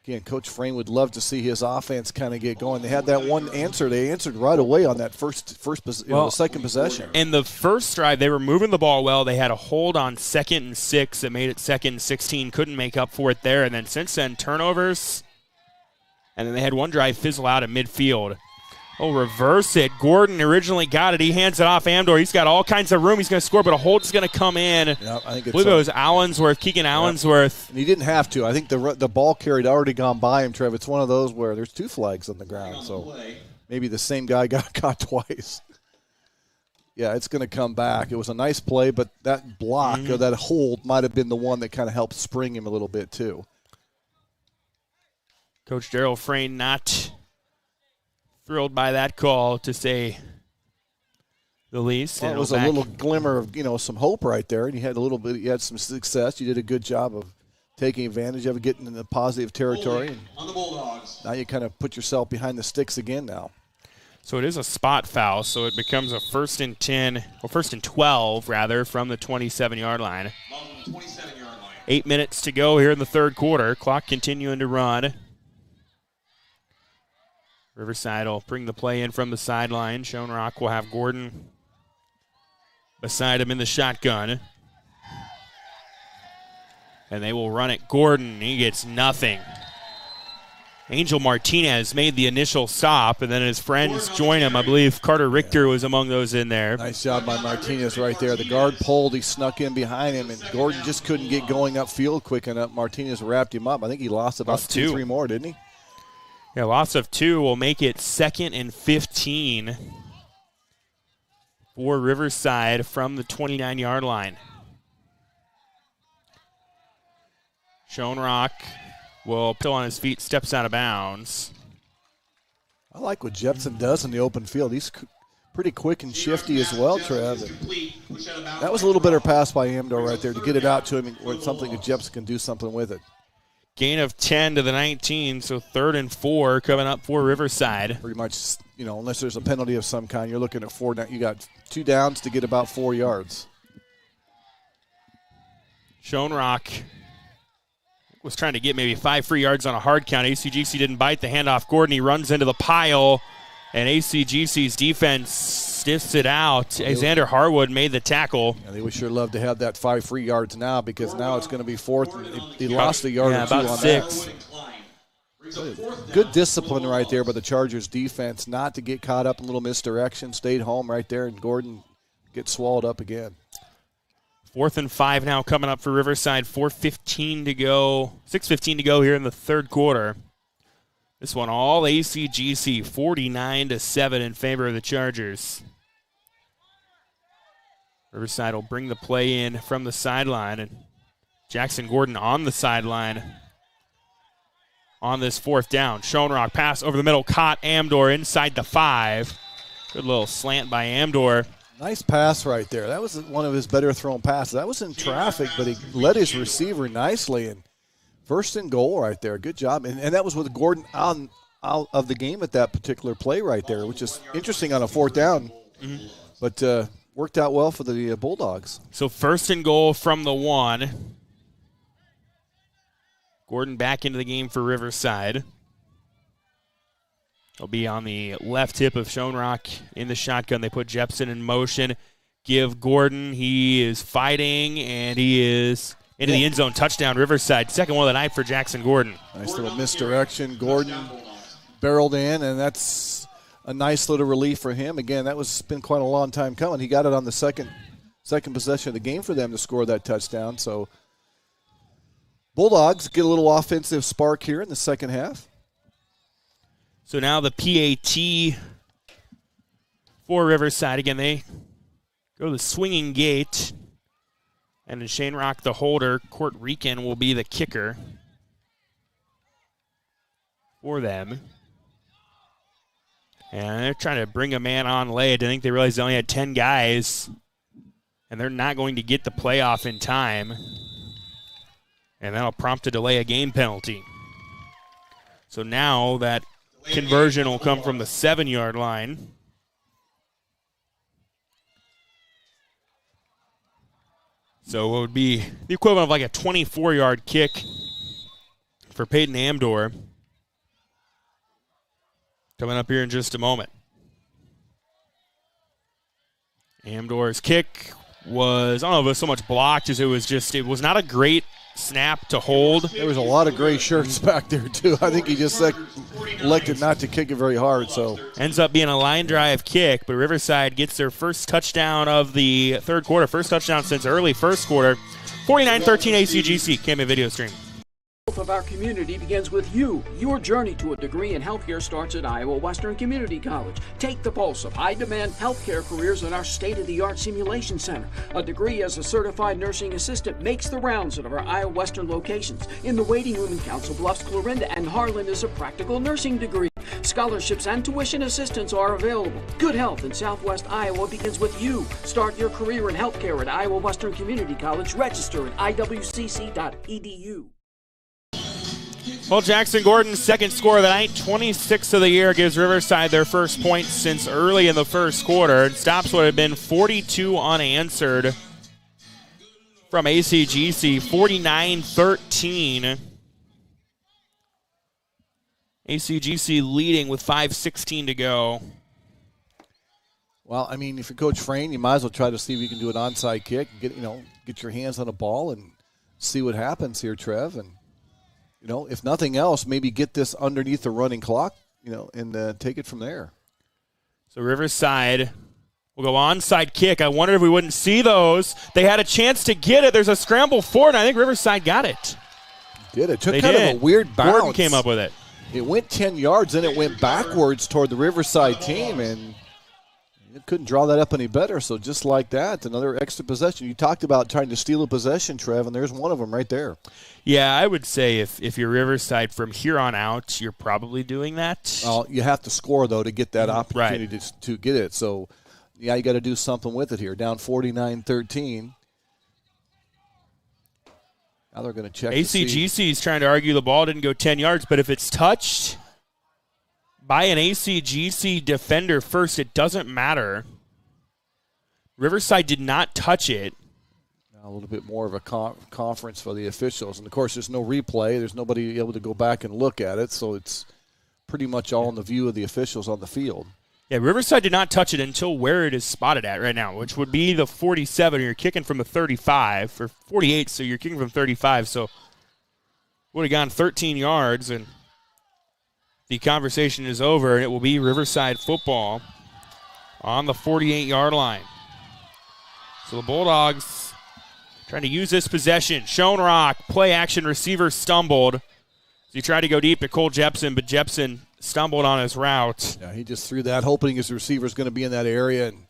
Speaker 4: again, Coach Frain would love to see his offense kind of get going. They had that one answer. They answered right away on that second possession.
Speaker 1: In the first drive, they were moving the ball well. They had a hold on 2nd and 6 that made it 2nd and 16. Couldn't make up for it there. And then since then, turnovers. And then they had one drive fizzle out at midfield. Oh, reverse it. Gordon originally got it. He hands it off Amdor. He's got all kinds of room. He's going to score, but a hold's going to come in.
Speaker 4: Yep, I think
Speaker 1: believe it was Allensworth, Keegan Allensworth.
Speaker 4: And he didn't have to. I think the ball carried already gone by him, Trev. It's one of those where there's 2 flags on the ground, so maybe the same guy got caught twice. Yeah, it's going to come back. It was a nice play, but that block or that hold might have been the one that kind of helped spring him a little bit too.
Speaker 1: Coach Darryl Frain not thrilled by that call, to say the least.
Speaker 4: Well, it was a little glimmer of some hope right there, and you had some success. You did a good job of taking advantage of it, getting in the positive territory.
Speaker 10: On the Bulldogs.
Speaker 4: Now you kind of put yourself behind the sticks again now.
Speaker 1: So it is a spot foul, so it becomes a 1st and 10, or 1st and 12, rather, from the 27-yard line. 8 minutes to go here in the third quarter. Clock continuing to run. Riverside will bring the play in from the sideline. Shone Rock will have Gordon beside him in the shotgun. And they will run it. Gordon, he gets nothing. Angel Martinez made the initial stop, and then his friends join him. I believe Carter Richter was among those in there.
Speaker 4: Nice job by Martinez right there. The guard pulled, he snuck in behind him, and Gordon just couldn't get going upfield quick enough. Martinez wrapped him up. I think he lost about 2-3 more, didn't he?
Speaker 1: Yeah, loss of 2 will make it 2nd and 15 for Riverside from the 29-yard line. Shone Rock will still on his feet, steps out of bounds.
Speaker 4: I like what Jepson does in the open field. He's pretty quick and shifty as well, Trev. That was a little better pass by Amdor right there to get it out to him where something that Jepson can do something with it.
Speaker 1: Gain of 10 to the 19, so 3rd and 4 coming up for Riverside.
Speaker 4: Pretty much, unless there's a penalty of some kind, you're looking at 4 down. You got 2 downs to get about 4 yards.
Speaker 1: Shone Rock was trying to get maybe 5 free yards on a hard count. ACGC didn't bite the handoff. Gordon, he runs into the pile, and ACGC's defense stiffs it out. Xander Harwood made the tackle.
Speaker 4: Yeah, they would sure love to have that 5 free yards now, because now it's going to be 4th. And he lost a yard or 2
Speaker 1: about
Speaker 4: on
Speaker 1: 6.
Speaker 4: That. Good discipline right there by the Chargers defense not to get caught up in a little misdirection. Stayed home right there, and Gordon gets swallowed up again.
Speaker 1: 4th and 5 now coming up for Riverside. 6:15 to go here in the third quarter. This one all ACGC, 49-7 in favor of the Chargers. Riverside will bring the play in from the sideline, and Jackson Gordon on the sideline on this 4th down. Shone Rock pass over the middle, caught Amdor inside the 5. Good little slant by Amdor.
Speaker 4: Nice pass right there. That was one of his better thrown passes. That was in traffic, but he led his receiver nicely, and 1st and goal right there. Good job. And that was with Gordon out of the game at that particular play right there, which is interesting on a 4th down.
Speaker 1: Mm-hmm.
Speaker 4: But worked out well for the Bulldogs.
Speaker 1: So 1st and goal from the 1. Gordon back into the game for Riverside. He'll be on the left hip of Shone Rock in the shotgun. They put Jepson in motion. Give Gordon. He is fighting, and he is into the end zone. Touchdown, Riverside. 2nd one of the night for Jackson Gordon.
Speaker 4: Nice little misdirection. Gordon barreled in, and that's a nice little relief for him. Again, that was been quite a long time coming. He got it on the second possession of the game for them to score that touchdown. So Bulldogs get a little offensive spark here in the second half.
Speaker 1: So now the PAT for Riverside. Again, they go to the swinging gate. And then Shane Rock, the holder. Court Rican will be the kicker for them. And they're trying to bring a man on late. I think they realized they only had 10 guys. And they're not going to get the playoff in time. And that'll prompt a delay of game penalty. So now that conversion will come from the 7-yard line. So it would be the equivalent of like a 24-yard kick for Peyton Amdor. Coming up here in just a moment. Amdor's kick was, I don't know if it was so much blocked as it was not a great snap to hold.
Speaker 4: There was a lot of gray shirts back there, too. I think he just elected not to kick it very hard. So
Speaker 1: ends up being a line drive kick, but Riverside gets their first touchdown of the third quarter, first touchdown since early first quarter. 49-13 ACGC, KMA video stream.
Speaker 3: Of our community begins with you. Your journey to a degree in healthcare starts at Iowa Western Community College. Take the pulse of high-demand healthcare careers at our state-of-the-art simulation center. A degree as a certified nursing assistant makes the rounds at our Iowa Western locations. In the waiting room in Council Bluffs, Clarinda, and Harlan is a practical nursing degree. Scholarships and tuition assistance are available. Good health in Southwest Iowa begins with you. Start your career in healthcare at Iowa Western Community College. Register at iwcc.edu.
Speaker 1: Well, Jackson Gordon's second score of the night, 26th of the year, gives Riverside their first points since early in the first quarter. And stops what had been 42 unanswered from ACGC, 49-13. ACGC leading with 5:16 to go.
Speaker 4: Well, I mean, if you're Coach Frayne, you might as well try to see if you can do an onside kick, get your hands on a ball and see what happens here, Trev. And, if nothing else, maybe get this underneath the running clock, and take it from there.
Speaker 1: So Riverside will go onside kick. I wondered if we wouldn't see those. They had a chance to get it. There's a scramble forward, and I think Riverside got it.
Speaker 4: Did it? Took kind of a weird bounce.
Speaker 1: Gordon came up with it.
Speaker 4: It went 10 yards, then it went backwards toward the Riverside team, and it couldn't draw that up any better. So just like that, another extra possession. You talked about trying to steal a possession, Trev, and there's one of them right there.
Speaker 1: Yeah, I would say if you're Riverside from here on out, you're probably doing that.
Speaker 4: Well, you have to score, though, to get that opportunity to get it. So, yeah, you got to do something with it here. Down 49-13. Now they're going to check.
Speaker 1: ACGC is trying to argue the ball didn't go 10 yards, but if it's touched by an ACGC defender first, it doesn't matter. Riverside did not touch it.
Speaker 4: Now a little bit more of a conference for the officials. And, of course, there's no replay. There's nobody able to go back and look at it, so it's pretty much all in the view of the officials on the field.
Speaker 1: Yeah, Riverside did not touch it until where it is spotted at right now, which would be the 47. You're kicking from the 35, or 48, so you're kicking from 35. So would have gone 13 yards, and the conversation is over, and it will be Riverside football on the 48-yard line. So the Bulldogs trying to use this possession. Schoenrock, play action receiver stumbled. He tried to go deep to Cole Jepson, but Jepson stumbled on his route.
Speaker 4: Yeah, he just threw that, hoping his receiver is going to be in that area. And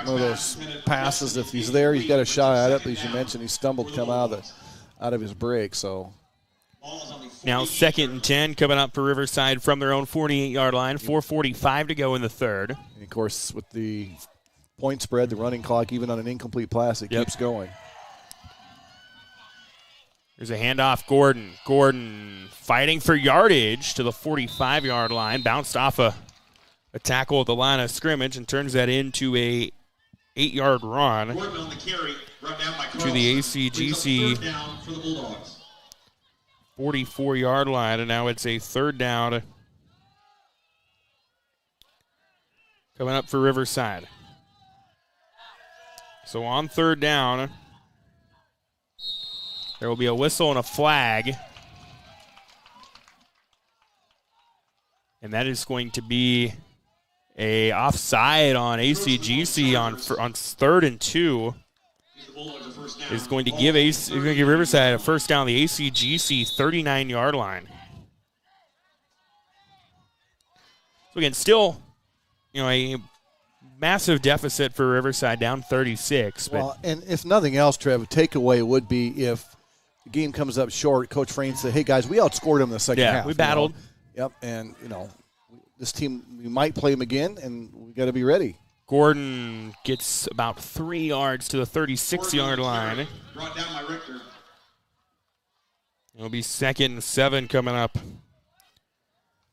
Speaker 4: one of those passes, if he's there, he's got a shot at it. But as you mentioned, he stumbled, come out of his break. So
Speaker 1: now 2nd and 10 coming up for Riverside from their own 48-yard line. 4:45 to go in the third.
Speaker 4: And of course, with the point spread, the running clock, even on an incomplete pass, it keeps going.
Speaker 1: There's a handoff, Gordon. Gordon fighting for yardage to the 45-yard line. Bounced off a tackle at the line of scrimmage and turns that into a 8-yard run
Speaker 10: On the carry, brought down by
Speaker 1: to the ACGC 44-yard line. And now it's a 3rd down coming up for Riverside. So on 3rd down, there will be a whistle and a flag. And that is going to be a offside on ACGC on 3rd and 2. Is going to give Riverside a first down on the ACGC 39-yard line. So again, still, a massive deficit for Riverside, down 36. But
Speaker 4: well, and if nothing else, Trev, a takeaway would be if the game comes up short, Coach Frayne said, hey, guys, we outscored them in the second half.
Speaker 1: Yeah, we battled.
Speaker 4: Yep, and, this team, we might play them again, and we got to be ready.
Speaker 1: Gordon gets about 3 yards to the 36-yard line.
Speaker 10: Brought down by Richter.
Speaker 1: It'll be 2nd and 7 coming up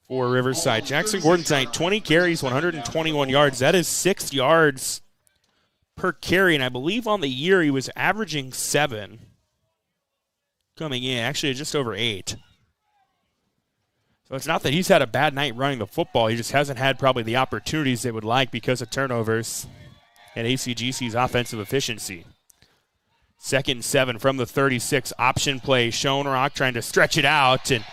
Speaker 1: for Riverside. Jackson Gordon tonight, 20 carries, 121 yards. That is 6 yards per carry, and I believe on the year he was averaging 7 coming in, actually just over 8. So it's not that he's had a bad night running the football. He just hasn't had probably the opportunities they would like because of turnovers and ACGC's offensive efficiency. 2nd and 7 from the 36. Option play. Schoenrock trying to stretch it out and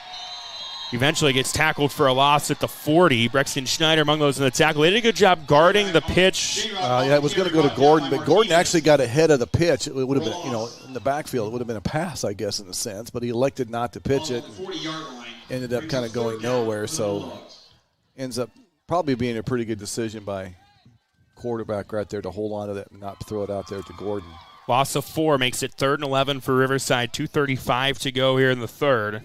Speaker 1: eventually gets tackled for a loss at the 40. Brexton Schneider among those in the tackle. They did a good job guarding the pitch.
Speaker 4: It was going to go to Gordon, but Gordon actually got ahead of the pitch. It would have been, in the backfield, it would have been a pass, I guess, in a sense, but he elected not to pitch it. Ended up kind of going nowhere, so ends up probably being a pretty good decision by quarterback right there to hold on to that and not throw it out there to Gordon.
Speaker 1: Loss of 4 makes it 3rd and 11 for Riverside. 2:35 to go here in the third.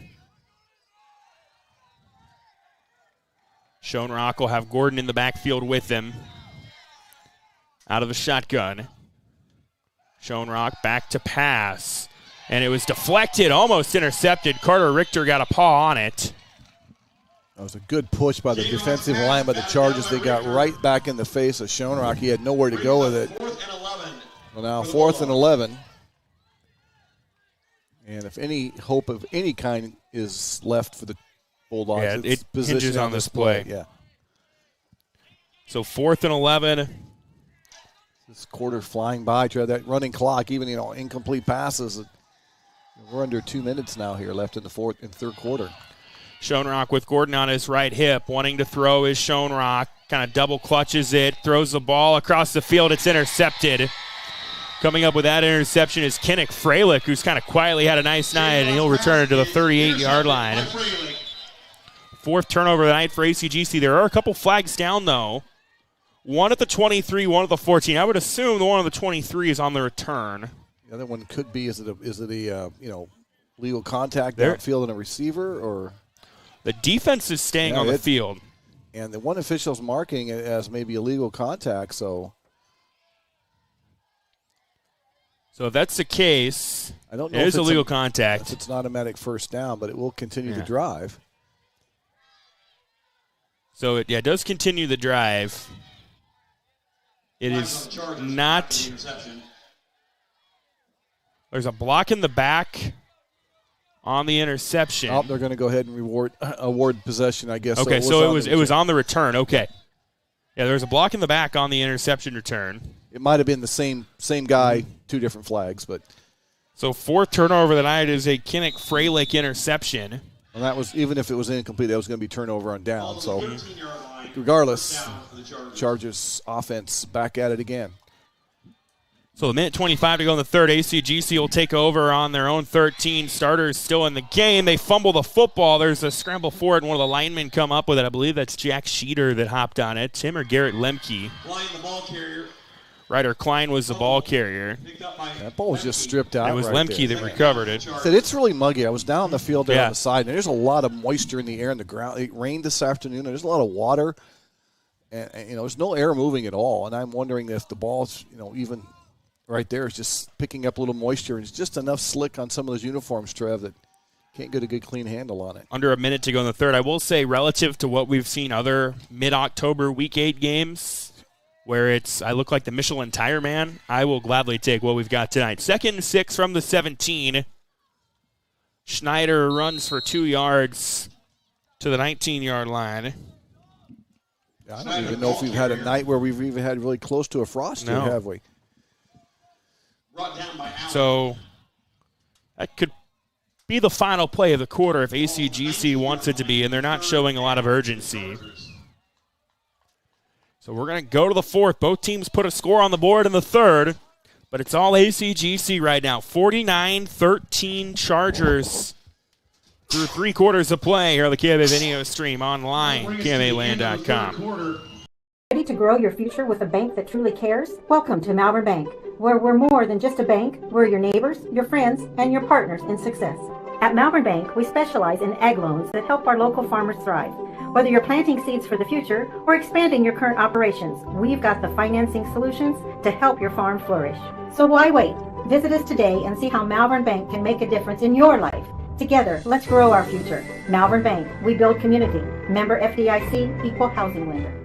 Speaker 1: Schoenrock will have Gordon in the backfield with him. Out of the shotgun. Schoenrock back to pass. And it was deflected, almost intercepted. Carter Richter got a paw on it.
Speaker 4: That was a good push by the defensive line by the Chargers. They got right back in the face of Schoenrock. He had nowhere to go with it. Well, now 4th and 11. And if any hope of any kind is left for the Bulldogs, it's
Speaker 1: it
Speaker 4: position
Speaker 1: hinges on this play.
Speaker 4: Yeah.
Speaker 1: So 4th and 11.
Speaker 4: This quarter flying by. Try that running clock, even incomplete passes. We're under 2 minutes now here left in the third quarter.
Speaker 1: Schoenrock with Gordon on his right hip, wanting to throw is Schoenrock. Kind of double clutches it, throws the ball across the field. It's intercepted. Coming up with that interception is Kinnick Freilich, who's kind of quietly had a nice night, and he'll return it to the 38-yard line. 4th turnover of the night for ACGC. There are a couple flags down, though. One at the 23, one at the 14. I would assume the one on the 23 is on the return.
Speaker 4: The other one could be, is it a legal contact downfield and a receiver, or?
Speaker 1: The defense is staying on the field.
Speaker 4: And the one official's marking it as maybe illegal contact, so.
Speaker 1: So if that's the case,
Speaker 4: I don't know
Speaker 1: it
Speaker 4: if
Speaker 1: is illegal contact.
Speaker 4: It's an automatic first down, but it will continue the drive.
Speaker 1: So it does continue the drive. It is not. There's a block in the back on the interception.
Speaker 4: Oh, they're going to go ahead and award possession, I guess.
Speaker 1: Okay, so it was on the return. Okay. Yeah, there's a block in the back on the interception return.
Speaker 4: It might have been the same guy, two different flags, but.
Speaker 1: So 4th turnover of the night is a Kinnick Freilich interception.
Speaker 4: And that was, even if it was incomplete, that was going to be turnover on down. So regardless, Chargers offense back at it again.
Speaker 1: So a minute 25 to go in the third. ACGC will take over on their own 13. Starters still in the game. They fumble the football. There's a scramble for it, and one of the linemen come up with it. I believe that's Jack Sheeter that hopped on it. Tim or Garrett Lemke.
Speaker 10: Klein, the ball carrier.
Speaker 1: Ryder Klein was the ball carrier.
Speaker 4: That ball was just stripped out.
Speaker 1: It was
Speaker 4: right
Speaker 1: Lemke
Speaker 4: there.
Speaker 1: that recovered it.
Speaker 4: Said it's really muggy. I was down the field there on the side, and there's a lot of moisture in the air and the ground. It rained this afternoon, and there's a lot of water. And there's no air moving at all. And I'm wondering if the ball's, even right there is just picking up a little moisture, and it's just enough slick on some of those uniforms, Trev, that can't get a good clean handle on it.
Speaker 1: Under a minute to go in the third. I will say, relative to what we've seen other mid-October Week 8 games, where I look like the Michelin Tire Man, I will gladly take what we've got tonight. 2nd and 6 from the 17. Schneider runs for 2 yards to the 19-yard line.
Speaker 4: I don't even know if we've had a night where we've even had really close to a frost here, have we?
Speaker 1: So that could be the final play of the quarter if ACGC wants it to be, and they're not showing a lot of urgency. So we're going to go to the 4th. Both teams put a score on the board in the 3rd, but it's all ACGC right now. 49-13 Chargers through 3 quarters of play here on the KMA video stream online, KMAland.com.
Speaker 5: Ready to grow your future with a bank that truly cares? Welcome to Malvern Bank, where we're more than just a bank. We're your neighbors, your friends, and your partners in success. At Malvern Bank, we specialize in ag loans that help our local farmers thrive. Whether you're planting seeds for the future or expanding your current operations, we've got the financing solutions to help your farm flourish. So why wait? Visit us today and see how Malvern Bank can make a difference in your life. Together, let's grow our future. Malvern Bank, we build community. Member FDIC, Equal Housing Lender.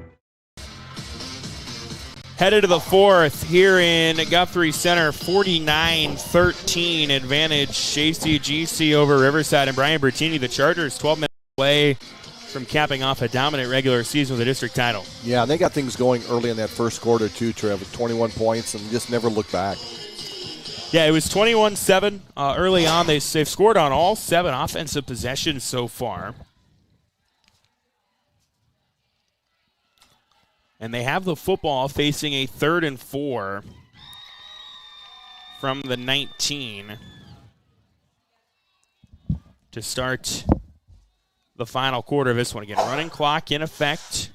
Speaker 1: Headed to the 4th here in Guthrie Center, 49-13 advantage ACGC over Riverside. And Brian Bertini, the Chargers, 12 minutes away from capping off a dominant regular season with a district title.
Speaker 4: Yeah, they got things going early in that first quarter too, Trev, with 21 points and just never looked back.
Speaker 1: Yeah, it was 21-7 early on. They've scored on all 7 offensive possessions so far. And they have the football facing a 3rd and 4 from the 19 to start the final quarter of this one. Again, running clock in effect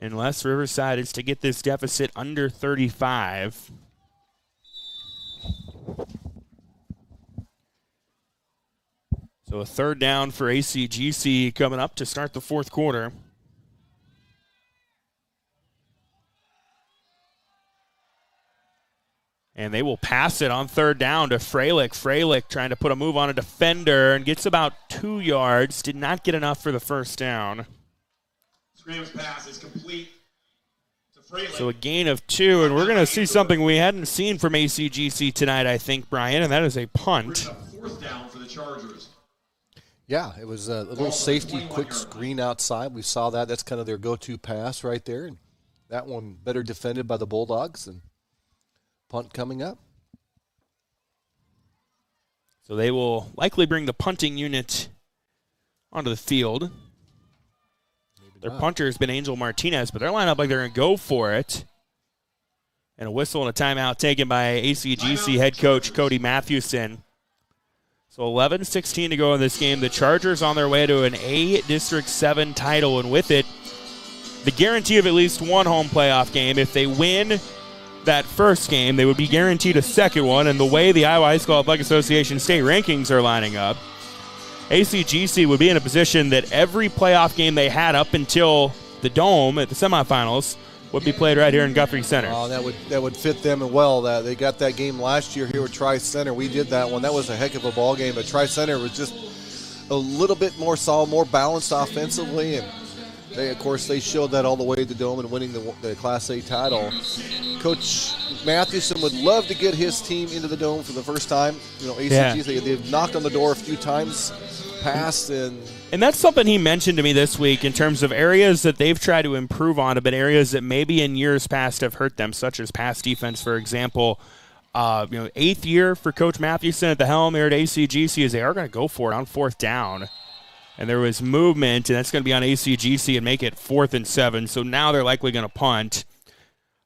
Speaker 1: unless Riverside is to get this deficit under 35. So a 3rd down for ACGC coming up to start the 4th quarter. And they will pass it on third down to Freilich. Freilich trying to put a move on a defender and gets about 2 yards. Did not get enough for the first down.
Speaker 10: Scram's pass is complete to Freilich.
Speaker 1: So a gain of 2, and we're going to see something we hadn't seen from ACGC tonight, I think, Brian, and that is a punt.
Speaker 10: Fourth down for the Chargers.
Speaker 4: Yeah, it was a little safety, quick screen outside. We saw that. That's kind of their go-to pass right there. And that one better defended by the Bulldogs. And punt coming up.
Speaker 1: So they will likely bring the punting unit onto the field. Their punter has been Angel Martinez, but they're lined up like they're going to go for it. And a whistle and a timeout taken by ACGC head coach Cody Mathewson. So 11-16 to go in this game. The Chargers on their way to an A District 7 title, and with it, the guarantee of at least one home playoff game. If they win that first game, they would be guaranteed a second one, and the way the Iowa High School Athletic Association state rankings are lining up, ACGC would be in a position that every playoff game they had up until the Dome at the semifinals would be played right here in Guthrie Center.
Speaker 4: Oh, that would fit them well. They got that game last year here at Tri-Center. We did that one. That was a heck of a ball game, but Tri-Center was just a little bit more solid, more balanced offensively, and they showed that all the way to the Dome and winning the Class A title. Coach Mathewson would love to get his team into the Dome for the first time. ACGC, they've knocked on the door a few times past, and
Speaker 1: that's something he mentioned to me this week in terms of areas that they've tried to improve on, but areas that maybe in years past have hurt them, such as pass defense, for example. 8th year for Coach Mathewson at the helm here at ACGC, as they are going to go for it on fourth down. And there was movement, and that's going to be on ACGC and make it 4th and 7. So now they're likely going to punt.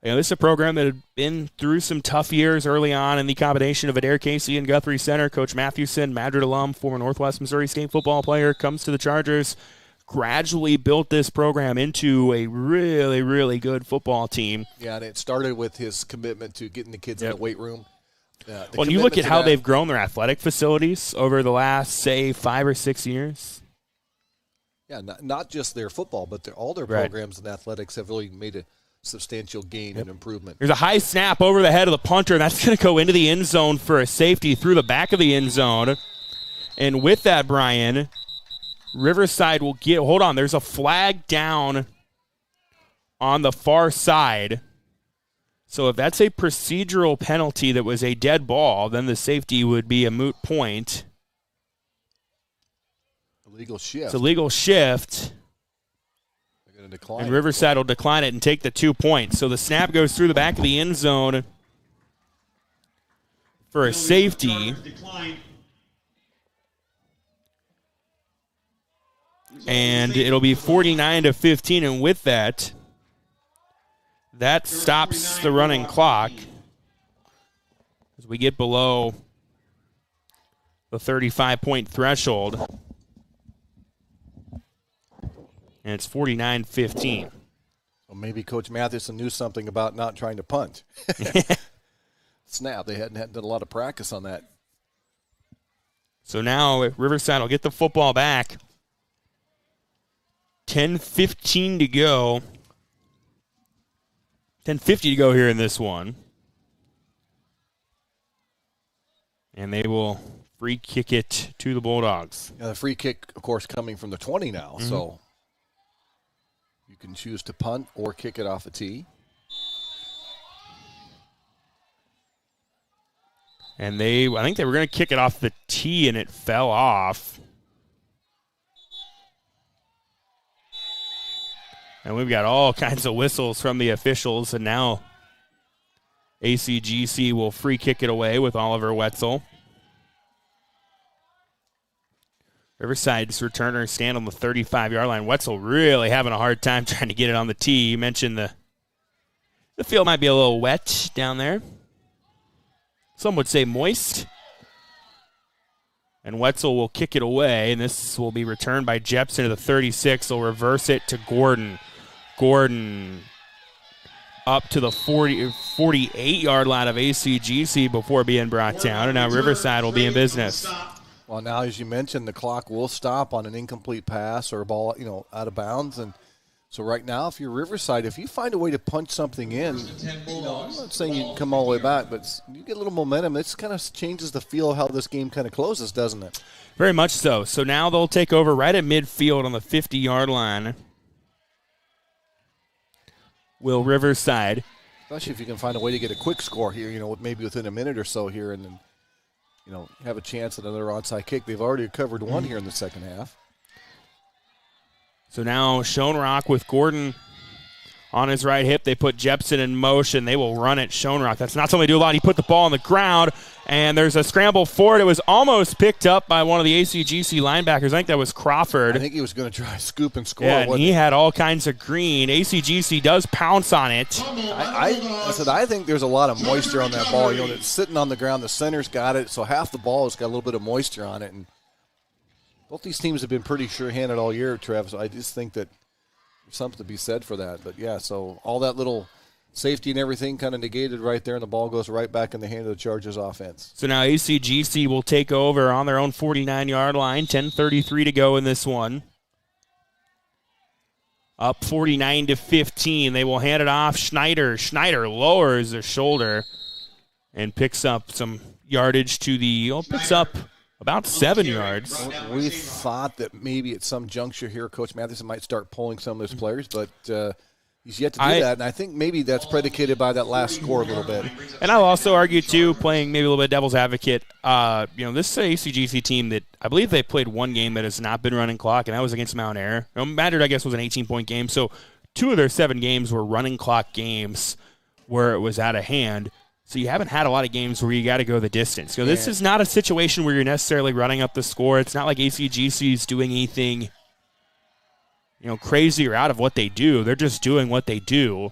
Speaker 1: This is a program that had been through some tough years early on in the combination of Adair Casey and Guthrie Center. Coach Mathewson, Madrid alum, former Northwest Missouri State football player, comes to the Chargers, gradually built this program into a really, really good football team.
Speaker 4: Yeah, and it started with his commitment to getting the kids in the weight room.
Speaker 1: When you look at how they've grown their athletic facilities over the last, say, 5 or 6 years.
Speaker 4: Yeah, not just their football, but all their programs and athletics have really made a substantial gain and improvement.
Speaker 1: There's a high snap over the head of the punter, and that's going to go into the end zone for a safety through the back of the end zone. And with that, Brian, Riverside will get – hold on, there's a flag down on the far side. So if that's a procedural penalty that was a dead ball, then the safety would be a moot point.
Speaker 4: Legal shift.
Speaker 1: It's a legal shift. And Riverside will decline it and take the 2 points. So the snap goes through the back of the end zone for a safety. And it'll be 49-15. And with that, that stops the running clock as we get below the 35-point threshold. And it's 49-15.
Speaker 4: Well, maybe Coach Mathewson knew something about not trying to punt. Snap. They hadn't done a lot of practice on that.
Speaker 1: So now Riverside will get the football back. 10:15 to go. 10:50 to go here in this one. And they will free kick it to the Bulldogs.
Speaker 4: The free kick, of course, coming from the 20 now.
Speaker 1: Mm-hmm.
Speaker 4: So you can choose to punt or kick it off the tee.
Speaker 1: And I think they were going to kick it off the tee, and it fell off. And we've got all kinds of whistles from the officials, and now ACGC will free kick it away with Oliver Wetzel. Riverside's returners stand on the 35-yard line. Wetzel really having a hard time trying to get it on the tee. You mentioned the field might be a little wet down there. Some would say moist. And Wetzel will kick it away, and this will be returned by Jepson to the 36. They'll reverse it to Gordon. Gordon up to the 48-yard line of ACGC before being brought down, and now Riverside will be in business.
Speaker 4: Well, now, as you mentioned, the clock will stop on an incomplete pass or a ball, out of bounds. And so right now, if you're Riverside, if you find a way to punch something in, I'm not saying you can come all the way back, but you get a little momentum. It kind of changes the feel of how this game kind of closes, doesn't it?
Speaker 1: Very much so. So now they'll take over right at midfield on the 50-yard line. Will Riverside.
Speaker 4: Especially if you can find a way to get a quick score here, maybe within a minute or so here, and then, have a chance at another onside kick. They've already covered one here in the second half.
Speaker 1: So now Schoenrock with Gordon on his right hip. They put Jepson in motion. They will run it. Schoenrock. That's not something they do a lot. He put the ball on the ground, and there's a scramble forward. It was almost picked up by one of the ACGC linebackers. I think that was Crawford.
Speaker 4: I think he was going to try scoop and score.
Speaker 1: Yeah, and he had all kinds of green. ACGC does pounce on it.
Speaker 4: I think there's a lot of moisture on that ball. It's sitting on the ground. The center's got it, so half the ball has got a little bit of moisture on it. And both these teams have been pretty sure-handed all year, Travis. I just think that there's something to be said for that. But, yeah, so all that little safety and everything kind of negated right there, and the ball goes right back in the hand of the Chargers offense.
Speaker 1: So now ACGC will take over on their own 49-yard line. 10:33 to go in this one. Up 49-15. They will hand it off. Schneider. Schneider lowers their shoulder and picks up some yardage to picks up about 7 yards.
Speaker 4: We thought that maybe at some juncture here, Coach Matheson might start pulling some of his players, but he's yet to do that, and I think maybe that's predicated by that last score a little bit.
Speaker 1: And I'll also argue, too, playing maybe a little bit devil's advocate, this is an ACGC team that I believe they played one game that has not been running clock, and that was against Mount Ayr. Madrid, I guess, was an 18-point game, so 2 of their 7 games were running clock games where it was out of hand. So you haven't had a lot of games where you got to go the distance. This is not a situation where you're necessarily running up the score. It's not like ACGC is doing anything, crazy or out of what they do. They're just doing what they do.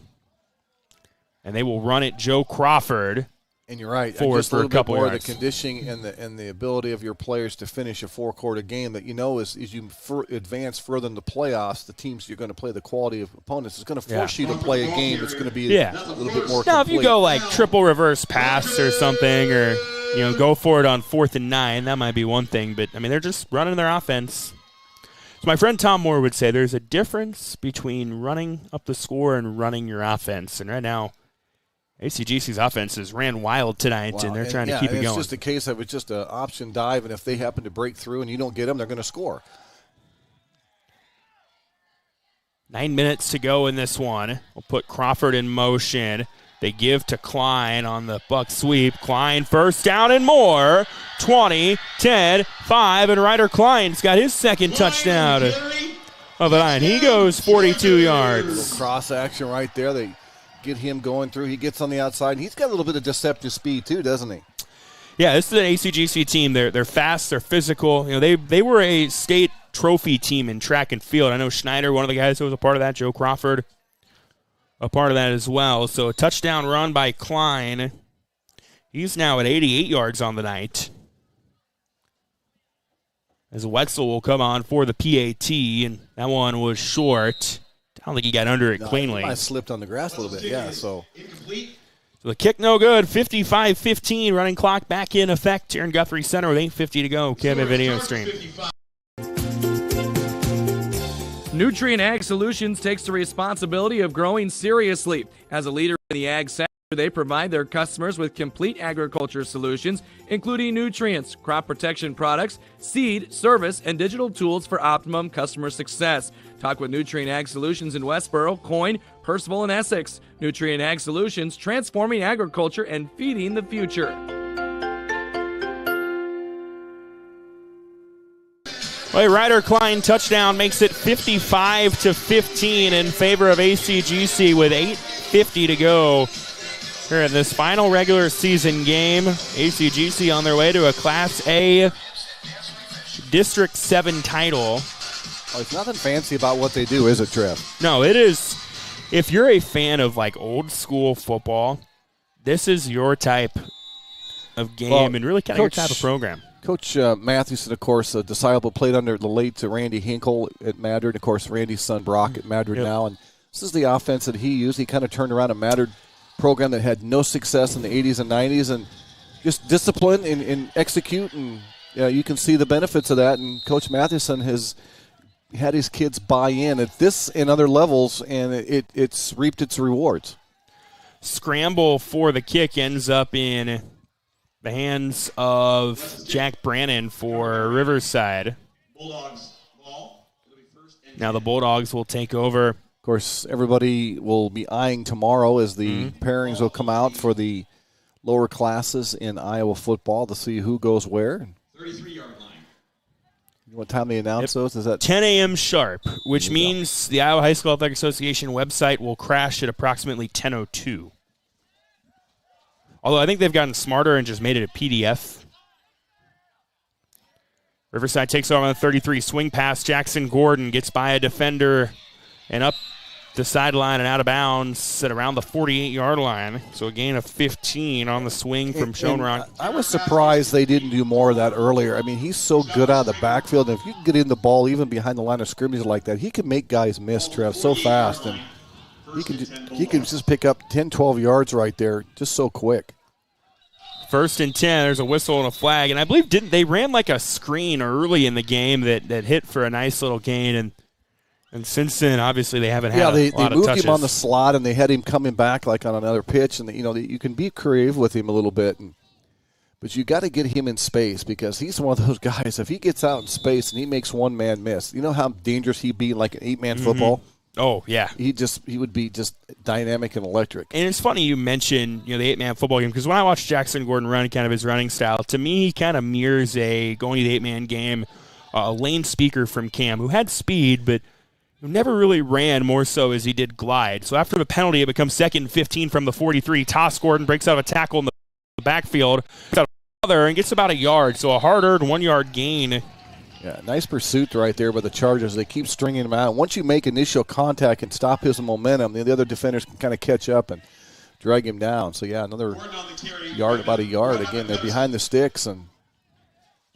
Speaker 1: And they will run it Joe Crawford.
Speaker 4: And you're right.
Speaker 1: Forward
Speaker 4: just
Speaker 1: for a couple
Speaker 4: more
Speaker 1: yards.
Speaker 4: The conditioning and the ability of your players to finish a 4-quarter game that as you advance further in the playoffs, the teams you're going to play, the quality of opponents is going to force you to play a game that's going to be a little bit more
Speaker 1: Now,
Speaker 4: complete.
Speaker 1: if you go like triple reverse pass or something, or go for it on 4th and 9, that might be one thing. But they're just running their offense. So my friend Tom Moore would say there's a difference between running up the score and running your offense. And right now, ACGC's offenses ran wild tonight, and they're trying to keep it going.
Speaker 4: It's just a case of it's just an option dive, and if they happen to break through and you don't get them, they're going to score.
Speaker 1: 9 minutes to go in this one. We'll put Crawford in motion. They give to Klein on the buck sweep. Klein first down and more. 20, 10, 5, and Ryder Klein's got his second touchdown of the night. He goes 42 yards.
Speaker 4: A little cross action right there. They get him going through. He gets on the outside, and he's got a little bit of deceptive speed too, doesn't he?
Speaker 1: Yeah, this is an ACGC team. They're fast. They're physical. They were a state trophy team in track and field. I know Schneider, one of the guys who was a part of that. Joe Crawford, a part of that as well. So a touchdown run by Klein. He's now at 88 yards on the night. As Wetzel will come on for the PAT, and that one was short. I don't think he got under it cleanly.
Speaker 4: He might have slipped on the grass a little bit, so
Speaker 1: the kick no good. 55-15, running clock back in effect here in Guthrie Center with 8:50 to go. Kevin video stream.
Speaker 6: Nutrient Ag Solutions takes the responsibility of growing seriously. As a leader in the ag sector, they provide their customers with complete agriculture solutions, including nutrients, crop protection products, seed, service, and digital tools for optimum customer success. Talk with Nutrient Ag Solutions in Westboro, Coyne, Percival, and Essex. Nutrient Ag Solutions, transforming agriculture and feeding the future.
Speaker 1: Well, Ryder Klein touchdown makes it 55-15 in favor of ACGC with 8:50 to go here in this final regular season game. ACGC on their way to a Class A District 7 title.
Speaker 4: Oh, it's nothing fancy about what they do, is it, Trev?
Speaker 1: No, it is. If you're a fan of like old school football, this is your type of game and really kind of your type of program.
Speaker 4: Coach Matheson, of course, a disciple, played under the late Randy Hinkle at Madrid. Of course, Randy's son Brock at Madrid now. And this is the offense that he used. He kind of turned around a Madrid program that had no success in the 80s and 90s, and just discipline and execute. And you can see the benefits of that. And Coach Matheson has had his kids buy in at this and other levels, and it's reaped its rewards.
Speaker 1: scramble for the kick ends up in the hands of Jack Brannon for Riverside. Now the Bulldogs will take over.
Speaker 4: Of course, everybody will be eyeing tomorrow as the pairings will come out for the lower classes in Iowa football to see who goes where.
Speaker 10: 33-yard line.
Speaker 4: What time they announce those? Is that
Speaker 1: 10 a.m. sharp, which means the Iowa High School Athletic Association website will crash at approximately 10:02. Although I think they've gotten smarter and just made it a PDF. Riverside takes over on the 33. Swing pass. Jackson Gordon gets by a defender and up the sideline and out of bounds at around the 48-yard line. So a gain of 15 on the swing from Schoenrock.
Speaker 4: I was surprised they didn't do more of that earlier. I mean, he's so good out of the backfield. And if you can get in the ball even behind the line of scrimmage like that, he can make guys miss, Trev, so fast. And he can just pick up 10, 12 yards right there just so quick.
Speaker 1: 1st and 10, there's a whistle and a flag. And I believe they ran like a screen early in the game that hit for a nice little gain. And since then, obviously, they haven't had a lot of touches.
Speaker 4: Yeah, they moved him on the slot, and they had him coming back like on another pitch. And, you can be creative with him a little bit. But you got to get him in space because he's one of those guys, if he gets out in space and he makes one man miss, you know how dangerous he'd be in like an 8-man football?
Speaker 1: Oh, yeah.
Speaker 4: He would be just dynamic and electric.
Speaker 1: And it's funny you mention the 8-man football game because when I watch Jackson Gordon run kind of his running style, to me he kind of mirrors going to the 8-man game, a Lane Speaker from Cam who had speed but never really ran more so as he did glide. So after the penalty, it becomes 2nd and 15 from the 43. Toss Gordon breaks out of a tackle in the backfield, and gets about a yard. So a hard-earned 1-yard gain.
Speaker 4: Yeah, nice pursuit right there by the Chargers. They keep stringing him out. Once you make initial contact and stop his momentum, the other defenders can kind of catch up and drag him down. So, yeah, another yard, about a yard. Again, they're behind the sticks, and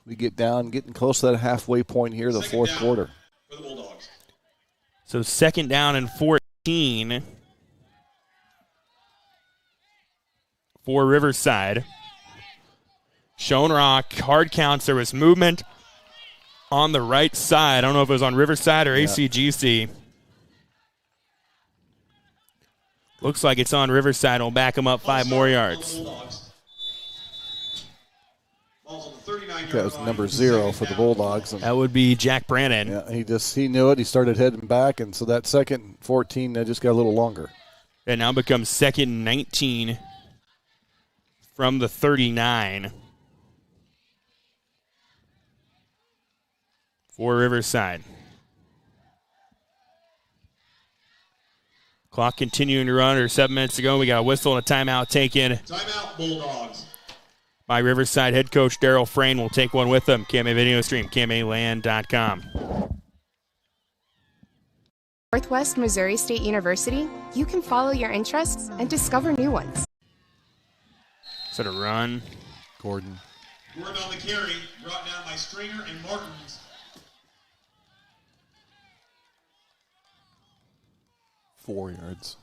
Speaker 4: we get down, getting close to that halfway point here, the fourth quarter.
Speaker 1: So 2nd down and 14 for Riverside. Schoenrock, hard counts. There was movement on the right side. I don't know if it was on Riverside or ACGC. Looks like it's on Riverside. We'll back him up 5 more yards.
Speaker 4: That was number 0 for the Bulldogs.
Speaker 1: That would be Jack Brannon.
Speaker 4: Yeah, he knew it. He started heading back, and so that 2nd 14 just got a little longer.
Speaker 1: It now becomes 2nd and 19 from the 39 for Riverside. Clock continuing to run, or 7 minutes ago. We got a whistle and a timeout taken.
Speaker 10: Timeout, Bulldogs.
Speaker 1: By Riverside head coach Daryl Frayne will take one with them. KMA Video Stream, KMAland.com.
Speaker 7: Northwest Missouri State University, you can follow your interests and discover new ones.
Speaker 1: Set a run.
Speaker 4: Gordon.
Speaker 10: Gordon on the carry, brought down by Stringer and Martins.
Speaker 4: 4 yards.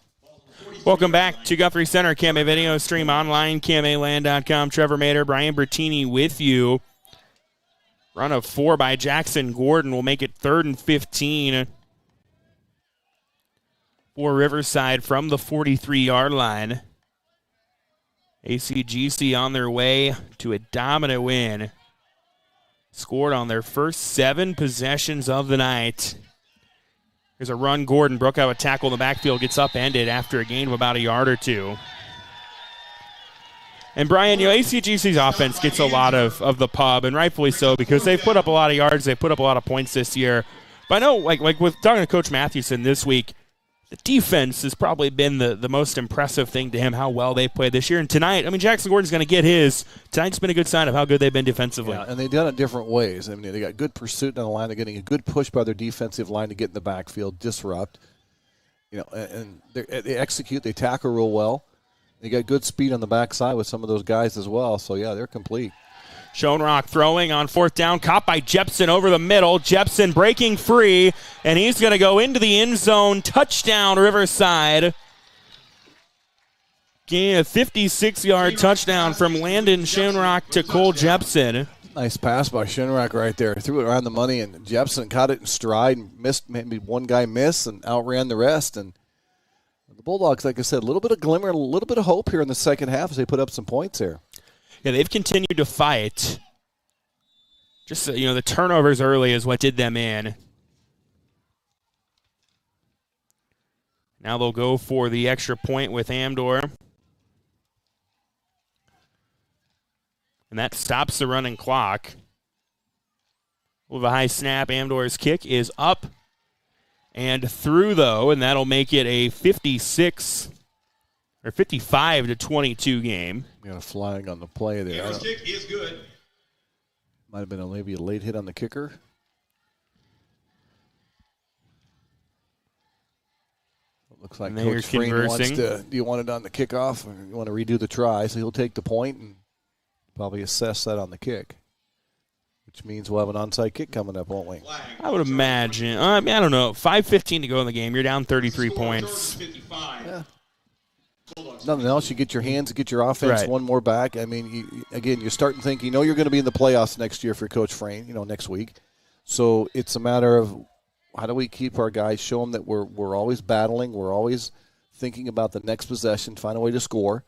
Speaker 1: Welcome back to Guthrie Center, KMA Video Stream online, KMAland.com. Trevor Mader, Brian Bertini with you. Run of 4 by Jackson Gordon will make it 3rd and 15 for Riverside from the 43-yard line. ACGC on their way to a dominant win. Scored on their first 7 possessions of the night. There's a run. Gordon broke out a tackle in the backfield, gets upended after a gain of about a yard or 2. And Brian, ACGC's offense gets a lot of the pub, and rightfully so, because they've put up a lot of yards, they've put up a lot of points this year. But I know, like with talking to Coach Mathewson this week, the defense has probably been the most impressive thing to him, how well they played this year. And tonight, Jackson Gordon's going to get his. Tonight's been a good sign of how good they've been defensively.
Speaker 4: Yeah, and they've done it different ways. They got good pursuit on the line. They're getting a good push by their defensive line to get in the backfield, disrupt. And they execute. They tackle real well. They got good speed on the backside with some of those guys as well. So, yeah, they're complete.
Speaker 1: Schoenrock throwing on 4th down, caught by Jepson over the middle. Jepson breaking free, and he's going to go into the end zone. Touchdown, Riverside. Gain a 56-yard touchdown from Landon Schoenrock to Cole Jepson.
Speaker 4: Nice pass by Schoenrock right there. Threw it around the money, and Jepson caught it in stride and missed. Maybe one guy missed and outran the rest. And the Bulldogs, like I said, a little bit of glimmer, a little bit of hope here in the second half as they put up some points here.
Speaker 1: Yeah, they've continued to fight. Just, the turnovers early is what did them in. Now they'll go for the extra point with Amdor. And that stops the running clock. With a high snap, Amdor's kick is up and through, though, and that'll make it a 55-22 game.
Speaker 4: Got a flag on the play there.
Speaker 10: Amdor's kick is good.
Speaker 4: Might have been maybe a late hit on the kicker. Looks like Coach Freen wants to. Do you want it on the kickoff, or you want to redo the try? So he'll take the point and probably assess that on the kick, which means we'll have an onside kick coming up, won't we?
Speaker 1: I would imagine. I don't know. 5:15 to go in the game. You're down 33 points.
Speaker 4: Yeah. Nothing else. You get your hands, get your offense one more back. I mean, you're starting to think, you're going to be in the playoffs next year for Coach Freen, next week. So it's a matter of how do we keep our guys, show them that we're always battling, we're always thinking about the next possession, find a way to score.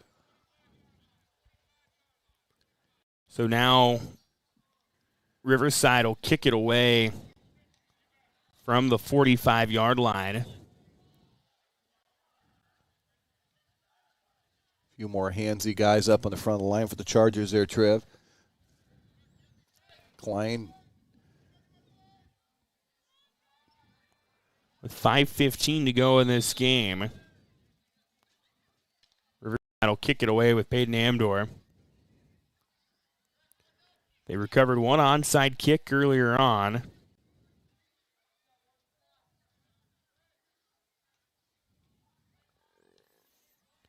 Speaker 1: So now Riverside will kick it away from the 45-yard line.
Speaker 4: A few more handsy guys up on the front of the line for the Chargers there, Trev. Klein.
Speaker 1: With 5:15 to go in this game. Riverside will kick it away with Peyton Amdor. They recovered one onside kick earlier on.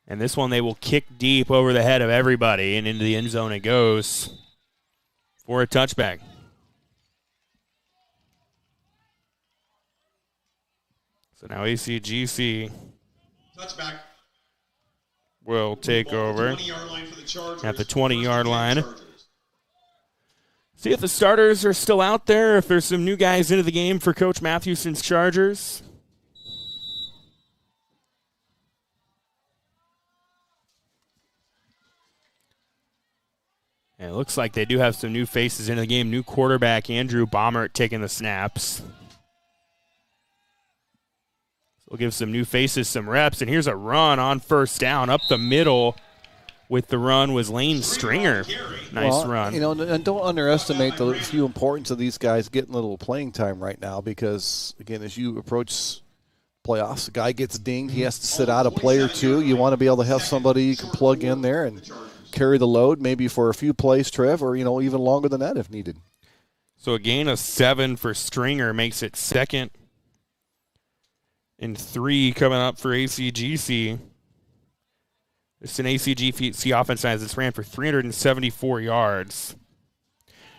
Speaker 1: And this one they will kick deep over the head of everybody, and into the end zone it goes for a touchback. So now ACGC will take over at the 20-yard line. See if the starters are still out there, if there's some new guys into the game for Coach Mathewson's Chargers. And it looks like they do have some new faces into the game. New quarterback Andrew Baumert taking the snaps. We'll give some new faces some reps, and here's a run on first down up the middle. With the run was Lane Stringer. Nice run.
Speaker 4: And don't underestimate the few importance of these guys getting a little playing time right now because, again, as you approach playoffs, a guy gets dinged, he has to sit out a play or two. You want to be able to have somebody you can plug in there and carry the load maybe for a few plays, Trev, or, even longer than that if needed.
Speaker 1: So a gain of 7 for Stringer makes it 2nd and 3 coming up for ACGC. It's an ACGC offense that ran for 374 yards.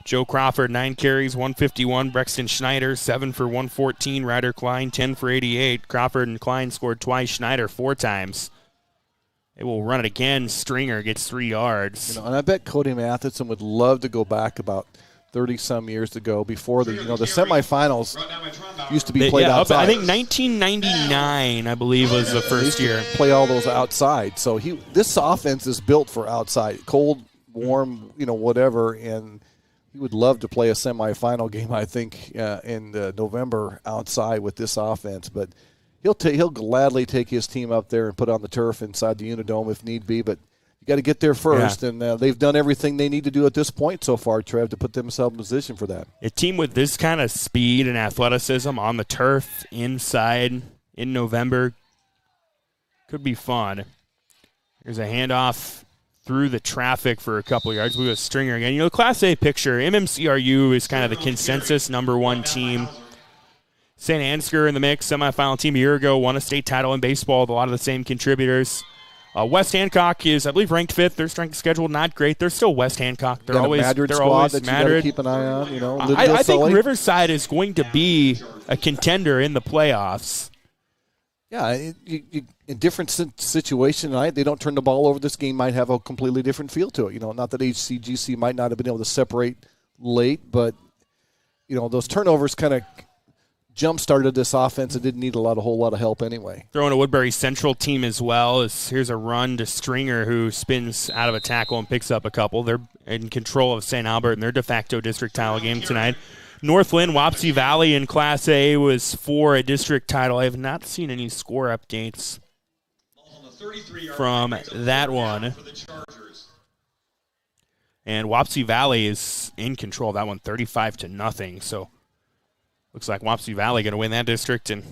Speaker 1: Joe Crawford, 9 carries, 151. Brexton Schneider, 7 for 114. Ryder Klein, 10 for 88. Crawford and Klein scored twice. Schneider 4 times. They will run it again. Stringer gets 3 yards.
Speaker 4: And I bet Cody Matheson would love to go back about 30-some years ago before the semifinals used to be played outside.
Speaker 1: I think 1999, I believe, was the first year.
Speaker 4: Play all those outside. So this offense is built for outside, cold, warm, whatever. And he would love to play a semifinal game, I think, in November outside with this offense. But he'll gladly take his team up there and put on the turf inside the Unidome if need be. But you got to get there first, and they've done everything they need to do at this point so far, Trev, to put themselves in position for that.
Speaker 1: A team with this kind of speed and athleticism on the turf inside in November could be fun. There's a handoff through the traffic for a couple yards. We have Stringer again. Class A picture, MMCRU is kind of the consensus number 1 team. St. Ansgar in the mix, semifinal team a year ago, won a state title in baseball with a lot of the same contributors. West Hancock is, I believe, ranked 5th. Their strength schedule not great. They're still West Hancock. They're always
Speaker 4: Madrid
Speaker 1: squad
Speaker 4: that you got to keep an eye on.
Speaker 1: I think Riverside is going to be a contender in the playoffs.
Speaker 4: Yeah, in different situation tonight, they don't turn the ball over. This game might have a completely different feel to it. Not that ACGC might not have been able to separate late, but those turnovers kind of jump-started this offense and didn't need a whole lot of help anyway.
Speaker 1: Throwing a Woodbury Central team as well. Here's a run to Stringer, who spins out of a tackle and picks up a couple. They're in control of St. Albert in their de facto district title game tonight. Northland, Wapsie Valley in Class A was for a district title. I have not seen any score updates from that one. And Wapsie Valley is in control of that one, 35-0. So looks like Wapsie Valley going to win that district and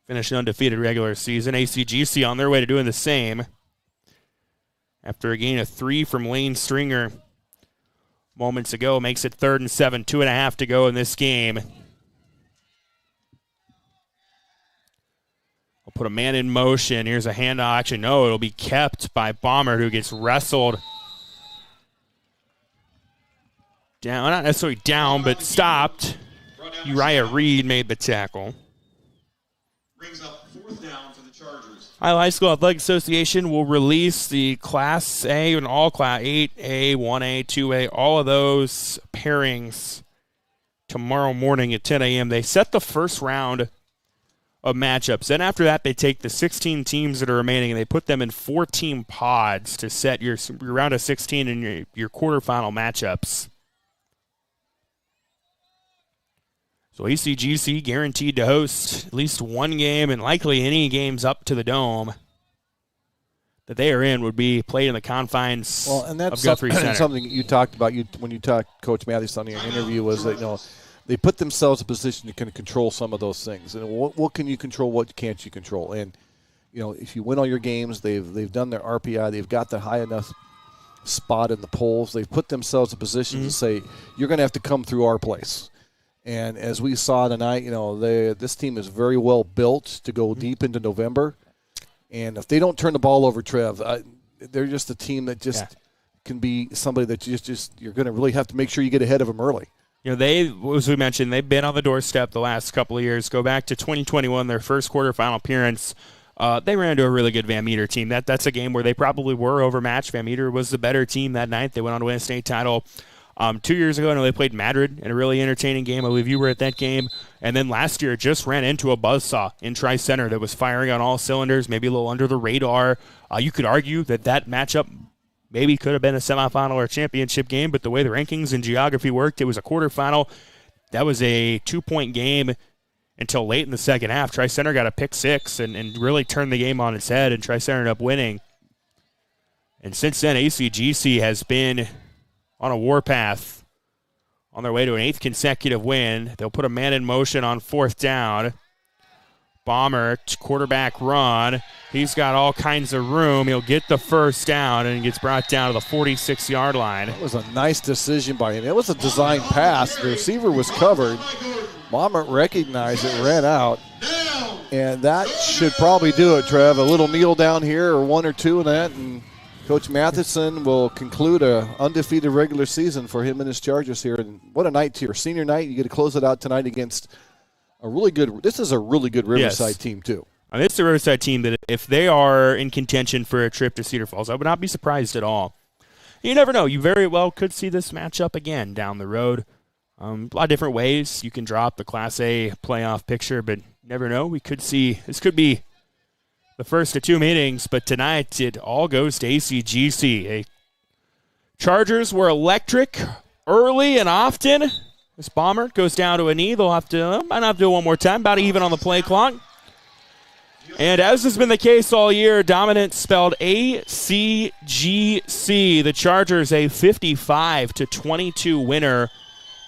Speaker 1: finish an undefeated regular season. ACGC on their way to doing the same after a gain of 3 from Lane Stringer moments ago. Makes it 3rd and 7, 2.5 to go in this game. I'll put a man in motion. Here's a handoff. Actually, no, it'll be kept by Bomber, who gets wrestled down. Not necessarily down, but stopped. Uriah Reed made the tackle.
Speaker 10: Brings up 4th down for the Chargers.
Speaker 1: Iowa High School Athletic Association will release the Class A and all Class 8A, 1A, 2A, all of those pairings tomorrow morning at 10 a.m. They set the first round of matchups. Then after that, they take the 16 teams that are remaining and they put them in 4-team pods to set your round of 16 and your quarterfinal matchups. So ACGC guaranteed to host at least one game, and likely any games up to the Dome that they are in would be played in the confines
Speaker 4: and that's
Speaker 1: of Guthrie Center.
Speaker 4: Something you talked about when you talked Coach Matthews on your interview was that they put themselves in a position to kind of control some of those things. And what can you control? What can't you control? And if you win all your games, they've done their RPI. They've got the high enough spot in the polls. They've put themselves in a position to say you're going to have to come through our place. And as we saw tonight, this team is very well built to go deep into November. And if they don't turn the ball over, Trev, they're just a team that just can be somebody that you're going to really have to make sure you get ahead of them early.
Speaker 1: They, as we mentioned, they've been on the doorstep the last couple of years. Go back to 2021, their first quarterfinal appearance. They ran into a really good Van Meter team. That's a game where they probably were overmatched. Van Meter was the better team that night. They went on to win a state title. 2 years ago, I know they played Madrid in a really entertaining game. I believe you were at that game. And then last year, just ran into a buzzsaw in Tri-Center that was firing on all cylinders, maybe a little under the radar. You could argue that matchup maybe could have been a semifinal or a championship game, but the way the rankings and geography worked, it was a quarterfinal. That was a 2-point game until late in the second half. Tri-Center got a pick 6 and really turned the game on its head, and Tri-Center ended up winning. And since then, ACGC has been on a warpath on their way to an 8th consecutive win. They'll put a man in motion on 4th down. Bomber, quarterback run. He's got all kinds of room. He'll get the first down and gets brought down to the 46-yard line.
Speaker 4: That was a nice decision by him. It was a design pass. The receiver was covered. Bomber recognized it, ran out. And that should probably do it, Trev. A little kneel down here or 1 or 2 in that, and Coach Matheson will conclude an undefeated regular season for him and his Chargers here. And what a night here. Senior night, you get to close it out tonight against a really good – this is a really good Riverside team too.
Speaker 1: I mean, it's a Riverside team that if they are in contention for a trip to Cedar Falls, I would not be surprised at all. You never know. You very well could see this matchup again down the road. A lot of different ways you can drop the Class A playoff picture, but never know. We could see – this could be – the first of 2 meetings, but tonight it all goes to ACGC. Chargers were electric early and often. This Bomber goes down to a knee. They'll have to, might not have to do it one more time, about even on the play clock. And as has been the case all year, dominant spelled ACGC. The Chargers a 55-22 winner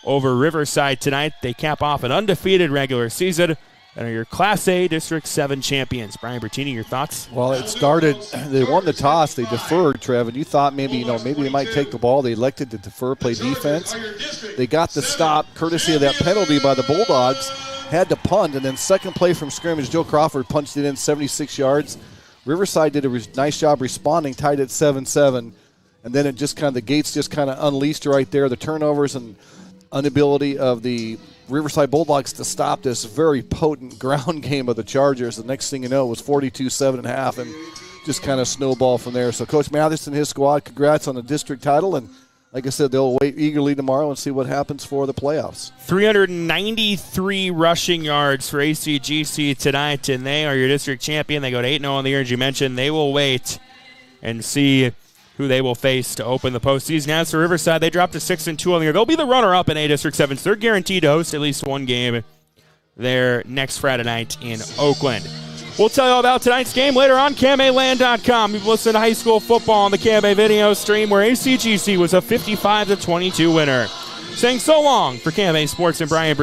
Speaker 1: over Riverside tonight. They cap off an undefeated regular season and are your Class A District 7 champions. Brian Bertini, your thoughts?
Speaker 4: Well, it started, they won the toss, they deferred, Trev, and you thought maybe they might take the ball. They elected to defer, play defense. They got the stop, courtesy of that penalty by the Bulldogs, had to punt, and then second play from scrimmage, Joe Crawford punched it in 76 yards. Riverside did a nice job responding, tied at 7-7, and then it just kind of, the gates just kind of unleashed right there. The turnovers and inability of the Riverside Bulldogs to stop this very potent ground game of the Chargers. The next thing you know, it was 42-7.5, and just kind of snowball from there. So Coach Matheson and his squad, congrats on the district title, and like I said, they'll wait eagerly tomorrow and see what happens for the playoffs.
Speaker 1: 393 rushing yards for ACGC tonight, and they are your district champion. They go to 8-0 on the year, as you mentioned. They will wait and see who they will face to open the postseason. As for Riverside, they dropped to 6-2 on the year. They'll be the runner-up in A District 7, so they're guaranteed to host at least one game there next Friday night in Oakland. We'll tell you all about tonight's game later on KMAland.com. You've listened to high school football on the KMA video stream where ACGC was a 55-22 winner. Saying so long for KMA Sports and Brian Bridge.